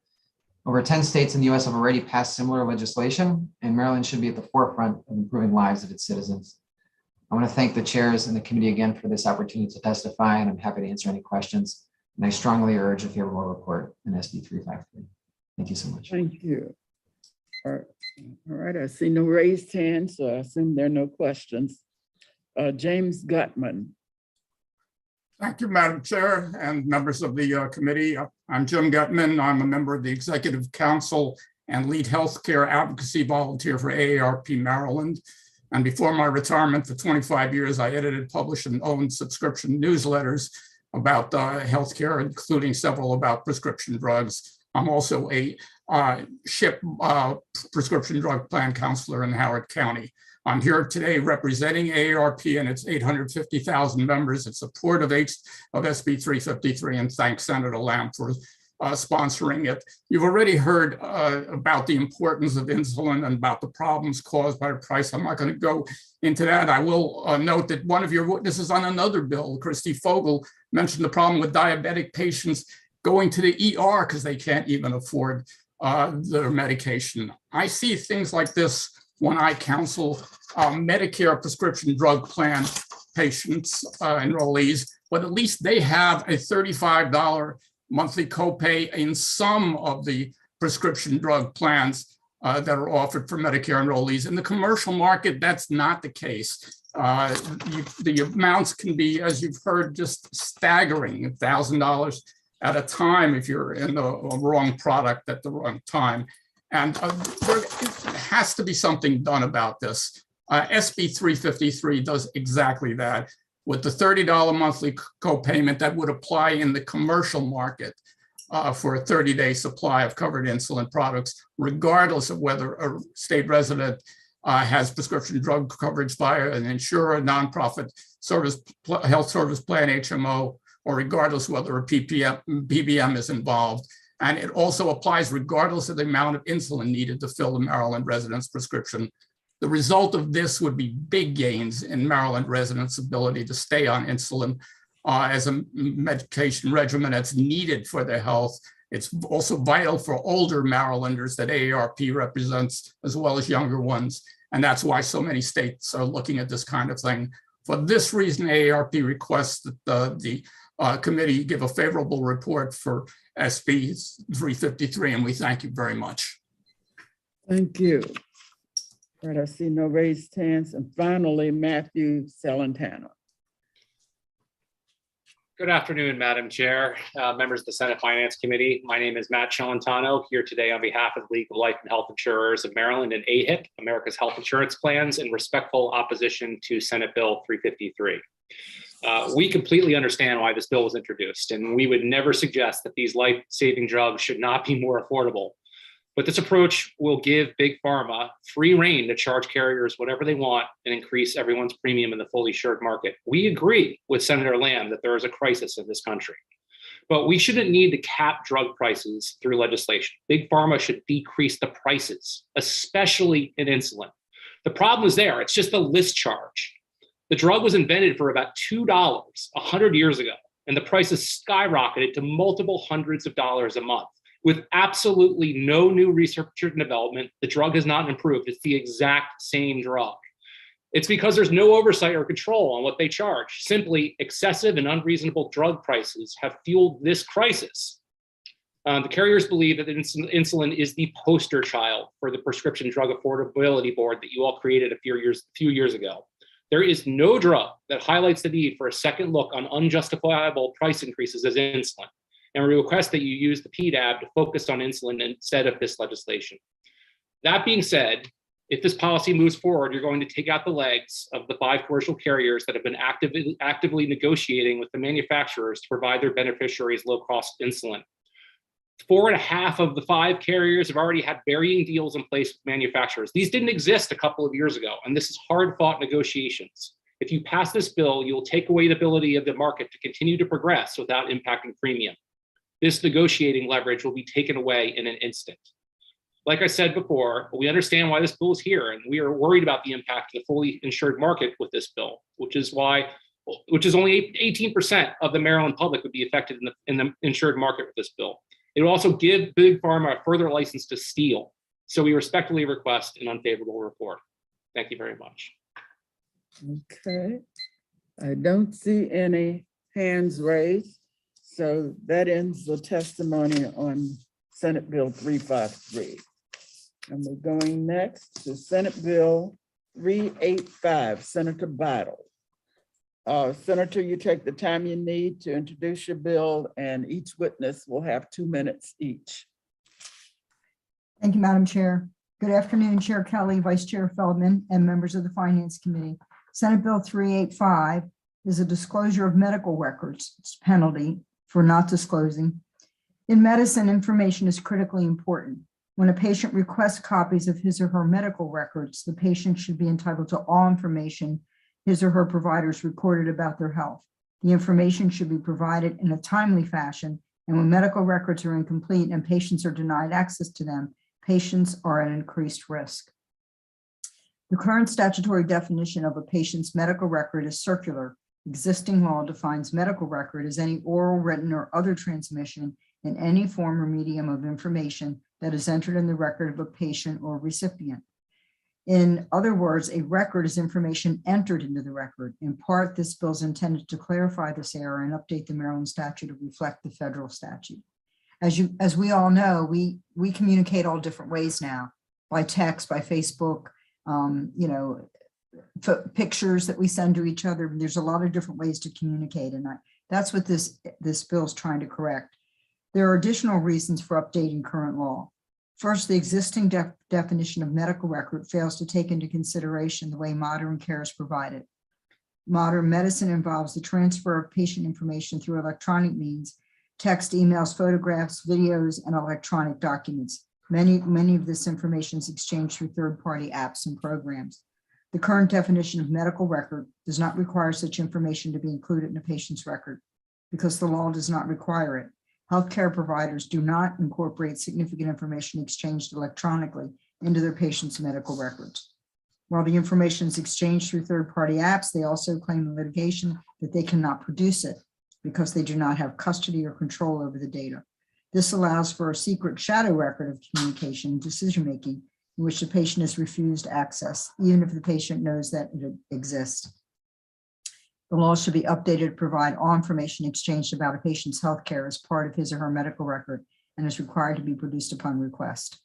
Over 10 states in the US have already passed similar legislation, and Maryland should be at the forefront of improving lives of its citizens. I want to thank the chairs and the committee again for this opportunity to testify, and I'm happy to answer any questions. And I strongly urge a favorable report in SB 353. Thank you so much. Thank you. All right, I see no raised hands, so I assume there are no questions. James Gutman. Thank you, Madam Chair and members of the committee. I'm Jim Gutman. I'm a member of the Executive Council and lead healthcare advocacy volunteer for AARP Maryland. And before my retirement for 25 years, I edited, published, and owned subscription newsletters about healthcare, including several about prescription drugs. I'm also a SHIP prescription drug plan counselor in Howard County. I'm here today representing AARP and its 850,000 members in support of SB 353, and thank Senator Lamb for sponsoring it. You've already heard about the importance of insulin and about the problems caused by the price. I'm not going to go into that. I will note that one of your witnesses on another bill, Christy Fogel, mentioned the problem with diabetic patients going to the ER because they can't even afford their medication. I see things like this when I counsel Medicare prescription drug plan patients, enrollees, but at least they have a $35 monthly copay in some of the prescription drug plans that are offered for Medicare enrollees. In the commercial market, that's not the case. The amounts can be, as you've heard, just staggering, $1,000 at a time if you're in the wrong product at the wrong time. And there has to be something done about this. SB 353 does exactly that. With the $30 monthly copayment that would apply in the commercial market for a 30-day supply of covered insulin products, regardless of whether a state resident has prescription drug coverage via an insurer, nonprofit health service plan, HMO, or regardless whether a PBM is involved. And it also applies regardless of the amount of insulin needed to fill the Maryland resident's prescription. The result of this would be big gains in Maryland residents' ability to stay on insulin as a medication regimen that's needed for their health. It's also vital for older Marylanders that AARP represents, as well as younger ones. And that's why so many states are looking at this kind of thing. For this reason, AARP requests that the committee give a favorable report for SB 353, and we thank you very much. Thank you. All right, I see no raised hands. And finally, Matthew Salentano. Good afternoon, Madam Chair, members of the Senate Finance Committee. My name is Matt Celentano, here today on behalf of the League of Life and Health Insurers of Maryland and AHIP, America's Health Insurance Plans, in respectful opposition to Senate Bill 353. We completely understand why this bill was introduced, and we would never suggest that these life-saving drugs should not be more affordable. But this approach will give Big Pharma free rein to charge carriers whatever they want and increase everyone's premium in the fully insured market. We agree with Senator Lamb that there is a crisis in this country, but we shouldn't need to cap drug prices through legislation. Big Pharma should decrease the prices, especially in insulin. The problem is there, it's just a list charge. The drug was invented for about $2 100 years ago, and the prices skyrocketed to multiple hundreds of dollars a month. With absolutely no new research and development, the drug has not improved. It's the exact same drug. It's because there's no oversight or control on what they charge. Simply, excessive and unreasonable drug prices have fueled this crisis. The carriers believe that insulin is the poster child for the Prescription Drug Affordability Board that you all created a few years ago. There is no drug that highlights the need for a second look on unjustifiable price increases as insulin. And we request that you use the PDAB to focus on insulin instead of this legislation. That being said, if this policy moves forward, you're going to take out the legs of the 5 commercial carriers that have been actively negotiating with the manufacturers to provide their beneficiaries low-cost insulin. 4.5 of the 5 carriers have already had varying deals in place with manufacturers. These didn't exist a couple of years ago, and this is hard-fought negotiations. If you pass this bill, you will take away the ability of the market to continue to progress without impacting premium. This negotiating leverage will be taken away in an instant. Like I said before, we understand why this bill is here, and we are worried about the impact of the fully insured market with this bill, which is only 18% of the Maryland public would be affected in the insured market with this bill. It will also give Big Pharma a further license to steal. So we respectfully request an unfavorable report. Thank you very much. Okay. I don't see any hands raised. So that ends the testimony on Senate Bill 353. And we're going next to Senate Bill 385, Senator Battle. Senator, you take the time you need to introduce your bill, and each witness will have 2 minutes each. Thank you, Madam Chair. Good afternoon, Chair Kelly, Vice Chair Feldman, and members of the Finance Committee. Senate Bill 385 is a disclosure of medical records. It's a penalty for not disclosing. In medicine, information is critically important. When a patient requests copies of his or her medical records, the patient should be entitled to all information his or her providers recorded about their health. The information should be provided in a timely fashion, and when medical records are incomplete and patients are denied access to them, patients are at increased risk. The current statutory definition of a patient's medical record is circular. Existing law defines medical record as any oral, written, or other transmission in any form or medium of information that is entered in the record of a patient or recipient. In other words, a record is information entered into the record. In part, this bill is intended to clarify this error and update the Maryland statute to reflect the federal statute. As we all know, we communicate all different ways now, by text, by Facebook, pictures that we send to each other. There's a lot of different ways to communicate, and that's what this bill is trying to correct. There are additional reasons for updating current law. First, the existing definition of medical record fails to take into consideration the way modern care is provided. Modern medicine involves the transfer of patient information through electronic means, text, emails, photographs, videos, and electronic documents. Many of this information is exchanged through third-party apps and programs. The current definition of medical record does not require such information to be included in a patient's record because the law does not require it. Healthcare providers do not incorporate significant information exchanged electronically into their patients' medical records. While the information is exchanged through third-party apps, they also claim in litigation that they cannot produce it because they do not have custody or control over the data. This allows for a secret shadow record of communication and decision-making in which the patient is refused access, even if the patient knows that it exists. The law should be updated to provide all information exchanged about a patient's healthcare as part of his or her medical record and is required to be produced upon request.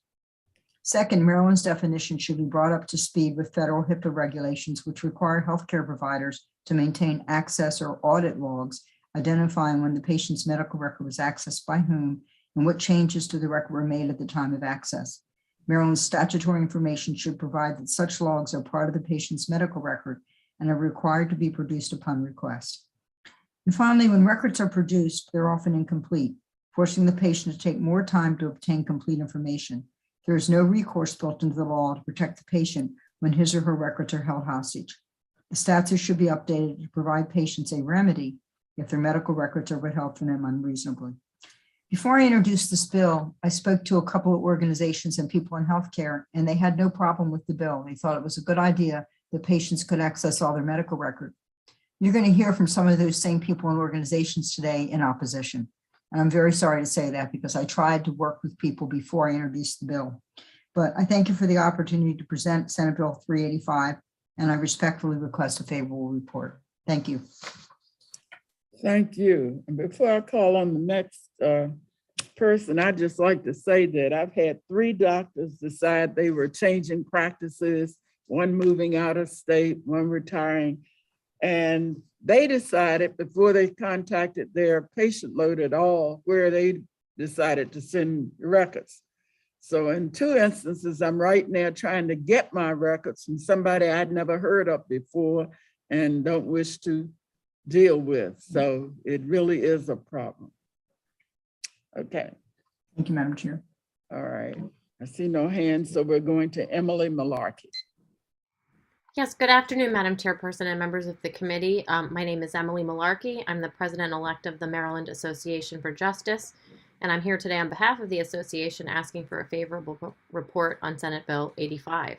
Second, Maryland's definition should be brought up to speed with federal HIPAA regulations, which require healthcare providers to maintain access or audit logs, identifying when the patient's medical record was accessed by whom and what changes to the record were made at the time of access. Maryland's statutory information should provide that such logs are part of the patient's medical record and are required to be produced upon request. And finally, when records are produced, they're often incomplete, forcing the patient to take more time to obtain complete information. There is no recourse built into the law to protect the patient when his or her records are held hostage. The statute should be updated to provide patients a remedy if their medical records are withheld from them unreasonably. Before I introduced this bill, I spoke to a couple of organizations and people in healthcare, and they had no problem with the bill. They thought it was a good idea that patients could access all their medical record. You're going to hear from some of those same people and organizations today in opposition. And I'm very sorry to say that because I tried to work with people before I introduced the bill. But I thank you for the opportunity to present Senate Bill 385, and I respectfully request a favorable report. Thank you. Thank you. And before I call on the next person, I'd just like to say that I've had 3 doctors decide they were changing practices, one moving out of state, one retiring. And they decided before they contacted their patient load at all, where they decided to send records. So in 2 instances, I'm right now trying to get my records from somebody I'd never heard of before and don't wish to deal with. So it really is a problem. Okay. Thank you, Madam Chair. All right. I see no hands, so we're going to Emily Malarkey. Yes, good afternoon, Madam Chairperson and members of the committee. My name is Emily Malarkey. I'm the president-elect of the Maryland Association for Justice, and I'm here today on behalf of the association asking for a favorable report on Senate Bill 85.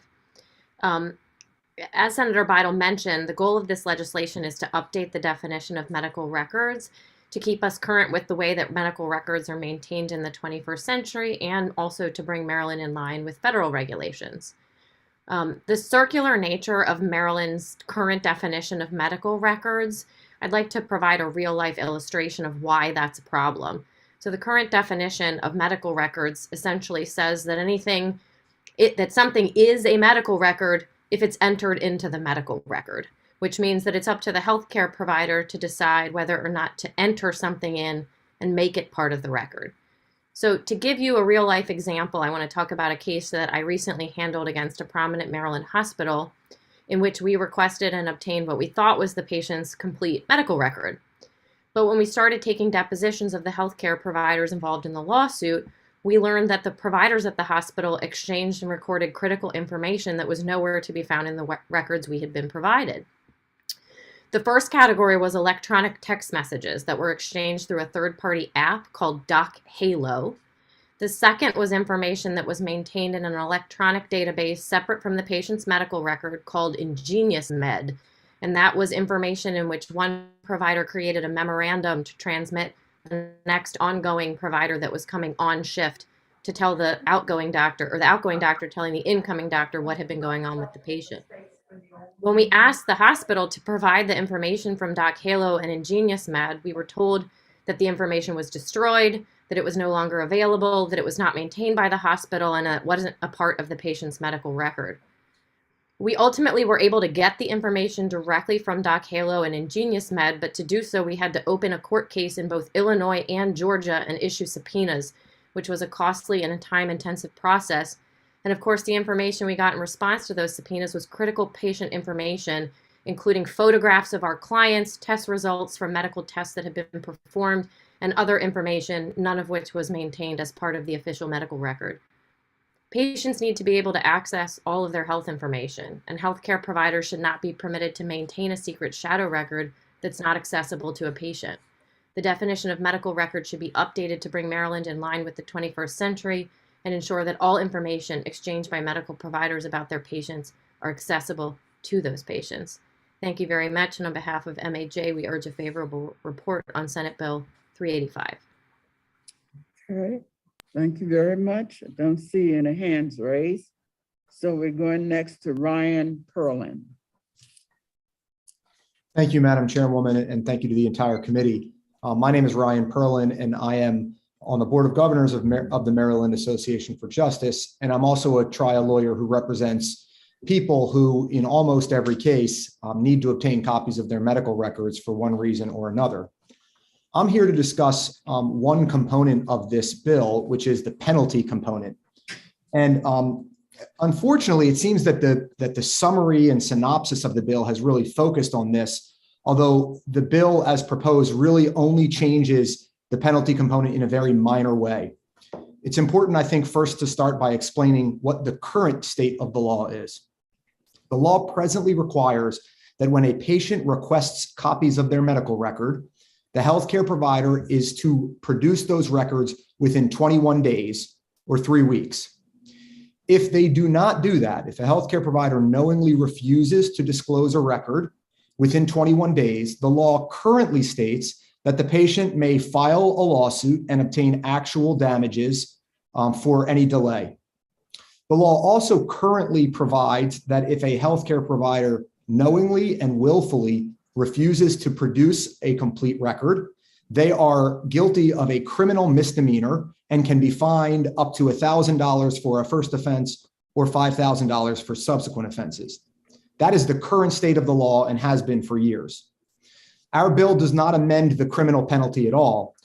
As Senator Bidle mentioned, the goal of this legislation is to update the definition of medical records to keep us current with the way that medical records are maintained in the 21st century and also to bring Maryland in line with federal regulations. The circular nature of Maryland's current definition of medical records, I'd like to provide a real-life illustration of why that's a problem. So the current definition of medical records essentially says that that something is a medical record if it's entered into the medical record, which means that it's up to the healthcare provider to decide whether or not to enter something in and make it part of the record. So to give you a real life example, I want to talk about a case that I recently handled against a prominent Maryland hospital in which we requested and obtained what we thought was the patient's complete medical record. But when we started taking depositions of the healthcare providers involved in the lawsuit, we learned that the providers at the hospital exchanged and recorded critical information that was nowhere to be found in the records we had been provided. The first category was electronic text messages that were exchanged through a third-party app called Doc Halo. The second was information that was maintained in an electronic database separate from the patient's medical record called Ingenious Med, and that was information in which one provider created a memorandum to transmit the next ongoing provider that was coming on shift to tell the outgoing doctor, or the outgoing doctor telling the incoming doctor what had been going on with the patient. When we asked the hospital to provide the information from Doc Halo and Ingenious Med, we were told that the information was destroyed, that it was no longer available, that it was not maintained by the hospital, and it wasn't a part of the patient's medical record. We ultimately were able to get the information directly from Doc Halo and Ingenious Med, but to do so, we had to open a court case in both Illinois and Georgia and issue subpoenas, which was a costly and a time-intensive process. And of course, the information we got in response to those subpoenas was critical patient information, including photographs of our clients, test results from medical tests that had been performed, and other information, none of which was maintained as part of the official medical record. Patients need to be able to access all of their health information, and healthcare providers should not be permitted to maintain a secret shadow record that's not accessible to a patient. The definition of medical record should be updated to bring Maryland in line with the 21st century and ensure that all information exchanged by medical providers about their patients are accessible to those patients. Thank you very much, and on behalf of MAJ, we urge a favorable report on Senate Bill 385. Okay, thank you very much. I don't see any hands raised. So we're going next to Ryan Perlin. Thank you, Madam Chairwoman, and thank you to the entire committee. My name is Ryan Perlin, and I am on the Board of Governors of the Maryland Association for Justice, and I'm also a trial lawyer who represents people who, in almost every case, need to obtain copies of their medical records for one reason or another. I'm here to discuss one component of this bill, which is the penalty component. And unfortunately, it seems that the summary and synopsis of the bill has really focused on this, although the bill as proposed really only changes the penalty component in a very minor way. It's important, I think, first to start by explaining what the current state of the law is. The law presently requires that when a patient requests copies of their medical record, the healthcare provider is to produce those records within 21 days or 3 weeks. If they do not do that, if a healthcare provider knowingly refuses to disclose a record within 21 days, the law currently states that the patient may file a lawsuit and obtain actual damages for any delay. The law also currently provides that if a healthcare provider knowingly and willfully refuses to produce a complete record, they are guilty of a criminal misdemeanor and can be fined up to $1,000 for a first offense or $5,000 for subsequent offenses. That is the current state of the law and has been for years. Our bill does not amend the criminal penalty at all.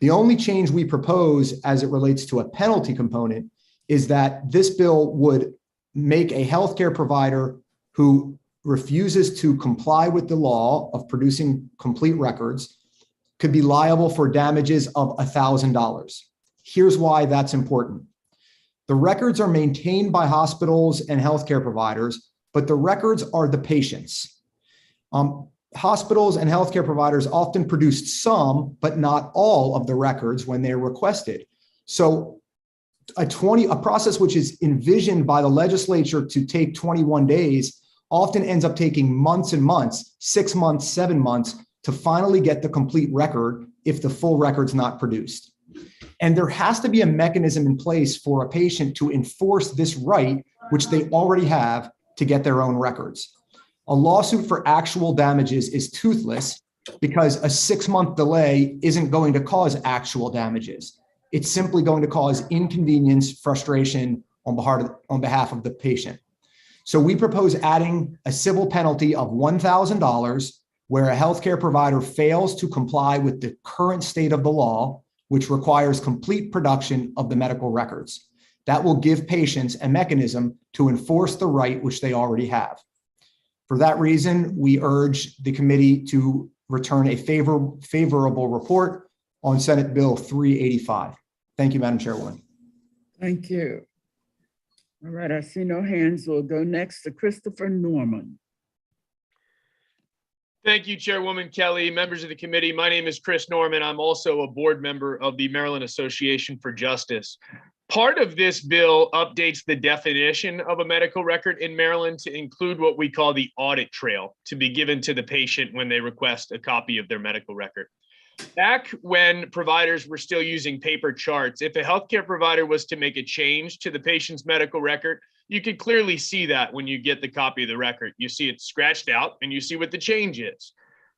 The only change we propose as it relates to a penalty component is that this bill would make a healthcare provider who refuses to comply with the law of producing complete records could be liable for damages of $1,000. Here's why that's important. The records are maintained by hospitals and healthcare providers, but the records are the patient's. Hospitals and healthcare providers often produce some, but not all of the records when they're requested. So a process which is envisioned by the legislature to take 21 days often ends up taking months and months, 6 months, 7 months, to finally get the complete record if the full record's not produced. And there has to be a mechanism in place for a patient to enforce this right, which they already have, to get their own records. A lawsuit for actual damages is toothless because a 6-month delay isn't going to cause actual damages. It's simply going to cause inconvenience, frustration on behalf of the patient. So we propose adding a civil penalty of $1,000 where a healthcare provider fails to comply with the current state of the law, which requires complete production of the medical records. That will give patients a mechanism to enforce the right which they already have. For that reason, we urge the committee to return a favorable report on Senate Bill 385. Thank you, Madam Chairwoman. Thank you. All right, I see no hands. We'll go next to Christopher Norman. Thank you, Chairwoman Kelly, members of the committee. My name is Chris Norman. I'm also a board member of the Maryland Association for Justice. Part of this bill updates the definition of a medical record in Maryland to include what we call the audit trail to be given to the patient when they request a copy of their medical record. Back when providers were still using paper charts, if a healthcare provider was to make a change to the patient's medical record, you could clearly see that when you get the copy of the record. You see it scratched out and you see what the change is.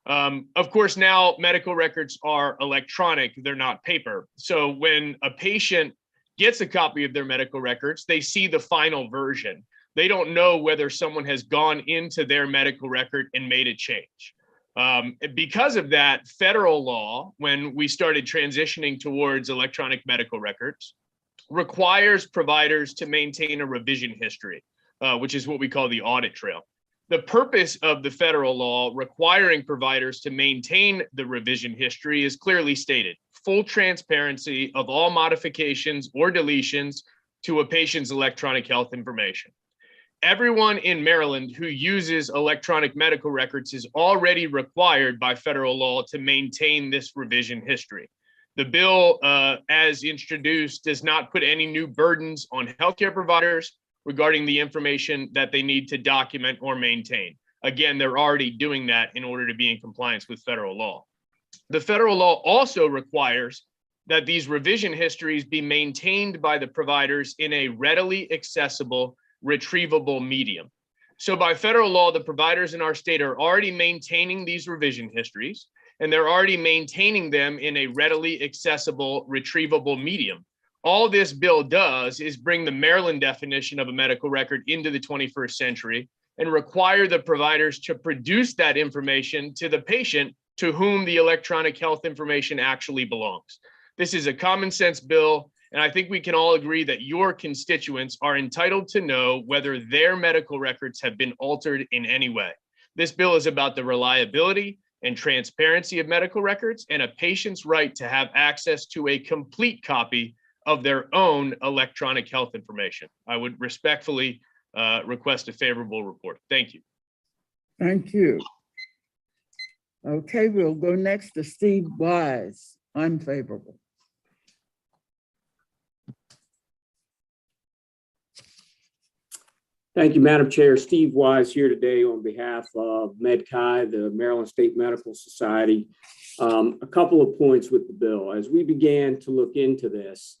Of course, now medical records are electronic, they're not paper. So when a patient gets a copy of their medical records, they see the final version. They don't know whether someone has gone into their medical record and made a change. Because of that, federal law, when we started transitioning towards electronic medical records, requires providers to maintain a revision history, which is what we call the audit trail. The purpose of the federal law requiring providers to maintain the revision history is clearly stated: full transparency of all modifications or deletions to a patient's electronic health information. Everyone in Maryland who uses electronic medical records is already required by federal law to maintain this revision history. The bill, as introduced, does not put any new burdens on healthcare providers regarding the information that they need to document or maintain. Again, they're already doing that in order to be in compliance with federal law. The federal law also requires that these revision histories be maintained by the providers in a readily accessible, retrievable medium. So by federal law, the providers in our state are already maintaining these revision histories, and they're already maintaining them in a readily accessible, retrievable medium. All this bill does is bring the Maryland definition of a medical record into the 21st century and require the providers to produce that information to the patient to whom the electronic health information actually belongs. This is a common sense bill, and I think we can all agree that your constituents are entitled to know whether their medical records have been altered in any way. This bill is about the reliability and transparency of medical records and a patient's right to have access to a complete copy of their own electronic health information. I would respectfully request a favorable report. Thank you. Thank you. Okay, we'll go next to Steve Wise, unfavorable. Thank you, Madam Chair. Steve Wise here today on behalf of MedChi, the Maryland State Medical Society. A couple of points with the bill. As we began to look into this,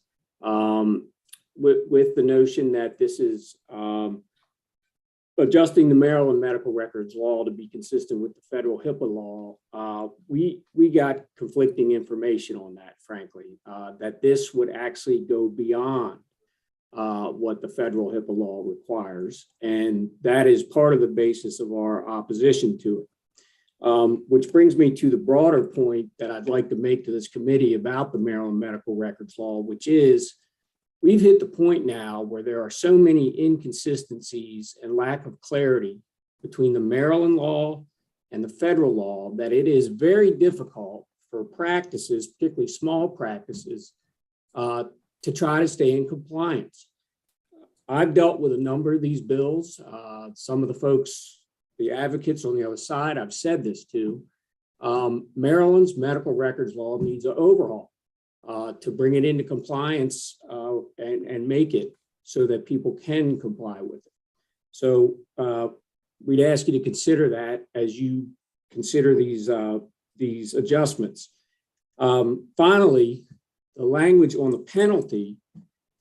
with the notion that this is adjusting the Maryland medical records law to be consistent with the federal HIPAA law, we got conflicting information on that, frankly, that this would actually go beyond what the federal HIPAA law requires. And that is part of the basis of our opposition to it. Which brings me to the broader point that I'd like to make to this committee about the Maryland medical records law, which is we've hit the point now where there are so many inconsistencies and lack of clarity between the Maryland law and the federal law that it is very difficult for practices, particularly small practices, to try to stay in compliance. I've dealt with a number of these bills. Some of the folks, the advocates on the other side, I've said this to. Maryland's medical records law needs an overhaul to bring it into compliance and make it so that people can comply with it. So we'd ask you to consider that as you consider these adjustments. Finally, the language on the penalty,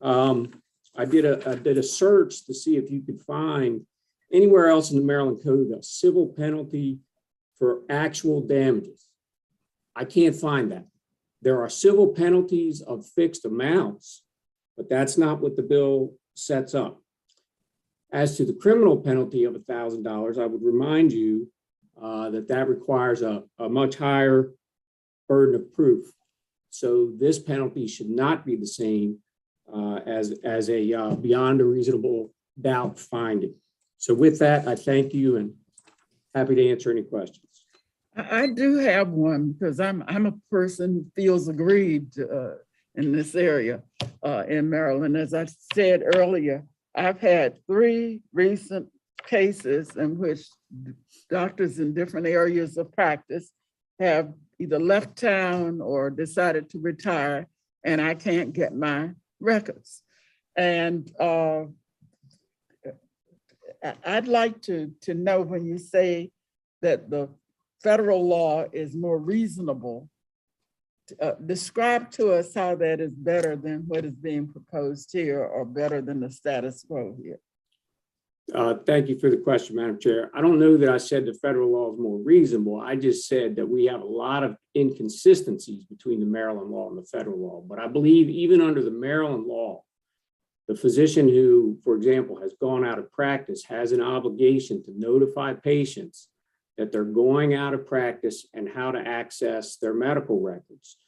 I did a search to see if you could find anywhere else in the Maryland Code a civil penalty for actual damages. I can't find that. There are civil penalties of fixed amounts, but that's not what the bill sets up. As to the criminal penalty of $1,000, I would remind you that requires a much higher burden of proof. So this penalty should not be the same as a beyond a reasonable doubt finding. So with that, I thank you and happy to answer any questions. I do have one because I'm a person who feels aggrieved in this area in Maryland. As I said earlier, I've had 3 recent cases in which doctors in different areas of practice have either left town or decided to retire, and I can't get my records. And I'd like to know, when you say that the federal law is more reasonable, describe to us how that is better than what is being proposed here, or better than the status quo here. Thank you for the question, Madam Chair. I don't know that I said the federal law is more reasonable. I just said that we have a lot of inconsistencies between the Maryland law and the federal law. But I believe even under the Maryland law, the physician who, for example, has gone out of practice has an obligation to notify patients that they're going out of practice and how to access their medical records.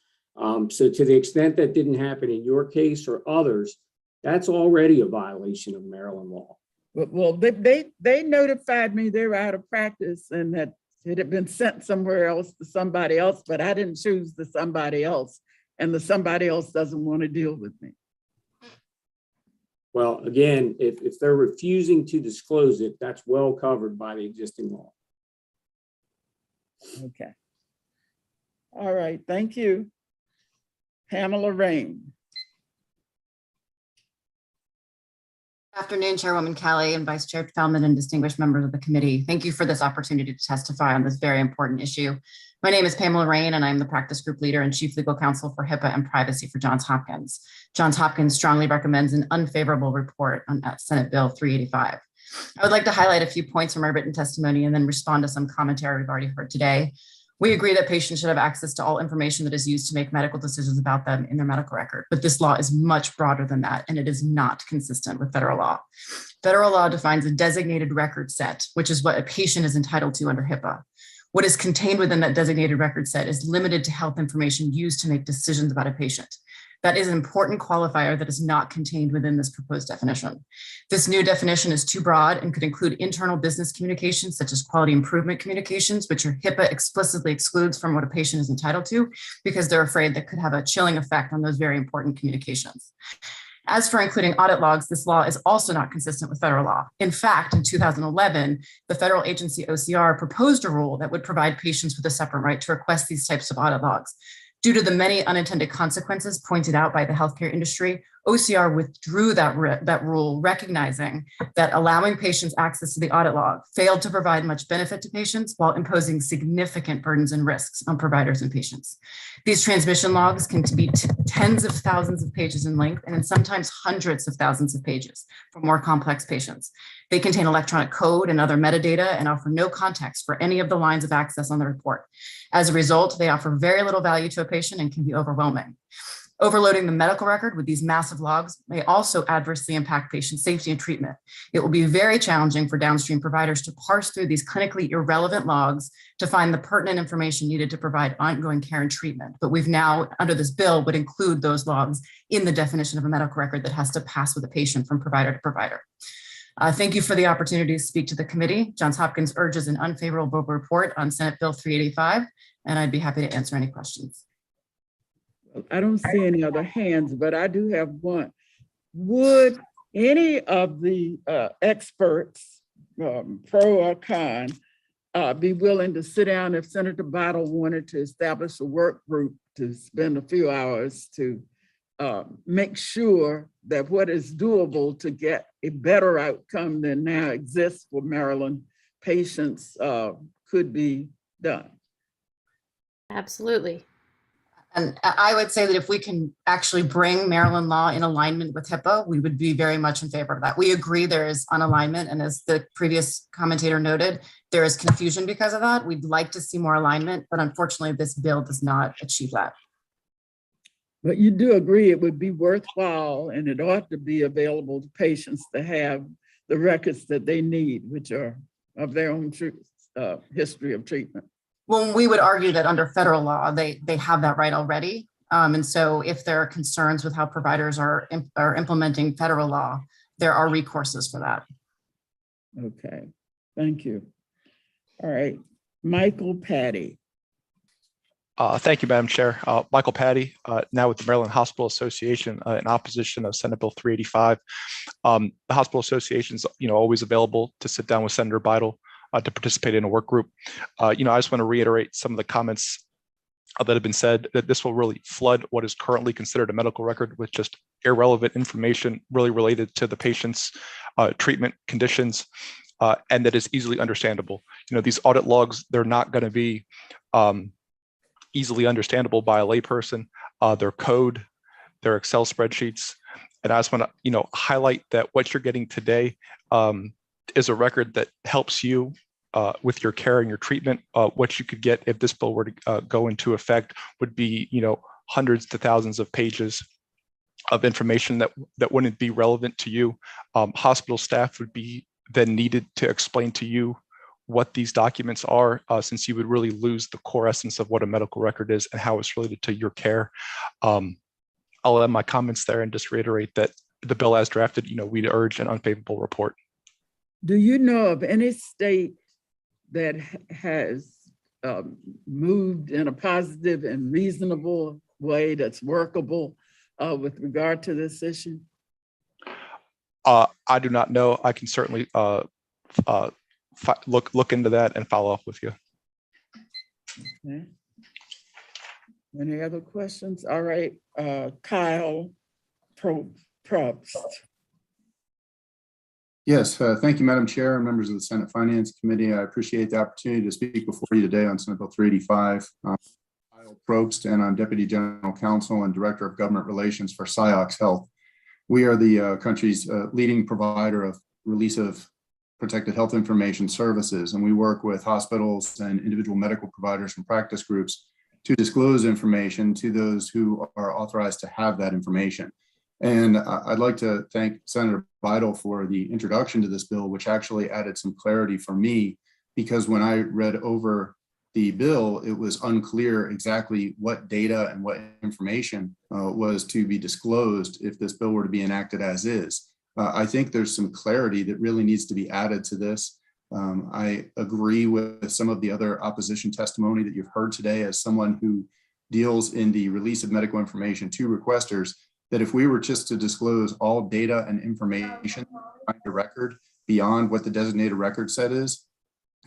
So to the extent that didn't happen in your case or others, that's already a violation of Maryland law. Well, they notified me they were out of practice and that it had been sent somewhere else to somebody else, but I didn't choose the somebody else, and the somebody else doesn't want to deal with me. Well, again, if they're refusing to disclose it, that's well covered by the existing law. Okay. All right, thank you. Pamela Rain. Good afternoon, Chairwoman Kelly and Vice Chair Feldman and distinguished members of the committee. Thank you for this opportunity to testify on this very important issue. My name is Pamela Rain, and I'm the practice group leader and chief legal counsel for HIPAA and privacy for Johns Hopkins. Johns Hopkins strongly recommends an unfavorable report on Senate Bill 385. I would like to highlight a few points from our written testimony and then respond to some commentary we've already heard today. We agree that patients should have access to all information that is used to make medical decisions about them in their medical record, but this law is much broader than that, and it is not consistent with federal law. Federal law defines a designated record set, which is what a patient is entitled to under HIPAA. What is contained within that designated record set is limited to health information used to make decisions about a patient. That is an important qualifier that is not contained within this proposed definition. This new definition is too broad and could include internal business communications, such as quality improvement communications, which HIPAA explicitly excludes from what a patient is entitled to, because they're afraid that could have a chilling effect on those very important communications. As for including audit logs, this law is also not consistent with federal law. In fact, in 2011, the federal agency OCR proposed a rule that would provide patients with a separate right to request these types of audit logs. Due to the many unintended consequences pointed out by the healthcare industry, OCR withdrew that rule, recognizing that allowing patients access to the audit log failed to provide much benefit to patients while imposing significant burdens and risks on providers and patients. These transmission logs can be tens of thousands of pages in length and sometimes hundreds of thousands of pages for more complex patients. They contain electronic code and other metadata and offer no context for any of the lines of access on the report. As a result, they offer very little value to a patient and can be overwhelming. Overloading the medical record with these massive logs may also adversely impact patient safety and treatment. It will be very challenging for downstream providers to parse through these clinically irrelevant logs to find the pertinent information needed to provide ongoing care and treatment. But we've now, under this bill, would include those logs in the definition of a medical record that has to pass with a patient from provider to provider. Thank you for the opportunity to speak to the committee. Johns Hopkins urges an unfavorable report on Senate Bill 385, and I'd be happy to answer any questions. I don't see any other hands, but I do have one. Would any of the experts, pro or con, be willing to sit down if Senator Bottle wanted to establish a work group to spend a few hours to make sure that what is doable to get a better outcome than now exists for Maryland patients could be done? Absolutely. And I would say that if we can actually bring Maryland law in alignment with HIPAA, we would be very much in favor of that. We agree there is unalignment, and as the previous commentator noted, there is confusion because of that. We'd like to see more alignment, but unfortunately this bill does not achieve that. But you do agree it would be worthwhile and it ought to be available to patients to have the records that they need, which are of their own history of treatment. Well, we would argue that under federal law, they have that right already. And so if there are concerns with how providers are implementing federal law, there are recourses for that. Okay, thank you. All right, Michael Patty. Thank you, Madam Chair. Michael Patty, now with the Maryland Hospital Association in opposition of Senate Bill 385. The Hospital Association is always available to sit down with Senator Bidle to participate in a work group. I just want to reiterate some of the comments that have been said, that this will really flood what is currently considered a medical record with just irrelevant information really related to the patient's treatment conditions, and that is easily understandable. These audit logs, they're not going to be easily understandable by a layperson. Their code, their Excel spreadsheets. And I just want to highlight that what you're getting today is a record that helps you with your care and your treatment. What you could get if this bill were to go into effect would be hundreds to thousands of pages of information that wouldn't be relevant to you. Hospital staff would be then needed to explain to you what these documents are, since you would really lose the core essence of what a medical record is and how it's related to your care. I'll end my comments there and just reiterate that the bill as drafted, we'd urge an unfavorable report. Do you know of any state that has moved in a positive and reasonable way that's workable with regard to this issue? I do not know. I can certainly look into that and follow up with you. Okay. Any other questions? All right, Kyle Probst. Yes, thank you, Madam Chair and members of the Senate Finance Committee. I appreciate the opportunity to speak before you today on Senate Bill 385. Kyle Probst, and I'm Deputy General Counsel and Director of Government Relations for SciOx Health. We are the country's leading provider of release of protected health information services, and we work with hospitals and individual medical providers and practice groups to disclose information to those who are authorized to have that information. And I'd like to thank Senator Bidle for the introduction to this bill, which actually added some clarity for me, because when I read over the bill, it was unclear exactly what data and what information was to be disclosed if this bill were to be enacted as is. I think there's some clarity that really needs to be added to this. I agree with some of the other opposition testimony that you've heard today as someone who deals in the release of medical information to requesters, that if we were just to disclose all data and information on the record beyond what the designated record set is,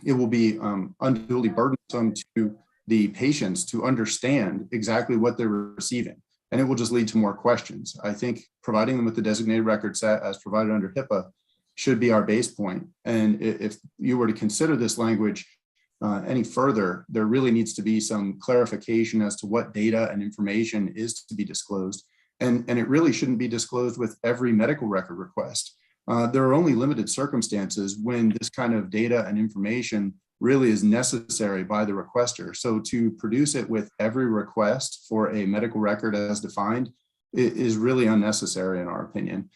it will be unduly burdensome to the patients to understand exactly what they're receiving. And it will just lead to more questions. I think providing them with the designated record set as provided under HIPAA should be our base point. And if you were to consider this language any further, there really needs to be some clarification as to what data and information is to be disclosed. And it really shouldn't be disclosed with every medical record request. There are only limited circumstances when this kind of data and information really is necessary by the requester. So to produce it with every request for a medical record as defined is really unnecessary in our opinion.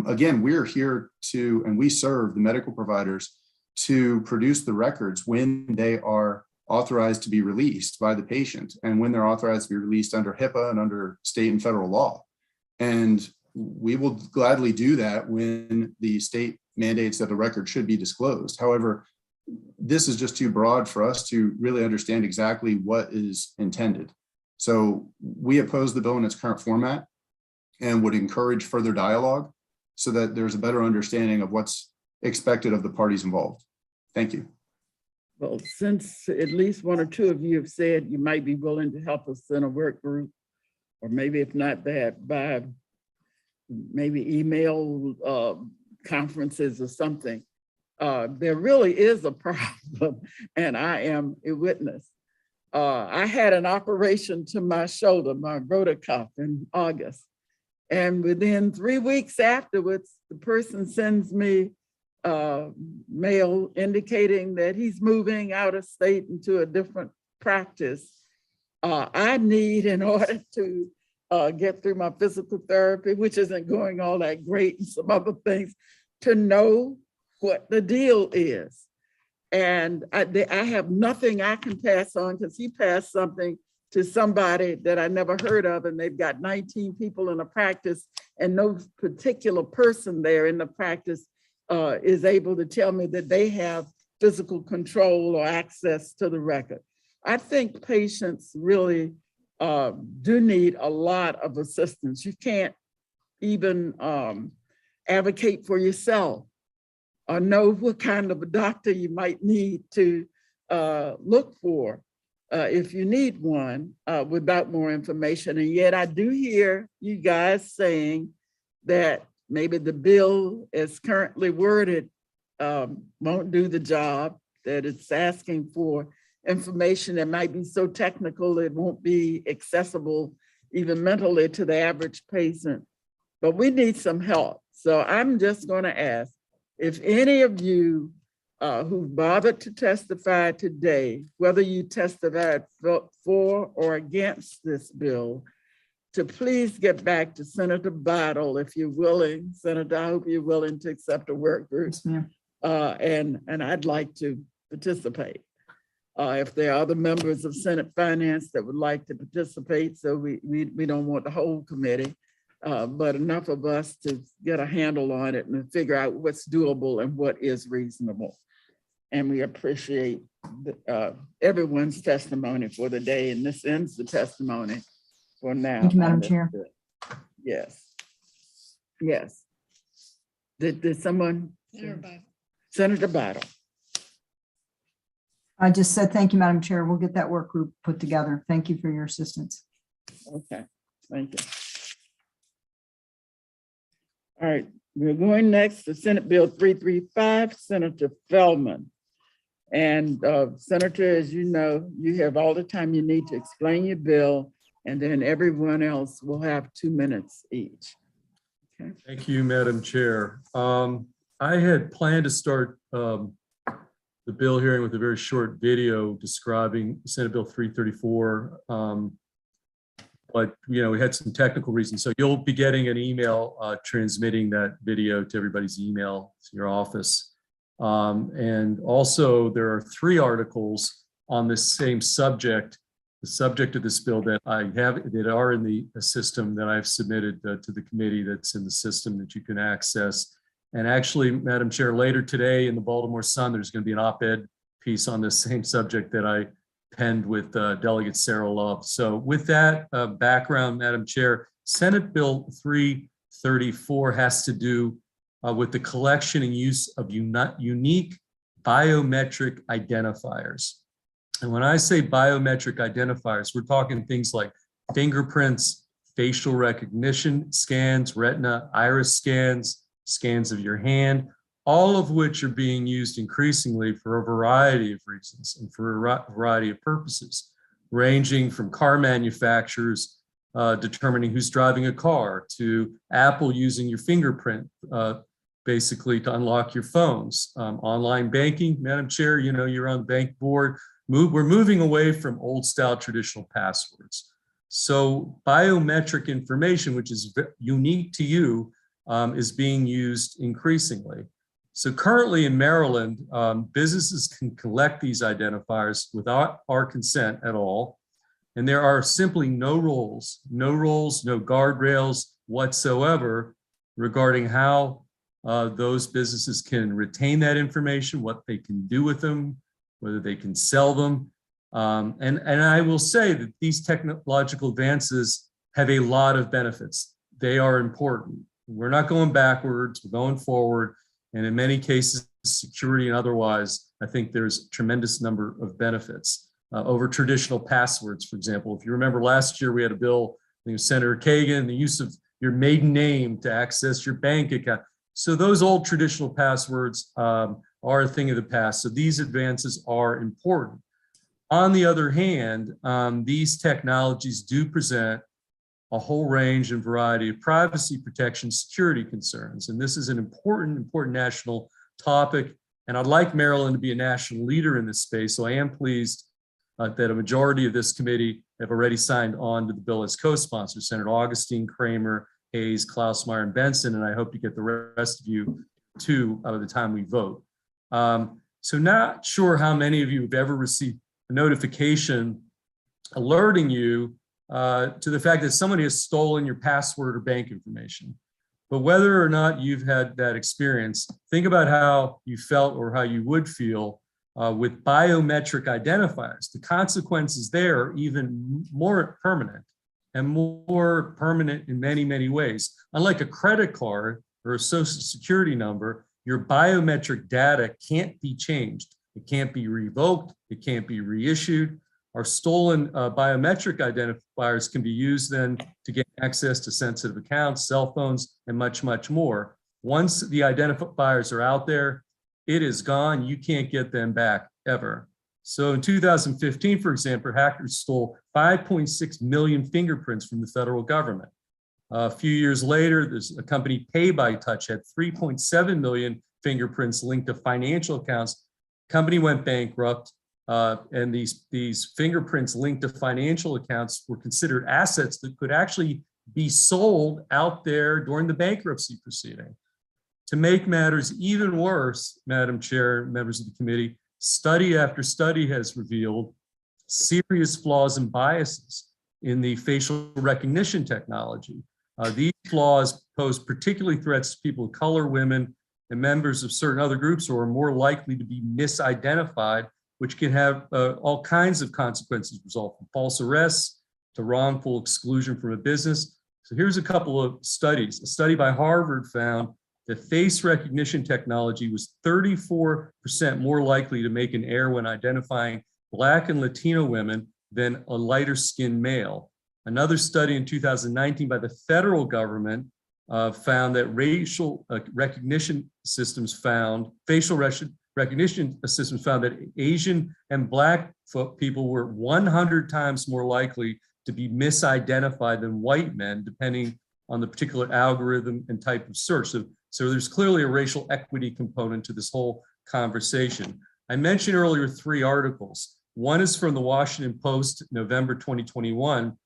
Again, we're here to, and we serve the medical providers to produce the records when they are authorized to be released by the patient and when they're authorized to be released under HIPAA and under state and federal law. And we will gladly do that when the state mandates that the record should be disclosed. However, this is just too broad for us to really understand exactly what is intended. So we oppose the bill in its current format and would encourage further dialogue so that there's a better understanding of what's expected of the parties involved. Thank you. Well, since at least one or two of you have said you might be willing to help us in a work group, or maybe if not that, by maybe email conferences or something, there really is a problem, and I am a witness. I had an operation to my shoulder, my rotator cuff, in August. And within 3 weeks afterwards, the person sends me mail indicating that he's moving out of state into a different practice. I need, in order to get through my physical therapy, which isn't going all that great, and some other things, to know what the deal is. And I have nothing I can pass on, because he passed something to somebody that I never heard of, and they've got 19 people in a practice, and no particular person there in the practice is able to tell me that they have physical control or access to the record. I think patients really do need a lot of assistance. You can't even advocate for yourself or know what kind of a doctor you might need to look for if you need one without more information. And yet I do hear you guys saying that maybe the bill as currently worded won't do the job, that it's asking for information that might be so technical it won't be accessible even mentally to the average patient. But we need some help. So I'm just going to ask if any of you who bothered to testify today, whether you testified for or against this bill, to please get back to Senator Battle if you're willing. Senator, I hope you're willing to accept a work group. Yes, ma'am. And I'd like to participate. If there are other members of Senate Finance that would like to participate, so we don't want the whole committee, but enough of us to get a handle on it and figure out what's doable and what is reasonable. And we appreciate everyone's testimony for the day, and this ends the testimony for now. Thank you, Madam Chair. Yes. Yes. Did someone? Senator Battle. I just said, thank you, Madam Chair. We'll get that work group put together. Thank you for your assistance. Okay, thank you. All right, we're going next to Senate Bill 335, Senator Feldman. And Senator, as you know, you have all the time you need to explain your bill, and then everyone else will have 2 minutes each. Okay. Thank you, Madam Chair. I had planned to start the bill hearing with a very short video describing Senate Bill 334. But we had some technical reasons. So you'll be getting an email transmitting that video to everybody's email to your office. And also there are 3 articles on this same subject, the subject of this bill that that are in the system that I've submitted to the committee, that's in the system that you can access. And actually, Madam Chair, later today in the Baltimore Sun, there's going to be an op-ed piece on this same subject that I penned with Delegate Sarah Love. So with that background, Madam Chair, Senate Bill 334 has to do with the collection and use of unique biometric identifiers. And when I say biometric identifiers, we're talking things like fingerprints, facial recognition scans, retina, iris scans, scans of your hand, all of which are being used increasingly for a variety of reasons and for a variety of purposes, ranging from car manufacturers determining who's driving a car, to Apple using your fingerprint basically to unlock your phones. Online banking, Madam Chair, you know, you're on the bank board. We're moving away from old style traditional passwords. So biometric information, which is unique to you, is being used increasingly. So currently in Maryland, businesses can collect these identifiers without our consent at all. And there are simply no rules, no guardrails whatsoever regarding how those businesses can retain that information, what they can do with them, whether they can sell them. And I will say that these technological advances have a lot of benefits. They are important. We're not going backwards, we're going forward. And in many cases, security and otherwise, I think there's a tremendous number of benefits over traditional passwords, for example. If you remember last year, we had a bill, I think it was Senator Kagan, the use of your maiden name to access your bank account. So those old traditional passwords are a thing of the past. So these advances are important. On the other hand, these technologies do present a whole range and variety of privacy protection security concerns. And this is an important national topic. And I'd like Maryland to be a national leader in this space. So I am pleased that a majority of this committee have already signed on to the bill as co-sponsors, Senator Augustine, Kramer, Hayes, Klausmeyer, and Benson. And I hope to get the rest of you too by the time we vote. So not sure how many of you have ever received a notification alerting you to the fact that somebody has stolen your password or bank information. But whether or not you've had that experience, think about how you felt or how you would feel with biometric identifiers. The consequences there are even more permanent and more permanent in many ways. Unlike a credit card or a social security number, your biometric data can't be changed. It can't be revoked. It can't be reissued. Our stolen biometric identifiers can be used then to get access to sensitive accounts, cell phones, and much more. Once the identifiers are out there, it is gone. You can't get them back ever. So in 2015, for example, hackers stole 5.6 million fingerprints from the federal government. A few years later, there's a company, PayByTouch, had 3.7 million fingerprints linked to financial accounts. Company went bankrupt. And these fingerprints linked to financial accounts were considered assets that could actually be sold out there during the bankruptcy proceeding. To make matters even worse, Madam Chair, members of the committee, study after study has revealed serious flaws and biases in the facial recognition technology. These flaws pose particularly threats to people of color, women, and members of certain other groups who are more likely to be misidentified, which can have all kinds of consequences, result from false arrests to wrongful exclusion from a business. So here's a couple of studies. A study by Harvard found that face recognition technology was 34% more likely to make an error when identifying Black and Latino women than a lighter skinned male. Another study in 2019 by the federal government found that facial recognition systems found that Asian and Black people were 100 times more likely to be misidentified than white men, depending on the particular algorithm and type of search. So there's clearly a racial equity component to this whole conversation. I mentioned earlier 3 articles. One is from the Washington Post, November 2021.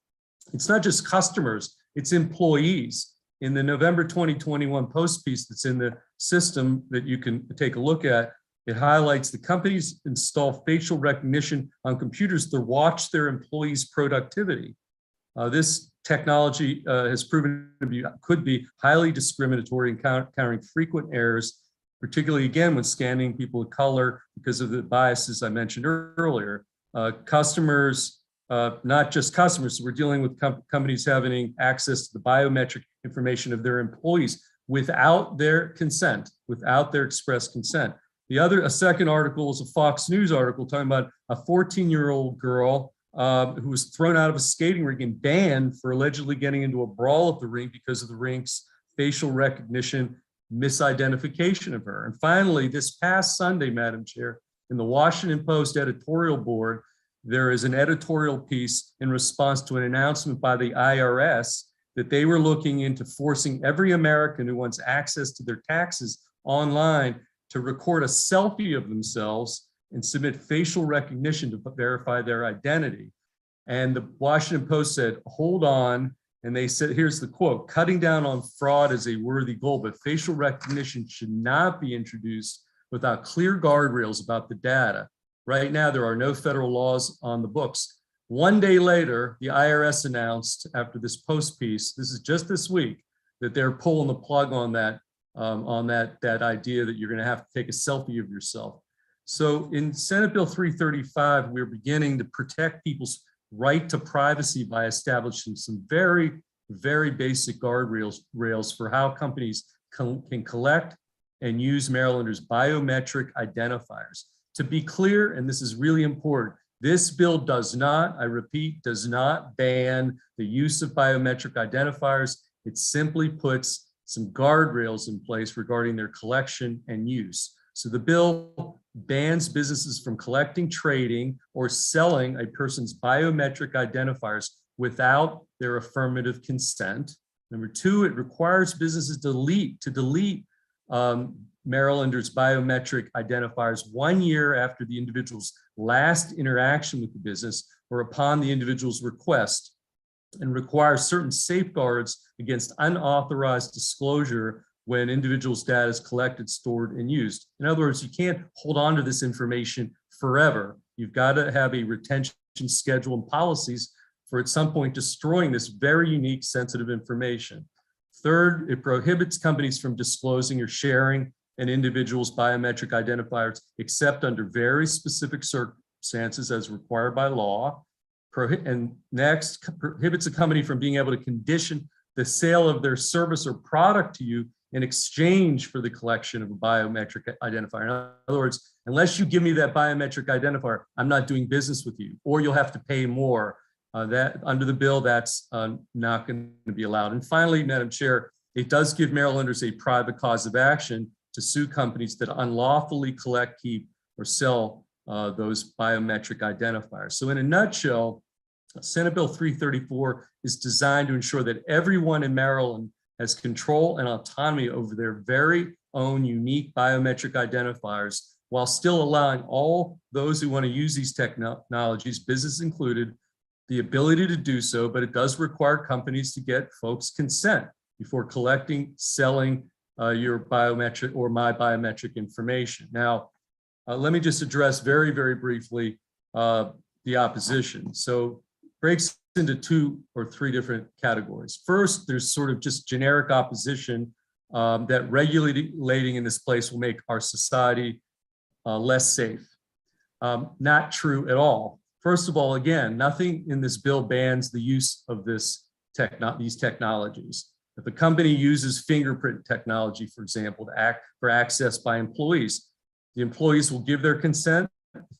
It's not just customers, it's employees. In the November 2021 Post piece that's in the system that you can take a look at, It highlights the companies install facial recognition on computers to watch their employees' productivity. This technology has proven to be, could be highly discriminatory and countering frequent errors, particularly again when scanning people of color because of the biases I mentioned earlier. Customers, not just customers, so we're dealing with companies having access to the biometric information of their employees without their consent, without their express consent. A second article is a Fox News article talking about a 14-year-old girl who was thrown out of a skating rink and banned for allegedly getting into a brawl at the rink because of the rink's facial recognition misidentification of her. And finally, this past Sunday, Madam Chair, in the Washington Post editorial board, there is an editorial piece in response to an announcement by the IRS that they were looking into forcing every American who wants access to their taxes online to record a selfie of themselves and submit facial recognition to verify their identity. And the Washington Post said, hold on. And they said, here's the quote, cutting down on fraud is a worthy goal, but facial recognition should not be introduced without clear guardrails about the data. Right now, there are no federal laws on the books. One day later, the IRS announced after this Post piece, this is just this week, that they're pulling the plug on that idea that you're going to have to take a selfie of yourself. So in Senate Bill 335, we're beginning to protect people's right to privacy by establishing some very, very basic guardrails for how companies can collect and use Marylanders' biometric identifiers. To be clear, and this is really important, this bill does not, I repeat, does not ban the use of biometric identifiers. It simply puts some guardrails in place regarding their collection and use. So the bill bans businesses from collecting, trading, or selling a person's biometric identifiers without their affirmative consent. Number two, it requires businesses to delete Marylanders' biometric identifiers 1 year after the individual's last interaction with the business or upon the individual's request, and requires certain safeguards against unauthorized disclosure when individuals' data is collected, stored, and used. In other words, you can't hold on to this information forever. You've got to have a retention schedule and policies for at some point destroying this very unique sensitive information. Third, it prohibits companies from disclosing or sharing an individual's biometric identifiers except under very specific circumstances as required by law. And next, prohibits a company from being able to condition the sale of their service or product to you in exchange for the collection of a biometric identifier. In other words, unless you give me that biometric identifier, I'm not doing business with you, or you'll have to pay more. That under the bill, that's not going to be allowed. And finally, Madam Chair, it does give Marylanders a private cause of action to sue companies that unlawfully collect, keep, or sell those biometric identifiers. So in a nutshell, Senate Bill 334 is designed to ensure that everyone in Maryland has control and autonomy over their very own unique biometric identifiers, while still allowing all those who want to use these technologies, business included, the ability to do so, but it does require companies to get folks' consent before collecting, selling your biometric or my biometric information. Now, let me just address very, very briefly the opposition. So breaks into 2 or 3 different categories. First, there's sort of just generic opposition that regulating in this place will make our society less safe. Not true at all. First of all, again, nothing in this bill bans the use of these technologies. If a company uses fingerprint technology, for example, for access by employees, the employees will give their consent.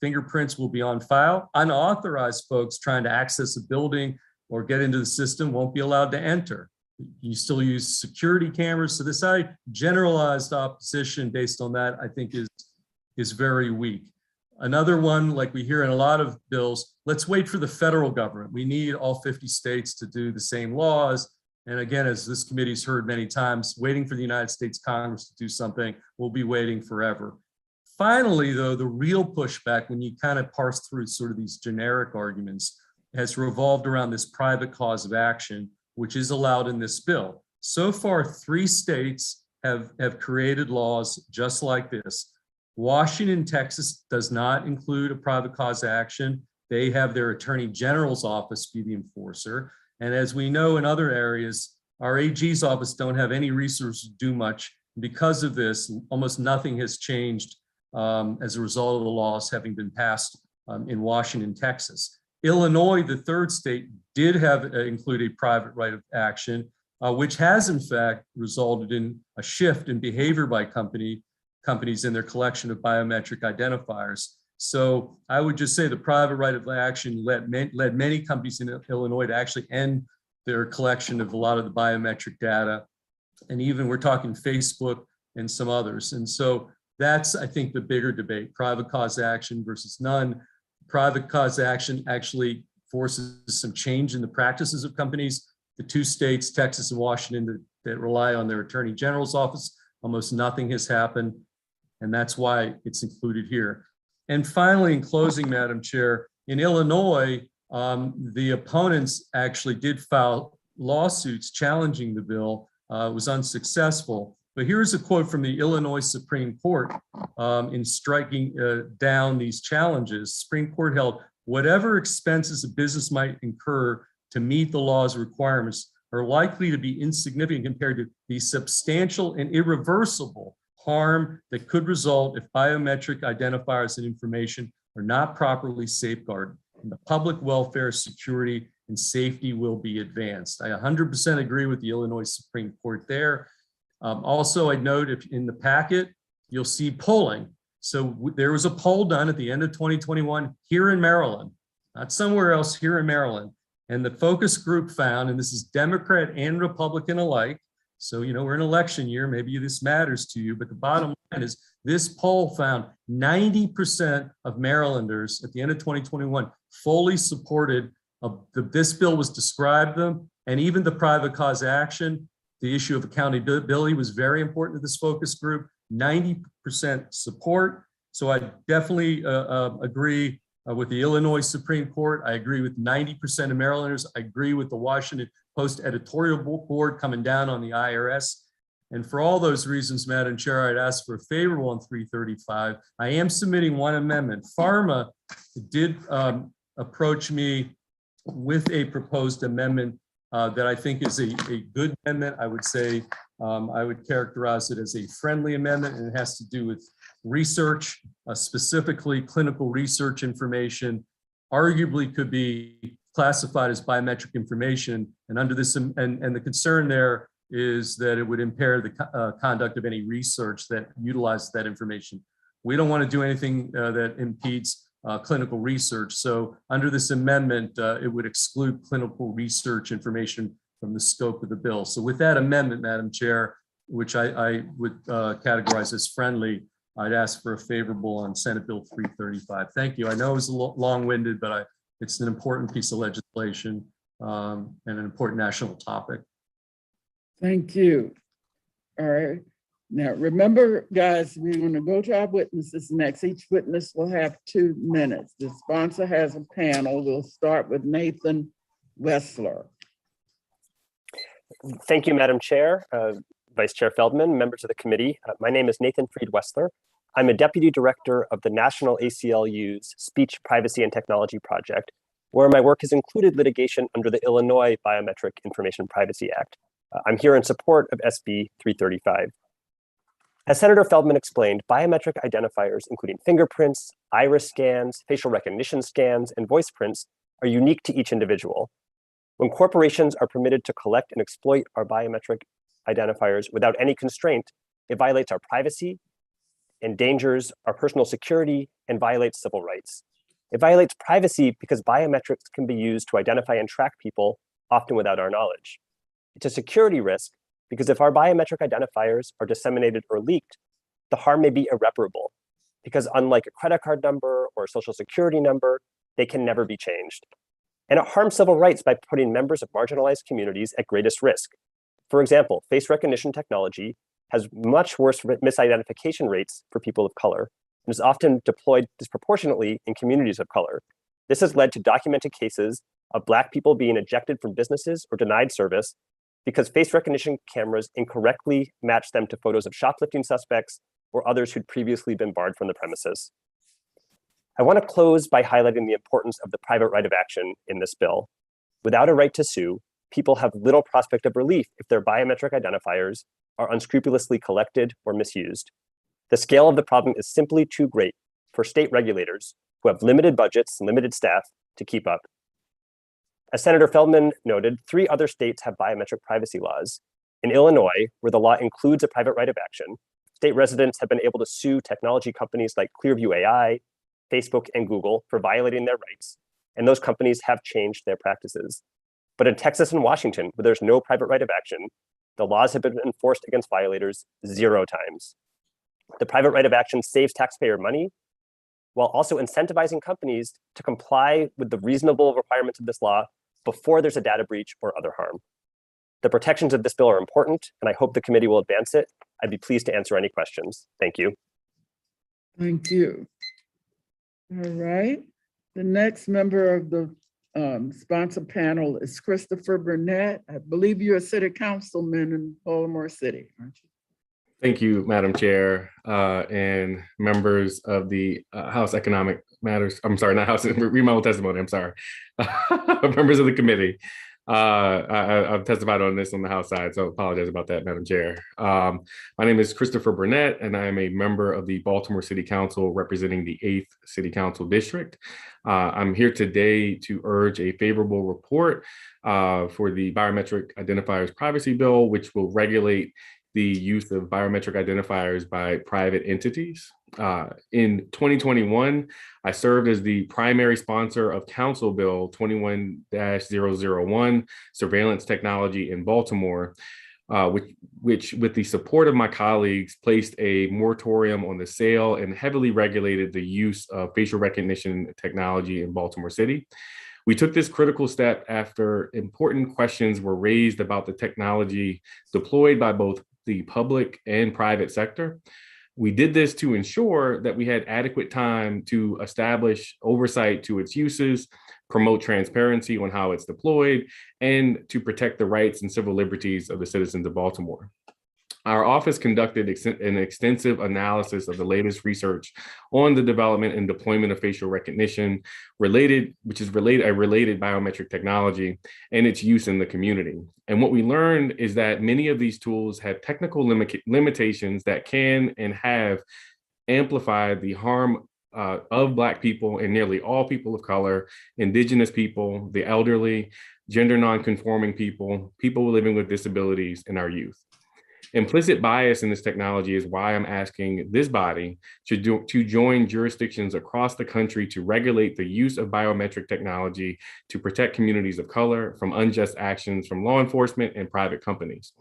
Fingerprints will be on file. Unauthorized folks trying to access a building or get into the system won't be allowed to enter. You still use security cameras. So this generalized opposition based on that, I think is very weak. Another one, like we hear in a lot of bills, let's wait for the federal government. We need all 50 states to do the same laws. And again, as this committee's heard many times, waiting for the United States Congress to do something, we'll be waiting forever. Finally, though, the real pushback, when you kind of parse through sort of these generic arguments, has revolved around this private cause of action, which is allowed in this bill. So far, 3 states have created laws just like this. Washington, Texas does not include a private cause action. They have their attorney general's office be the enforcer. And as we know in other areas, our AG's office don't have any resources to do much. Because of this, almost nothing has changed as a result of the laws having been passed in Washington, Texas. Illinois, the third state, did have include a private right of action, which has in fact resulted in a shift in behavior by companies in their collection of biometric identifiers. So I would just say the private right of action led many companies in Illinois to actually end their collection of a lot of the biometric data. And even we're talking Facebook and some others. And so that's, I think, the bigger debate, private cause action versus none. Private cause action actually forces some change in the practices of companies. The two states, Texas and Washington, that rely on their attorney general's office, almost nothing has happened. And that's why it's included here. And finally, in closing, Madam Chair, in Illinois, the opponents actually did file lawsuits challenging the bill. It was unsuccessful. But here's a quote from the Illinois Supreme Court in striking down these challenges. Supreme Court held, whatever expenses a business might incur to meet the law's requirements are likely to be insignificant compared to the substantial and irreversible harm that could result if biometric identifiers and information are not properly safeguarded, and the public welfare, security, and safety will be advanced. I 100% agree with the Illinois Supreme Court there. Also, I'd note if in the packet, you'll see polling. So there was a poll done at the end of 2021 here in Maryland, not somewhere else, here in Maryland. And the focus group found, and this is Democrat and Republican alike, so, you know, we're in election year, maybe this matters to you, but the bottom line is this poll found 90% of Marylanders at the end of 2021 fully supported this bill was described them, and even the private cause action, the issue of accountability was very important to this focus group, 90% support. So I definitely agree with the Illinois Supreme Court. I agree with 90% of Marylanders. I agree with the Washington Post editorial board coming down on the IRS. And for all those reasons, Madam Chair, I'd ask for a favorable on 335. I am submitting one amendment. Pharma did approach me with a proposed amendment that I think is a good amendment. I would say I would characterize it as a friendly amendment, and it has to do with research, specifically clinical research information, arguably could be classified as biometric information. And under this, and the concern there is that it would impair the conduct of any research that utilizes that information. We don't want to do anything that impedes clinical research. So under this amendment, it would exclude clinical research information from the scope of the bill. So with that amendment, Madam Chair, which I would categorize as friendly, I'd ask for a favorable on Senate Bill 335. Thank you. I know it was long-winded, but it's an important piece of legislation and an important national topic. Thank you. All right. Now, remember, guys, we're going to go to our witnesses next. Each witness will have 2 minutes. The sponsor has a panel. We'll start with Nathan Wessler. Thank you, Madam Chair, Vice Chair Feldman, members of the committee. My name is Nathan Fried Wessler. I'm a Deputy Director of the National ACLU's Speech, Privacy, and Technology Project, where my work has included litigation under the Illinois Biometric Information Privacy Act. I'm here in support of SB 335. As Senator Feldman explained, biometric identifiers, including fingerprints, iris scans, facial recognition scans, and voice prints, are unique to each individual. When corporations are permitted to collect and exploit our biometric identifiers without any constraint, it violates our privacy, endangers our personal security, and violates civil rights. It violates privacy because biometrics can be used to identify and track people, often without our knowledge. It's a security risk because if our biometric identifiers are disseminated or leaked, the harm may be irreparable because unlike a credit card number or a social security number, they can never be changed. And it harms civil rights by putting members of marginalized communities at greatest risk. For example, face recognition technology has much worse misidentification rates for people of color and is often deployed disproportionately in communities of color. This has led to documented cases of Black people being ejected from businesses or denied service because face recognition cameras incorrectly match them to photos of shoplifting suspects, or others who'd previously been barred from the premises. I want to close by highlighting the importance of the private right of action in this bill. Without a right to sue, people have little prospect of relief if their biometric identifiers are unscrupulously collected or misused. The scale of the problem is simply too great for state regulators who have limited budgets and limited staff to keep up. As Senator Feldman noted, 3 other states have biometric privacy laws. In Illinois, where the law includes a private right of action, state residents have been able to sue technology companies like Clearview AI, Facebook, and Google for violating their rights, and those companies have changed their practices. But in Texas and Washington, where there's no private right of action, the laws have been enforced against violators 0 times. The private right of action saves taxpayer money while also incentivizing companies to comply with the reasonable requirements of this law before there's a data breach or other harm. The protections of this bill are important, and I hope the committee will advance it. I'd be pleased to answer any questions. Thank you. Thank you. All right. The next member of the sponsor panel is Christopher Burnett. I believe you're a city councilman in Baltimore City, aren't you? Thank you, Madam Chair, and members of the House Economic Matters. I'm sorry, not House, read my old testimony, I'm sorry. Members of the committee. I've testified on this on the House side, so I apologize about that, Madam Chair. My name is Christopher Burnett, and I am a member of the Baltimore City Council representing the 8th City Council District. I'm here today to urge a favorable report for the Biometric Identifiers Privacy Bill, which will regulate the use of biometric identifiers by private entities. In 2021, I served as the primary sponsor of Council Bill 21-001, Surveillance Technology in Baltimore, which with the support of my colleagues, placed a moratorium on the sale and heavily regulated the use of facial recognition technology in Baltimore City. We took this critical step after important questions were raised about the technology deployed by both the public and private sector. We did this to ensure that we had adequate time to establish oversight to its uses, promote transparency on how it's deployed, and to protect the rights and civil liberties of the citizens of Baltimore. Our office conducted an extensive analysis of the latest research on the development and deployment of facial recognition which is a related biometric technology and its use in the community. And what we learned is that many of these tools have technical limitations that can and have amplified the harm of Black people and nearly all people of color, Indigenous people, the elderly, gender non-conforming people, people living with disabilities, and our youth. Implicit bias in this technology is why I'm asking this body to join jurisdictions across the country to regulate the use of biometric technology to protect communities of color from unjust actions from law enforcement and private companies.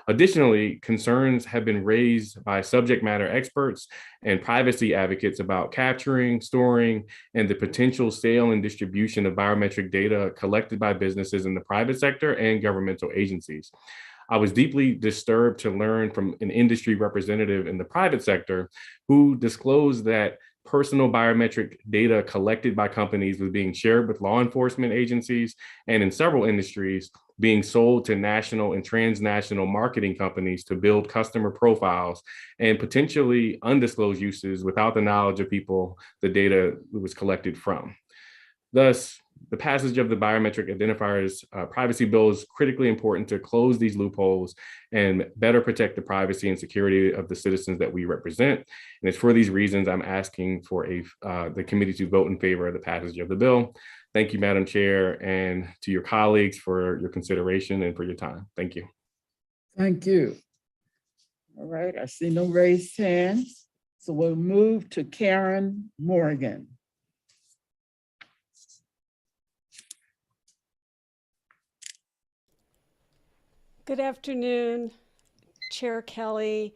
Additionally, concerns have been raised by subject matter experts and privacy advocates about capturing, storing, and the potential sale and distribution of biometric data collected by businesses in the private sector and governmental agencies. I was deeply disturbed to learn from an industry representative in the private sector who disclosed that personal biometric data collected by companies was being shared with law enforcement agencies and in several industries being sold to national and transnational marketing companies to build customer profiles and potentially undisclosed uses without the knowledge of people the data was collected from. Thus, the passage of the Biometric Identifiers Privacy Bill is critically important to close these loopholes and better protect the privacy and security of the citizens that we represent. And it's for these reasons I'm asking for the committee to vote in favor of the passage of the bill. Thank you, Madam Chair, and to your colleagues for your consideration and for your time. Thank you. Thank you. All right, I see no raised hands. So we'll move to Karen Morgan. Good afternoon, Chair Kelly,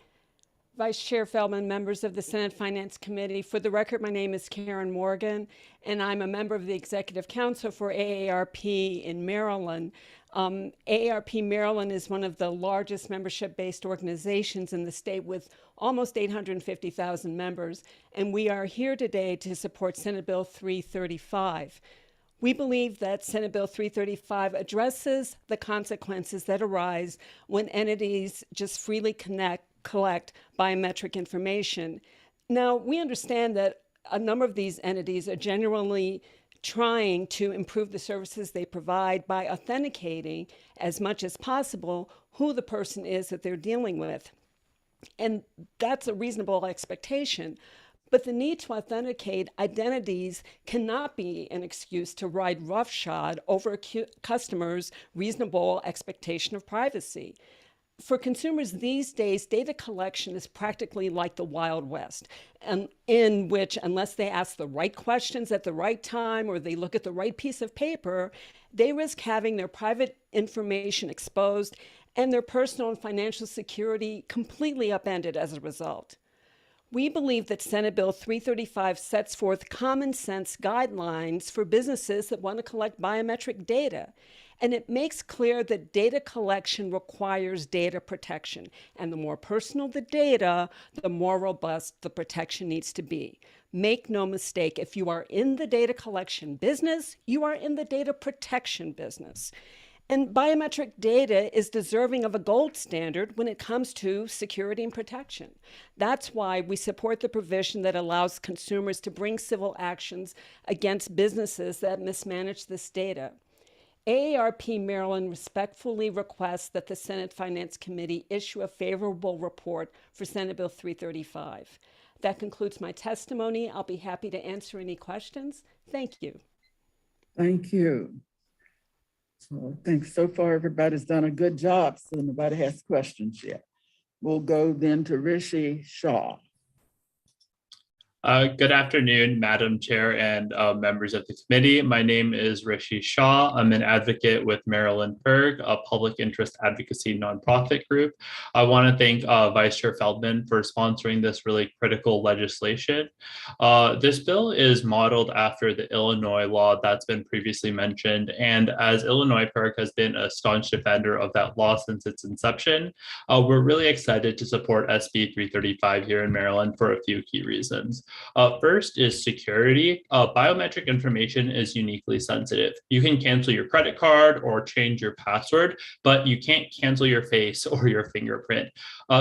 Vice Chair Feldman, members of the Senate Finance Committee. For the record, my name is Karen Morgan, and I'm a member of the Executive Council for AARP in Maryland. AARP Maryland is one of the largest membership-based organizations in the state with almost 850,000 members, and we are here today to support Senate Bill 335. We believe that Senate Bill 335 addresses the consequences that arise when entities just freely collect biometric information. Now, we understand that a number of these entities are genuinely trying to improve the services they provide by authenticating as much as possible who the person is that they're dealing with. And that's a reasonable expectation. But the need to authenticate identities cannot be an excuse to ride roughshod over a customer's reasonable expectation of privacy. For consumers these days, data collection is practically like the Wild West, and in which, unless they ask the right questions at the right time or they look at the right piece of paper, they risk having their private information exposed and their personal and financial security completely upended as a result. We believe that Senate Bill 335 sets forth common sense guidelines for businesses that want to collect biometric data. And it makes clear that data collection requires data protection. And the more personal the data, the more robust the protection needs to be. Make no mistake, if you are in the data collection business, you are in the data protection business. And biometric data is deserving of a gold standard when it comes to security and protection. That's why we support the provision that allows consumers to bring civil actions against businesses that mismanage this data. AARP Maryland respectfully requests that the Senate Finance Committee issue a favorable report for Senate Bill 335. That concludes my testimony. I'll be happy to answer any questions. Thank you. Thank you. So I think so far everybody's done a good job, so nobody has questions yet. We'll go then to Rishi Shaw. Good afternoon, Madam Chair and members of the committee. My name is Rishi Shaw. I'm an advocate with Maryland PIRG, a public interest advocacy nonprofit group. I want to thank Vice Chair Feldman for sponsoring this really critical legislation. This bill is modeled after the Illinois law that's been previously mentioned. And as Illinois PIRG has been a staunch defender of that law since its inception, we're really excited to support SB 335 here in Maryland for a few key reasons. First is security. Biometric information is uniquely sensitive. You can cancel your credit card or change your password, but you can't cancel your face or your fingerprint.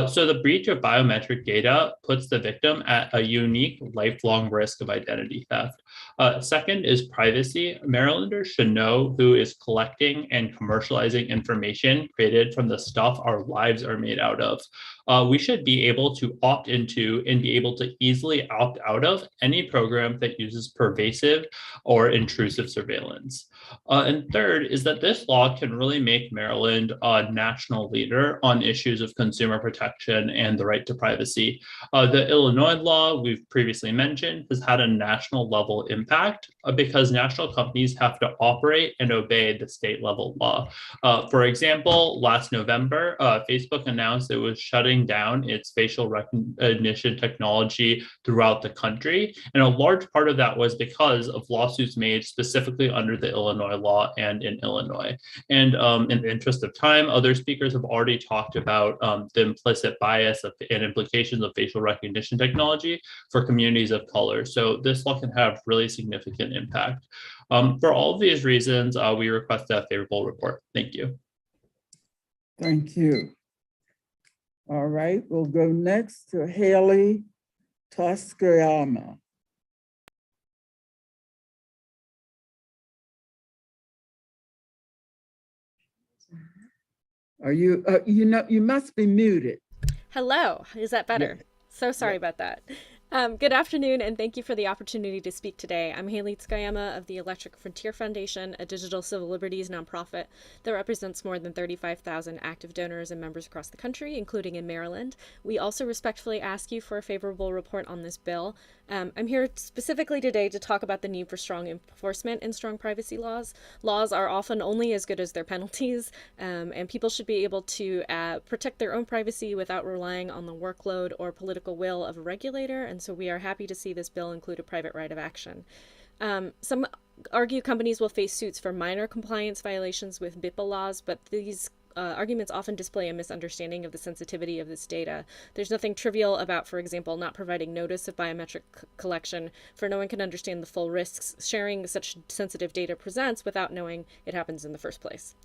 So the breach of biometric data puts the victim at a unique lifelong risk of identity theft. Second is privacy. Marylanders should know who is collecting and commercializing information created from the stuff our lives are made out of. We should be able to opt into and be able to easily opt out of any program that uses pervasive or intrusive surveillance. And third is that this law can really make Maryland a national leader on issues of consumer protection and the right to privacy. The Illinois law we've previously mentioned has had a national level impact because national companies have to operate and obey the state level law. For example, last November, Facebook announced it was shutting down its facial recognition technology throughout the country. And a large part of that was because of lawsuits made specifically under the Illinois law and in Illinois. And in the interest of time, other speakers have already talked about the implicit bias and implications of facial recognition technology for communities of color. So this law can have really significant impact. For all of these reasons, we request a favorable report. Thank you. Thank you. All right, we'll go next to Haley Toskayama. Are you, you must be muted. Hello, is that better? Yeah. So sorry about that. Good afternoon, and thank you for the opportunity to speak today. I'm Haley Tsukayama of the Electric Frontier Foundation, a digital civil liberties nonprofit that represents more than 35,000 active donors and members across the country, including in Maryland. We also respectfully ask you for a favorable report on this bill. I'm here specifically today to talk about the need for strong enforcement and strong privacy laws. Laws are often only as good as their penalties, and people should be able to protect their own privacy without relying on the workload or political will of a regulator, and so we are happy to see this bill include a private right of action. Some argue companies will face suits for minor compliance violations with BIPA laws, but these arguments often display a misunderstanding of the sensitivity of this data. There's nothing trivial about, for example, not providing notice of biometric collection, for no one can understand the full risks sharing such sensitive data presents without knowing it happens in the first place.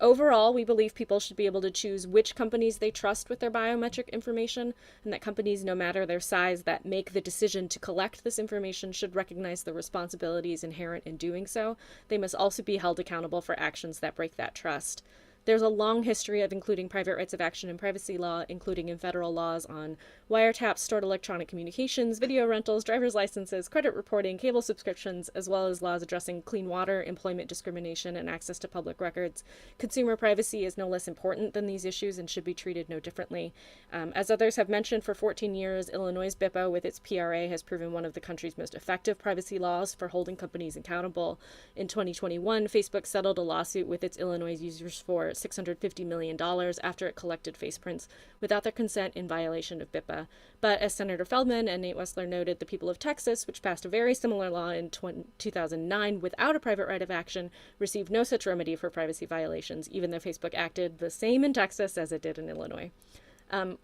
Overall, we believe people should be able to choose which companies they trust with their biometric information, and that companies, no matter their size, that make the decision to collect this information should recognize the responsibilities inherent in doing so. They must also be held accountable for actions that break that trust. There's a long history of including private rights of action in privacy law, including in federal laws on wiretaps, stored electronic communications, video rentals, driver's licenses, credit reporting, cable subscriptions, as well as laws addressing clean water, employment discrimination, and access to public records. Consumer privacy is no less important than these issues and should be treated no differently. As others have mentioned, for 14 years, Illinois' BIPA with its PRA has proven one of the country's most effective privacy laws for holding companies accountable. In 2021, Facebook settled a lawsuit with its Illinois users for $650 million after it collected face prints without their consent in violation of BIPA. But as Senator Feldman and Nate Wessler noted, the people of Texas, which passed a very similar law in 2009 without a private right of action, received no such remedy for privacy violations, even though Facebook acted the same in Texas as it did in Illinois.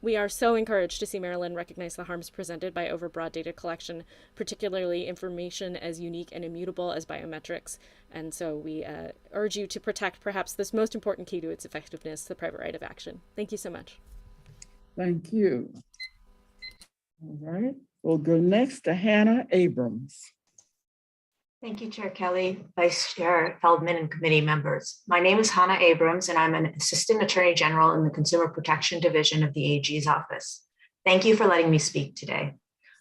We are so encouraged to see Maryland recognize the harms presented by overbroad data collection, particularly information as unique and immutable as biometrics. And so we urge you to protect perhaps this most important key to its effectiveness, the private right of action. Thank you so much. Thank you. All right, we'll go next to Hannah Abrams. Thank you, Chair Kelly, Vice Chair Feldman, and committee members. My name is Hannah Abrams, and I'm an Assistant Attorney General in the Consumer Protection Division of the AG's office. Thank you for letting me speak today.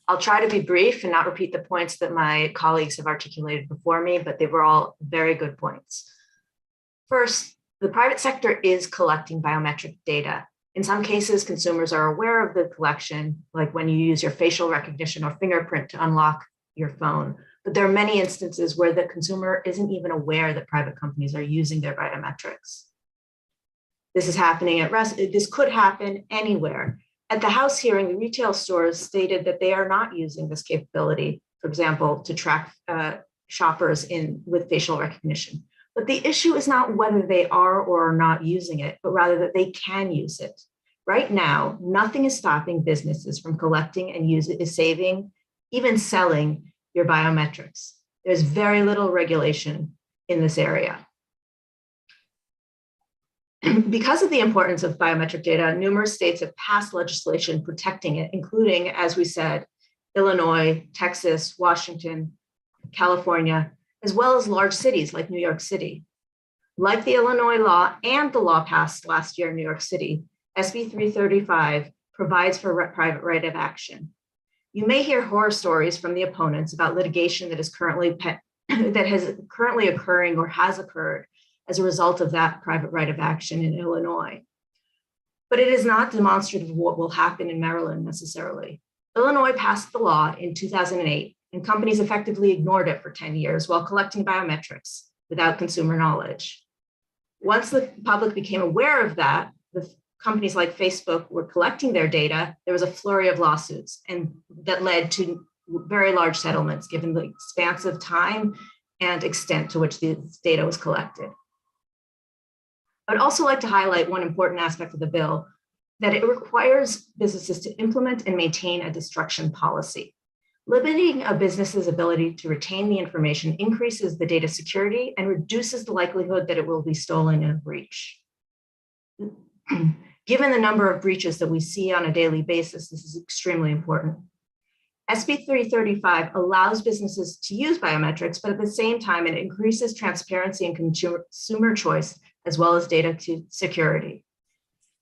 I'll try to be brief and not repeat the points that my colleagues have articulated before me, but they were all very good points. First, the private sector is collecting biometric data. In some cases, consumers are aware of the collection, like when you use your facial recognition or fingerprint to unlock your phone. But there are many instances where the consumer isn't even aware that private companies are using their biometrics. This is happening this could happen anywhere. At the House hearing, the retail stores stated that they are not using this capability, for example, to track shoppers with facial recognition. But the issue is not whether they are or are not using it, but rather that they can use it. Right now, nothing is stopping businesses from collecting and saving, even selling your biometrics. There's very little regulation in this area. Because of the importance of biometric data, numerous states have passed legislation protecting it, including, as we said, Illinois, Texas, Washington, California, as well as large cities like New York City. Like the Illinois law and the law passed last year in New York City, SB 335 provides for a private right of action. You may hear horror stories from the opponents about litigation that is currently occurring or has occurred as a result of that private right of action in Illinois. But it is not demonstrative of what will happen in Maryland necessarily. Illinois passed the law in 2008, and companies effectively ignored it for 10 years while collecting biometrics without consumer knowledge. Once the public became aware of that, the companies like Facebook were collecting their data, there was a flurry of lawsuits, and that led to very large settlements given the expansive time and extent to which this data was collected. I'd also like to highlight one important aspect of the bill, that it requires businesses to implement and maintain a destruction policy. Limiting a business's ability to retain the information increases the data security and reduces the likelihood that it will be stolen in a breach. Given the number of breaches that we see on a daily basis, this is extremely important. SB 335 allows businesses to use biometrics, but at the same time, it increases transparency and consumer choice, as well as data security.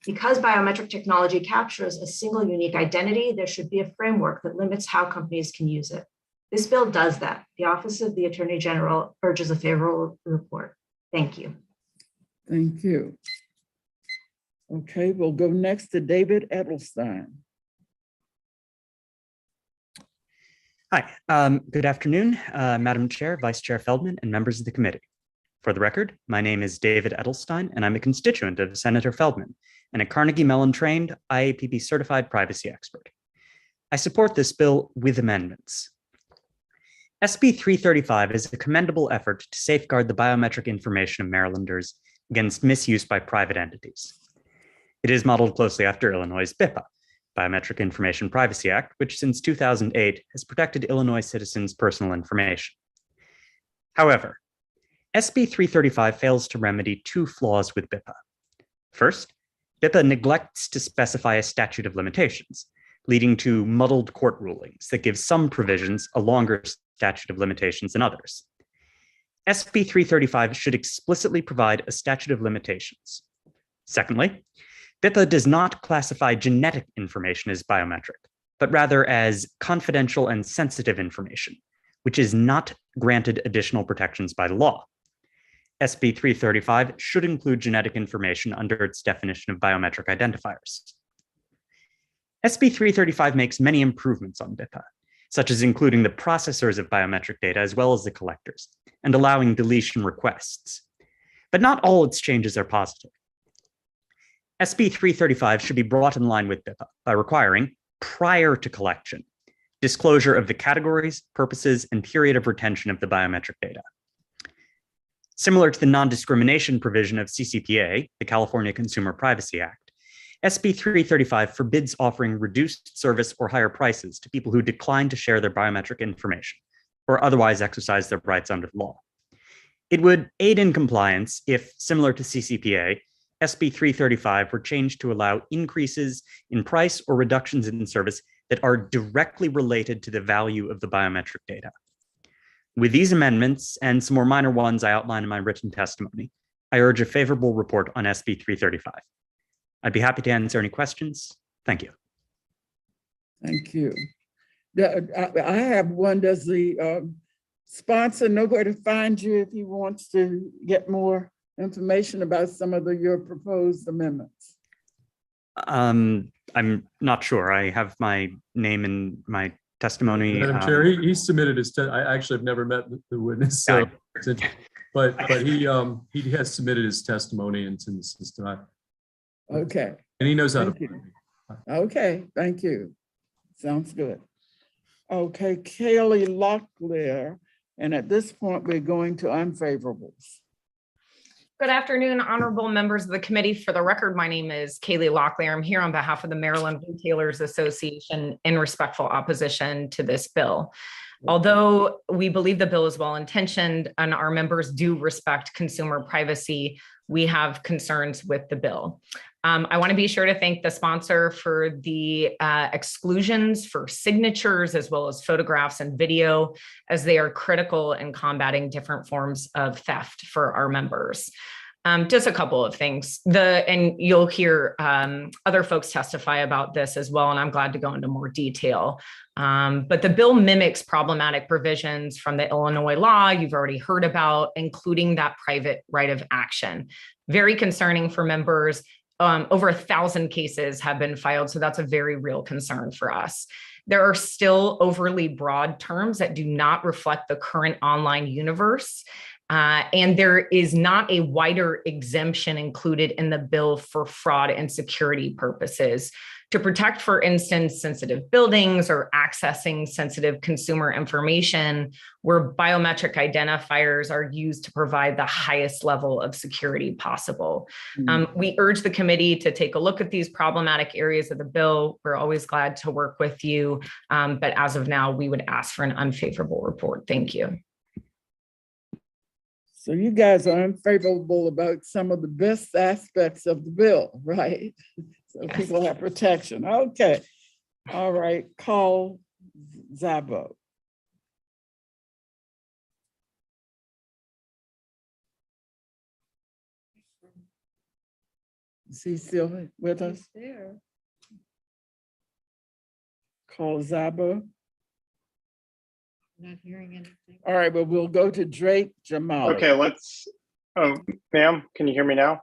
Because biometric technology captures a single unique identity, there should be a framework that limits how companies can use it. This bill does that. The Office of the Attorney General urges a favorable report. Thank you. Thank you. Okay, we'll go next to David Edelstein. Hi, good afternoon, Madam Chair, Vice Chair Feldman, and members of the committee. For the record, my name is David Edelstein, and I'm a constituent of Senator Feldman and a Carnegie Mellon-trained IAPP certified privacy expert. I support this bill with amendments. SB 335 is a commendable effort to safeguard the biometric information of Marylanders against misuse by private entities. It is modeled closely after Illinois' BIPA, Biometric Information Privacy Act, which since 2008 has protected Illinois citizens' personal information. However, SB 335 fails to remedy two flaws with BIPA. First, BIPA neglects to specify a statute of limitations, leading to muddled court rulings that give some provisions a longer statute of limitations than others. SB 335 should explicitly provide a statute of limitations. Secondly, BIPA does not classify genetic information as biometric, but rather as confidential and sensitive information, which is not granted additional protections by the law. SB 335 should include genetic information under its definition of biometric identifiers. SB 335 makes many improvements on BIPA, such as including the processors of biometric data as well as the collectors, and allowing deletion requests. But not all its changes are positive. SB 335 should be brought in line with BIPA by requiring, prior to collection, disclosure of the categories, purposes, and period of retention of the biometric data. Similar to the non-discrimination provision of CCPA, the California Consumer Privacy Act, SB 335 forbids offering reduced service or higher prices to people who decline to share their biometric information or otherwise exercise their rights under the law. It would aid in compliance if, similar to CCPA, SB 335 were changed to allow increases in price or reductions in service that are directly related to the value of the biometric data. With these amendments and some more minor ones I outline in my written testimony, I urge a favorable report on SB 335. I'd be happy to answer any questions. Thank you. Thank you. I have one. Does the sponsor know where to find you if he wants to get more information about some of your proposed amendments? I'm not sure. I have my name in my testimony. Madam Chair, he submitted his, I actually have never met the witness, so, but he has submitted his testimony and it's in the system. Okay. And he knows how Thank to. you. Okay, thank you. Sounds good. Okay, Kaylee Locklear, and at this point, we're going to unfavorables. Good afternoon, honorable members of the committee. For the record, my name is Kaylee Locklear. I'm here on behalf of the Maryland Retailers Association in respectful opposition to this bill. Although we believe the bill is well-intentioned and our members do respect consumer privacy, we have concerns with the bill. I want to be sure to thank the sponsor for the exclusions for signatures as well as photographs and video, as they are critical in combating different forms of theft for our members. Just a couple of things. And you'll hear other folks testify about this as well, and I'm glad to go into more detail. But the bill mimics problematic provisions from the Illinois law you've already heard about, including that private right of action. Very concerning for members. Over 1,000 cases have been filed, so that's a very real concern for us. There are still overly broad terms that do not reflect the current online universe. And there is not a wider exemption included in the bill for fraud and security purposes to protect, for instance, sensitive buildings or accessing sensitive consumer information where biometric identifiers are used to provide the highest level of security possible. We urge the committee to take a look at these problematic areas of the bill. We're always glad to work with you. But as of now, we would ask for an unfavorable report. Thank you. So you guys are unfavorable about some of the best aspects of the bill, right? So yes. People have protection. Okay. All right. Carl Szabo. Is he still with us? He's there. Carl Szabo. Not hearing anything. All right, but we'll go to Drake Jamal. Okay, let's, ma'am, can you hear me now?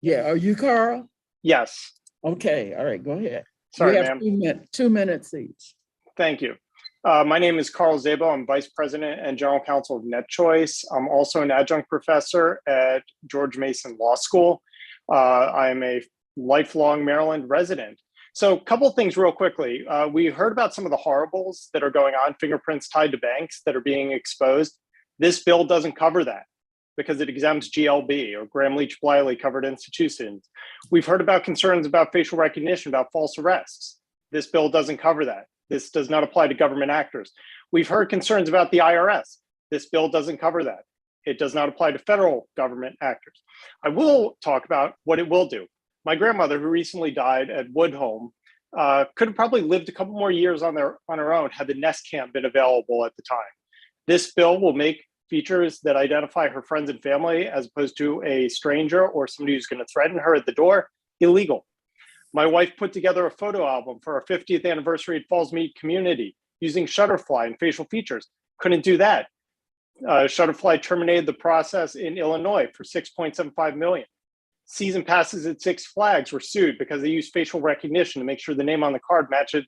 Yeah, are you Carl? Yes. Okay, all right, go ahead. Sorry, you have ma'am. 2 minutes each. Thank you. My name is Carl Szabo. I'm Vice President and General Counsel of NetChoice. I'm also an adjunct professor at George Mason Law School. I'm a lifelong Maryland resident. So a couple of things real quickly. We heard about some of the horribles that are going on, fingerprints tied to banks that are being exposed. This bill doesn't cover that. because it exempts GLB or Graham-Leach-Bliley covered institutions. We've heard about concerns about facial recognition, about false arrests. This bill doesn't cover that. This does not apply to government actors. We've heard concerns about the IRS. This bill doesn't cover that. It does not apply to federal government actors. I will talk about what it will do. My grandmother, who recently died at Woodhome, could have probably lived a couple more years on her own had the Nest Cam been available at the time. This bill will make features that identify her friends and family as opposed to a stranger or somebody who's going to threaten her at the door illegal. My wife put together a photo album for our 50th anniversary at Falls Mead Community using Shutterfly and facial features. Couldn't do that. Shutterfly terminated the process in Illinois for $6.75 million. Season passes at Six Flags were sued because they used facial recognition to make sure the name on the card matched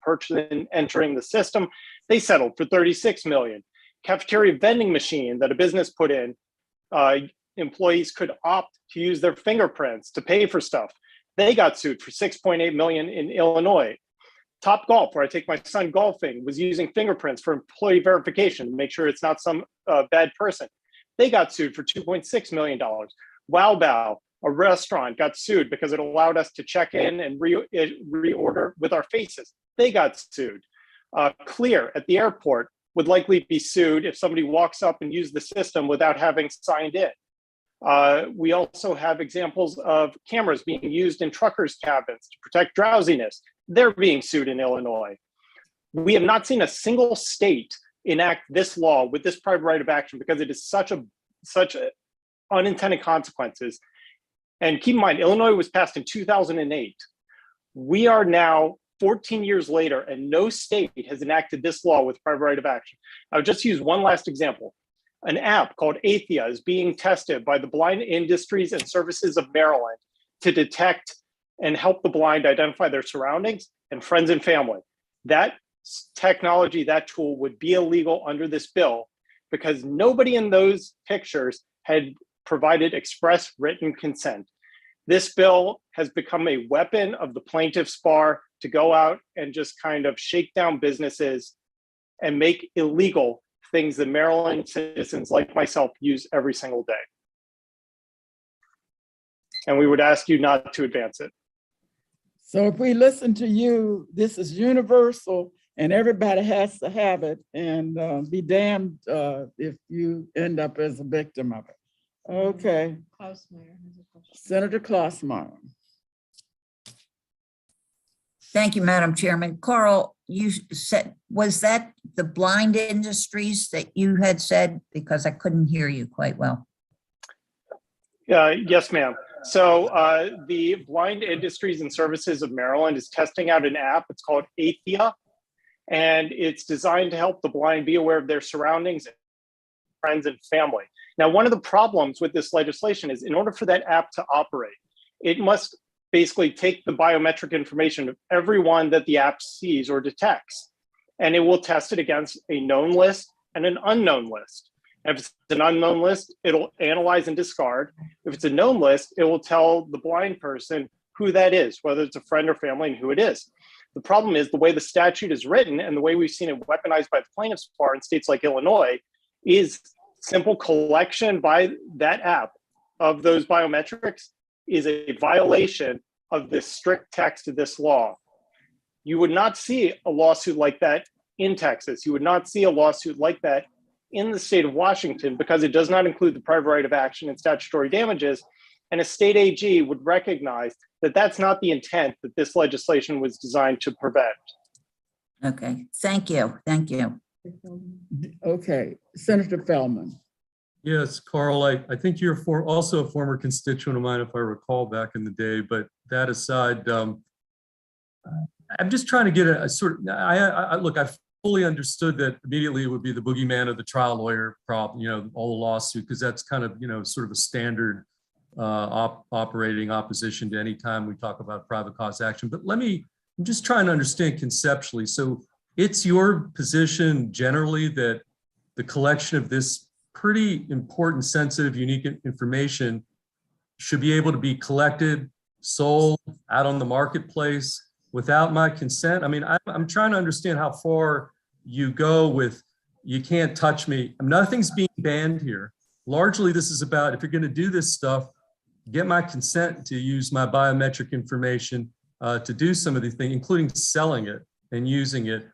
person entering the system. They settled for $36 million. Cafeteria vending machine that a business put in, employees could opt to use their fingerprints to pay for stuff. They got sued for $6.8 million in Illinois. Top Golf, where I take my son golfing, was using fingerprints for employee verification to make sure it's not some bad person. They got sued for $2.6 million. Wow Bao, a restaurant, got sued because it allowed us to check in and reorder with our faces. They got sued. Clear at the airport would likely be sued if somebody walks up and uses the system without having signed in. We also have examples of cameras being used in truckers' cabins to protect drowsiness. They're being sued in Illinois. We have not seen a single state enact this law with this private right of action because it is such unintended consequences. And keep in mind, Illinois was passed in 2008. We are now 14 years later, and no state has enacted this law with private right of action. I'll just use one last example. An app called Athia is being tested by the Blind Industries and Services of Maryland to detect and help the blind identify their surroundings and friends and family. That technology, that tool would be illegal under this bill because nobody in those pictures had provided express written consent. This bill has become a weapon of the plaintiff's bar to go out and just kind of shake down businesses and make illegal things that Maryland citizens like myself use every single day. And we would ask you not to advance it. So if we listen to you, this is universal and everybody has to have it, and be damned if you end up as a victim of it. Okay. Senator Klossmeyer. Thank you, Madam Chairman. Carl, you said, was that the blind industries that you had said? Because I couldn't hear you quite well. Yes, ma'am. So the Blind Industries and Services of Maryland is testing out an app. It's called Athia, and it's designed to help the blind be aware of their surroundings, friends, and family. Now, one of the problems with this legislation is in order for that app to operate, it must basically take the biometric information of everyone that the app sees or detects, and it will test it against a known list and an unknown list. If it's an unknown list, it'll analyze and discard. If it's a known list, it will tell the blind person who that is, whether it's a friend or family, and who it is. The problem is the way the statute is written and the way we've seen it weaponized by the plaintiffs' bar in states like Illinois is simple collection by that app of those biometrics is a violation of the strict text of this law. You would not see a lawsuit like that in Texas. You would not see a lawsuit like that in the state of Washington because it does not include the private right of action and statutory damages. And a state AG would recognize that that's not the intent that this legislation was designed to prevent. Okay, thank you. Thank you. Okay, Senator Feldman. Yes, Carl, I think you're also a former constituent of mine, if I recall back in the day, but that aside, I'm just trying to get a sort of, look, I fully understood that immediately it would be the boogeyman of the trial lawyer problem, all the lawsuit, because that's kind of, sort of a standard operating opposition to any time we talk about private cause action. But I'm just trying to understand conceptually. So it's your position generally that the collection of this pretty important, sensitive, unique information should be able to be collected, sold out on the marketplace without my consent? I mean, I'm trying to understand how far you go with, you can't touch me. Nothing's being banned here. largely this is about, if you're going to do this stuff, get my consent to use my biometric information to do some of these things, including selling it and using it.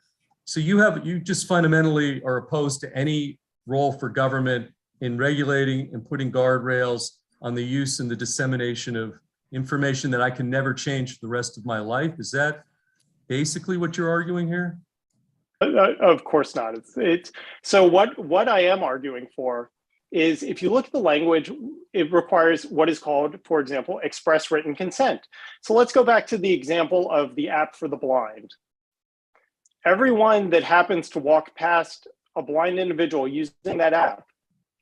So you just fundamentally are opposed to any role for government in regulating and putting guardrails on the use and the dissemination of information that I can never change for the rest of my life. Is that basically what you're arguing here? Of course not. So what I am arguing for is, if you look at the language, it requires what is called, for example, express written consent. So let's go back to the example of the app for the blind. Everyone that happens to walk past a blind individual using that app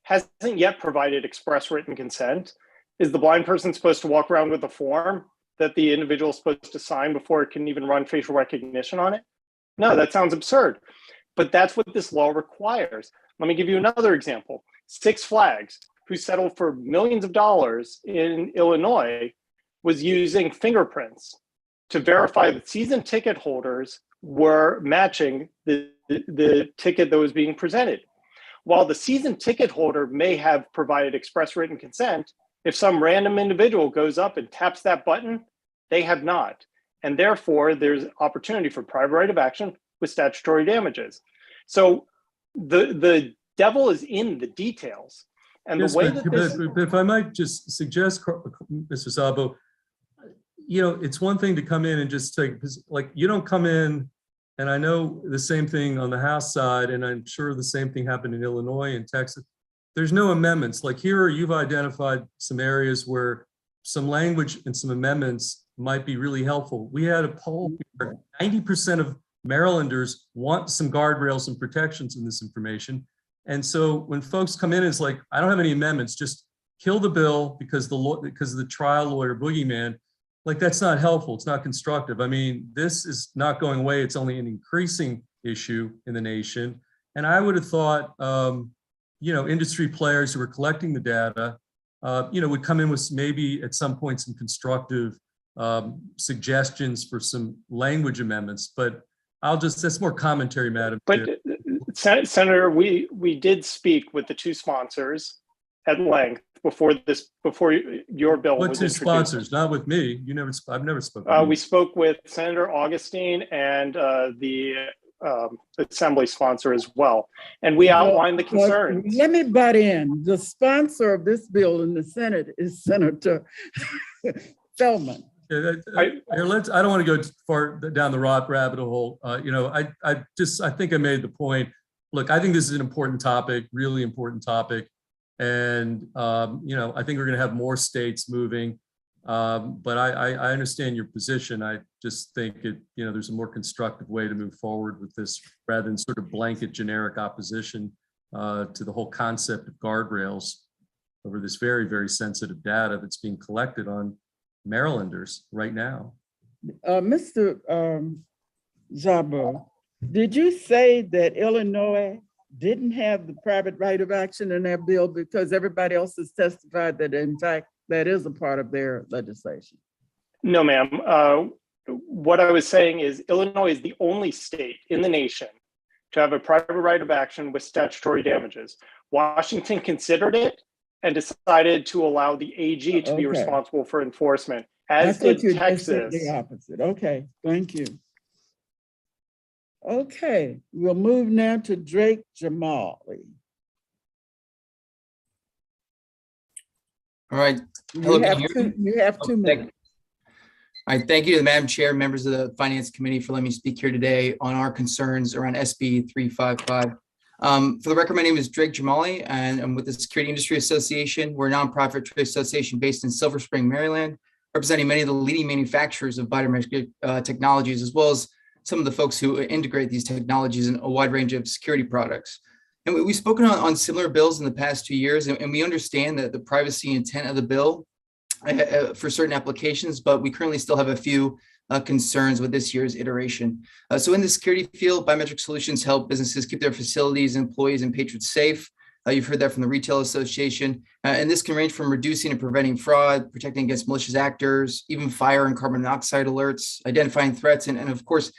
hasn't yet provided express written consent. Is the blind person supposed to walk around with a form that the individual is supposed to sign before it can even run facial recognition on it? No, that sounds absurd. But that's what this law requires. Let me give you another example. Six Flags, who settled for millions of dollars in Illinois, was using fingerprints to verify that season ticket holders were matching the ticket that was being presented. While the season ticket holder may have provided express written consent, if some random individual goes up and taps that button, they have not. And therefore, there's opportunity for private right of action with statutory damages. So the devil is in the details. And yes, the way that this... But if I might just suggest, Mr. Sabo, it's one thing to come in and just take, like, you don't come in, and I know the same thing on the House side, and I'm sure the same thing happened in Illinois and Texas. There's no amendments. Like here, you've identified some areas where some language and some amendments might be really helpful. We had a poll where 90% of Marylanders want some guardrails and protections in this information. And so when folks come in, it's like, I don't have any amendments, just kill the bill because of the trial lawyer boogeyman. Like, that's not helpful. It's not constructive. I mean, this is not going away. It's only an increasing issue in the nation. And I would have thought, industry players who are collecting the data, would come in with maybe at some point some constructive suggestions for some language amendments. But that's more commentary, Madam Chair. But Senator, we did speak with the two sponsors at length before your bill was introduced. What two sponsors? Not with me. I've never spoken. We spoke with Senator Augustine and the Assembly sponsor as well, and we outlined the concerns. Let me butt in. The sponsor of this bill in the Senate is Senator Feldman. I don't want to go too far down the rabbit hole. I think I made the point. Look, I think this is an important topic, really important topic. And, I think we're going to have more states moving. But I understand your position. I just think there's a more constructive way to move forward with this rather than sort of blanket generic opposition to the whole concept of guardrails over this very, very sensitive data that's being collected on Marylanders right now. Mr. Szabo, did you say that Illinois didn't have the private right of action in their bill because everybody else has testified that in fact that is a part of their legislation? No, ma'am. What I was saying is Illinois is the only state in the nation to have a private right of action with statutory damages. Washington considered it and decided to allow the AG to be responsible for enforcement, as did Texas. The opposite. Okay, thank you. Okay, we'll move now to Drake Jamali. All right. Hello, you have 2 minutes. All right, thank you to the Madam Chair, members of the Finance Committee for letting me speak here today on our concerns around SB 355. For the record, my name is Drake Jamali, and I'm with the Security Industry Association. We're a nonprofit trade association based in Silver Spring, Maryland, representing many of the leading manufacturers of biometric technologies, as well as some of the folks who integrate these technologies in a wide range of security products. And we've spoken on similar bills in the past 2 years, and we understand that the privacy intent of the bill for certain applications, but we currently still have a few concerns with this year's iteration. So in the security field, biometric solutions help businesses keep their facilities, employees, and patrons safe. You've heard that from the Retail Association. And this can range from reducing and preventing fraud, protecting against malicious actors, even fire and carbon monoxide alerts, identifying threats, and of course,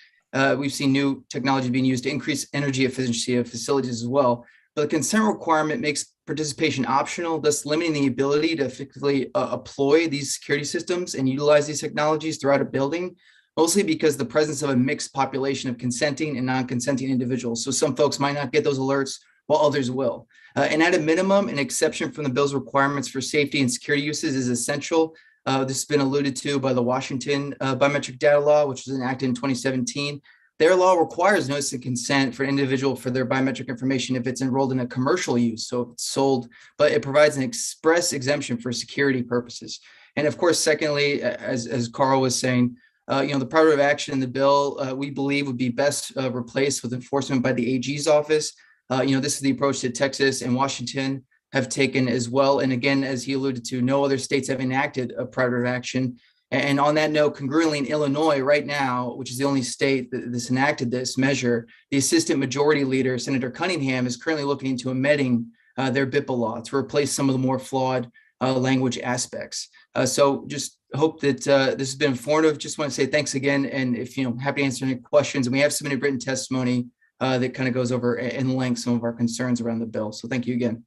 we've seen new technology being used to increase energy efficiency of facilities as well. But the consent requirement makes participation optional, thus limiting the ability to effectively employ these security systems and utilize these technologies throughout a building, mostly because the presence of a mixed population of consenting and non-consenting individuals. So some folks might not get those alerts while others will. And at a minimum, an exception from the bill's requirements for safety and security uses is essential. This has been alluded to by the Washington biometric data law, which was enacted in 2017. Their law requires notice of consent for an individual for their biometric information if it's enrolled in a commercial use, so if it's sold, but it provides an express exemption for security purposes. And of course, secondly, as Carl was saying, the private of action in the bill, we believe would be best replaced with enforcement by the AG's office. This is the approach that Texas and Washington have taken as well. And again, as he alluded to, no other states have enacted a private of action. And on that note, congruently in Illinois right now, which is the only state that has enacted this measure, the assistant majority leader, Senator Cunningham, is currently looking into amending their BIPA law to replace some of the more flawed language aspects. So just hope that this has been informative. Just want to say thanks again. And if, happy to answer any questions. And we have submitted written testimony that kind of goes over in length some of our concerns around the bill. So thank you again.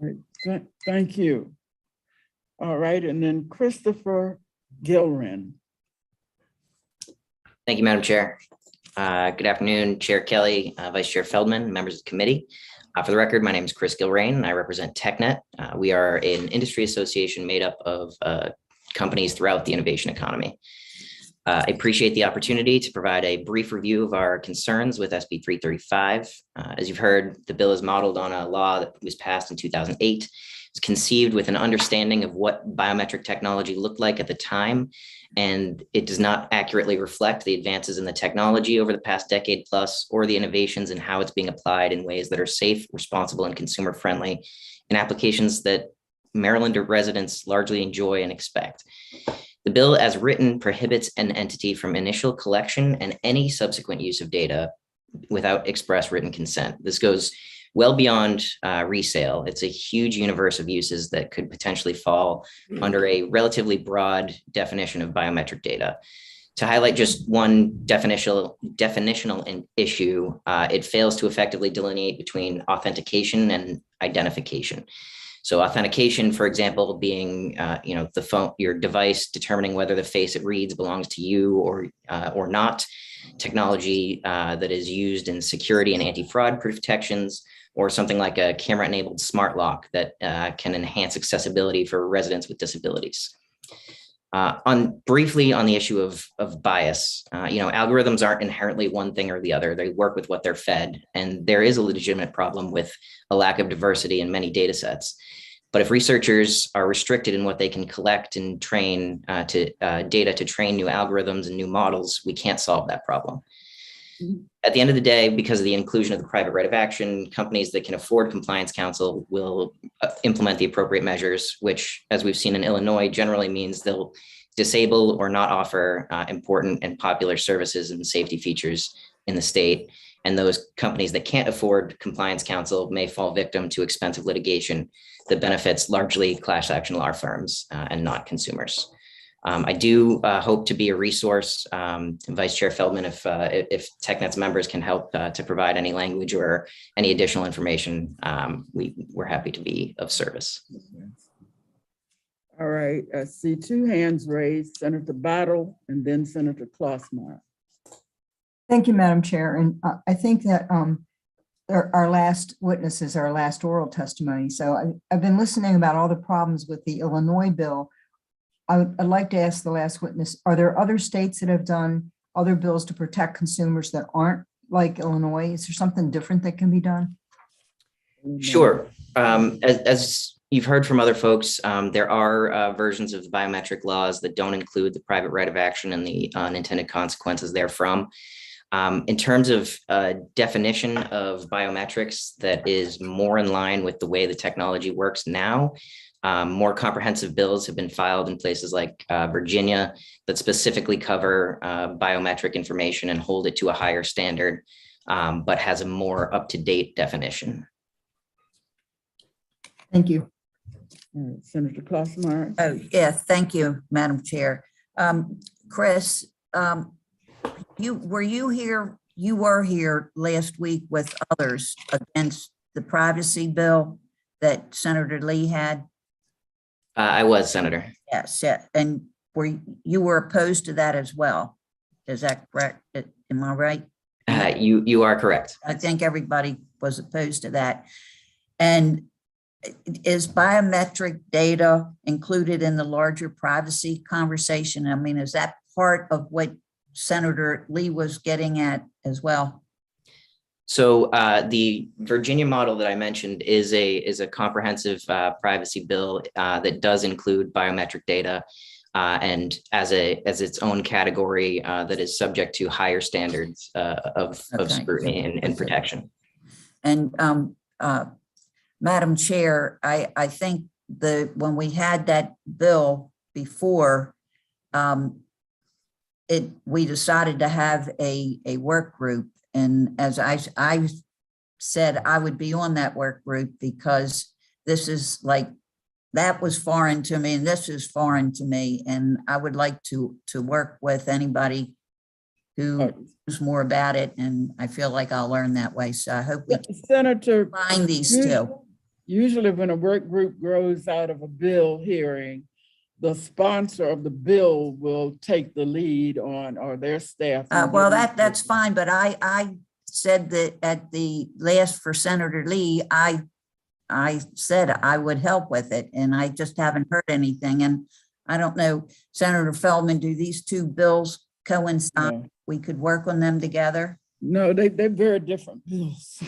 All right. Thank you. All right. And then Christopher Gilren. Thank you, Madam Chair. Good afternoon, Chair Kelly, Vice Chair Feldman, members of the committee. For the record, my name is Chris Gilrain, and I represent TechNet. We are an industry association made up of companies throughout the innovation economy. I appreciate the opportunity to provide a brief review of our concerns with SB 335. As you've heard, the bill is modeled on a law that was passed in 2008. It's conceived with an understanding of what biometric technology looked like at the time, and it does not accurately reflect the advances in the technology over the past decade plus, or the innovations in how it's being applied in ways that are safe, responsible, and consumer friendly in applications that Maryland residents largely enjoy and expect. The bill as written prohibits an entity from initial collection and any subsequent use of data without express written consent. This goes well beyond resale. It's a huge universe of uses that could potentially fall under a relatively broad definition of biometric data. To highlight just one definitional issue, it fails to effectively delineate between authentication and identification. So authentication, for example, being the phone, your device determining whether the face it reads belongs to you or not. Technology that is used in security and anti-fraud protections, or something like a camera-enabled smart lock that can enhance accessibility for residents with disabilities. Briefly on the issue of bias, algorithms aren't inherently one thing or the other. They work with what they're fed, and there is a legitimate problem with a lack of diversity in many data sets. But if researchers are restricted in what they can collect and train data to train new algorithms and new models, we can't solve that problem. At the end of the day, because of the inclusion of the private right of action, companies that can afford compliance counsel will implement the appropriate measures, which, as we've seen in Illinois, generally means they'll disable or not offer important and popular services and safety features in the state. And those companies that can't afford compliance counsel may fall victim to expensive litigation that benefits largely class action law firms and not consumers. I do hope to be a resource, Vice Chair Feldman, if TechNet's members can help to provide any language or any additional information, we're happy to be of service. All right, I see two hands raised, Senator Battle and then Senator Klossmeyer. Thank you, Madam Chair. And I think that our last witness is our last oral testimony. So I've been listening about all the problems with the Illinois bill. I'd like to ask the last witness, are there other states that have done other bills to protect consumers that aren't like Illinois? Is there something different that can be done? Sure. As you've heard from other folks, there are versions of the biometric laws that don't include the private right of action and the unintended consequences therefrom. In terms of definition of biometrics that is more in line with the way the technology works now, more comprehensive bills have been filed in places like Virginia that specifically cover biometric information and hold it to a higher standard, but has a more up-to-date definition. Thank you. Senator Klossmeyer. Oh, yes, thank you, Madam Chair. Chris, you were here last week with others against the privacy bill. that Senator Lee had? I was, Senator. Yes, yeah. And you were opposed to that as well? Is that correct? Am I right? You are correct. I think everybody was opposed to that. And is biometric data included in the larger privacy conversation? I mean, is that part of what Senator Lee was getting at as well? So the Virginia model that I mentioned is a comprehensive privacy bill that does include biometric data and as its own category that is subject to higher standards of scrutiny and protection. And Madam Chair, I think when we had that bill before, we decided to have a work group. And as I said, I would be on that work group because this is like, that was foreign to me and this is foreign to me. And I would like to work with anybody who knows more about it. And I feel like I'll learn that way. So I hope we Senator, combine these two. Usually when a work group grows out of a bill hearing, the sponsor of the bill will take the lead on, or their staff. Well, that's fine, but I said that at the last for Senator Lee, I said I would help with it, and I just haven't heard anything. And I don't know, Senator Feldman, do these two bills coincide? No. We could work on them together? No, they're very different bills.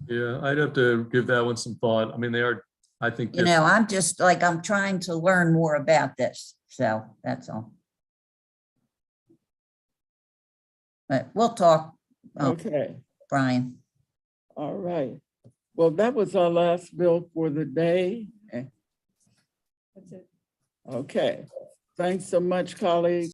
Yeah, I'd have to give that one some thought. I mean, they are, I think. You know, I'm just like, I'm trying to learn more about this. So that's all. But we'll talk. Okay. Brian. All right. Well, that was our last bill for the day. That's it. Okay. Thanks so much, colleagues.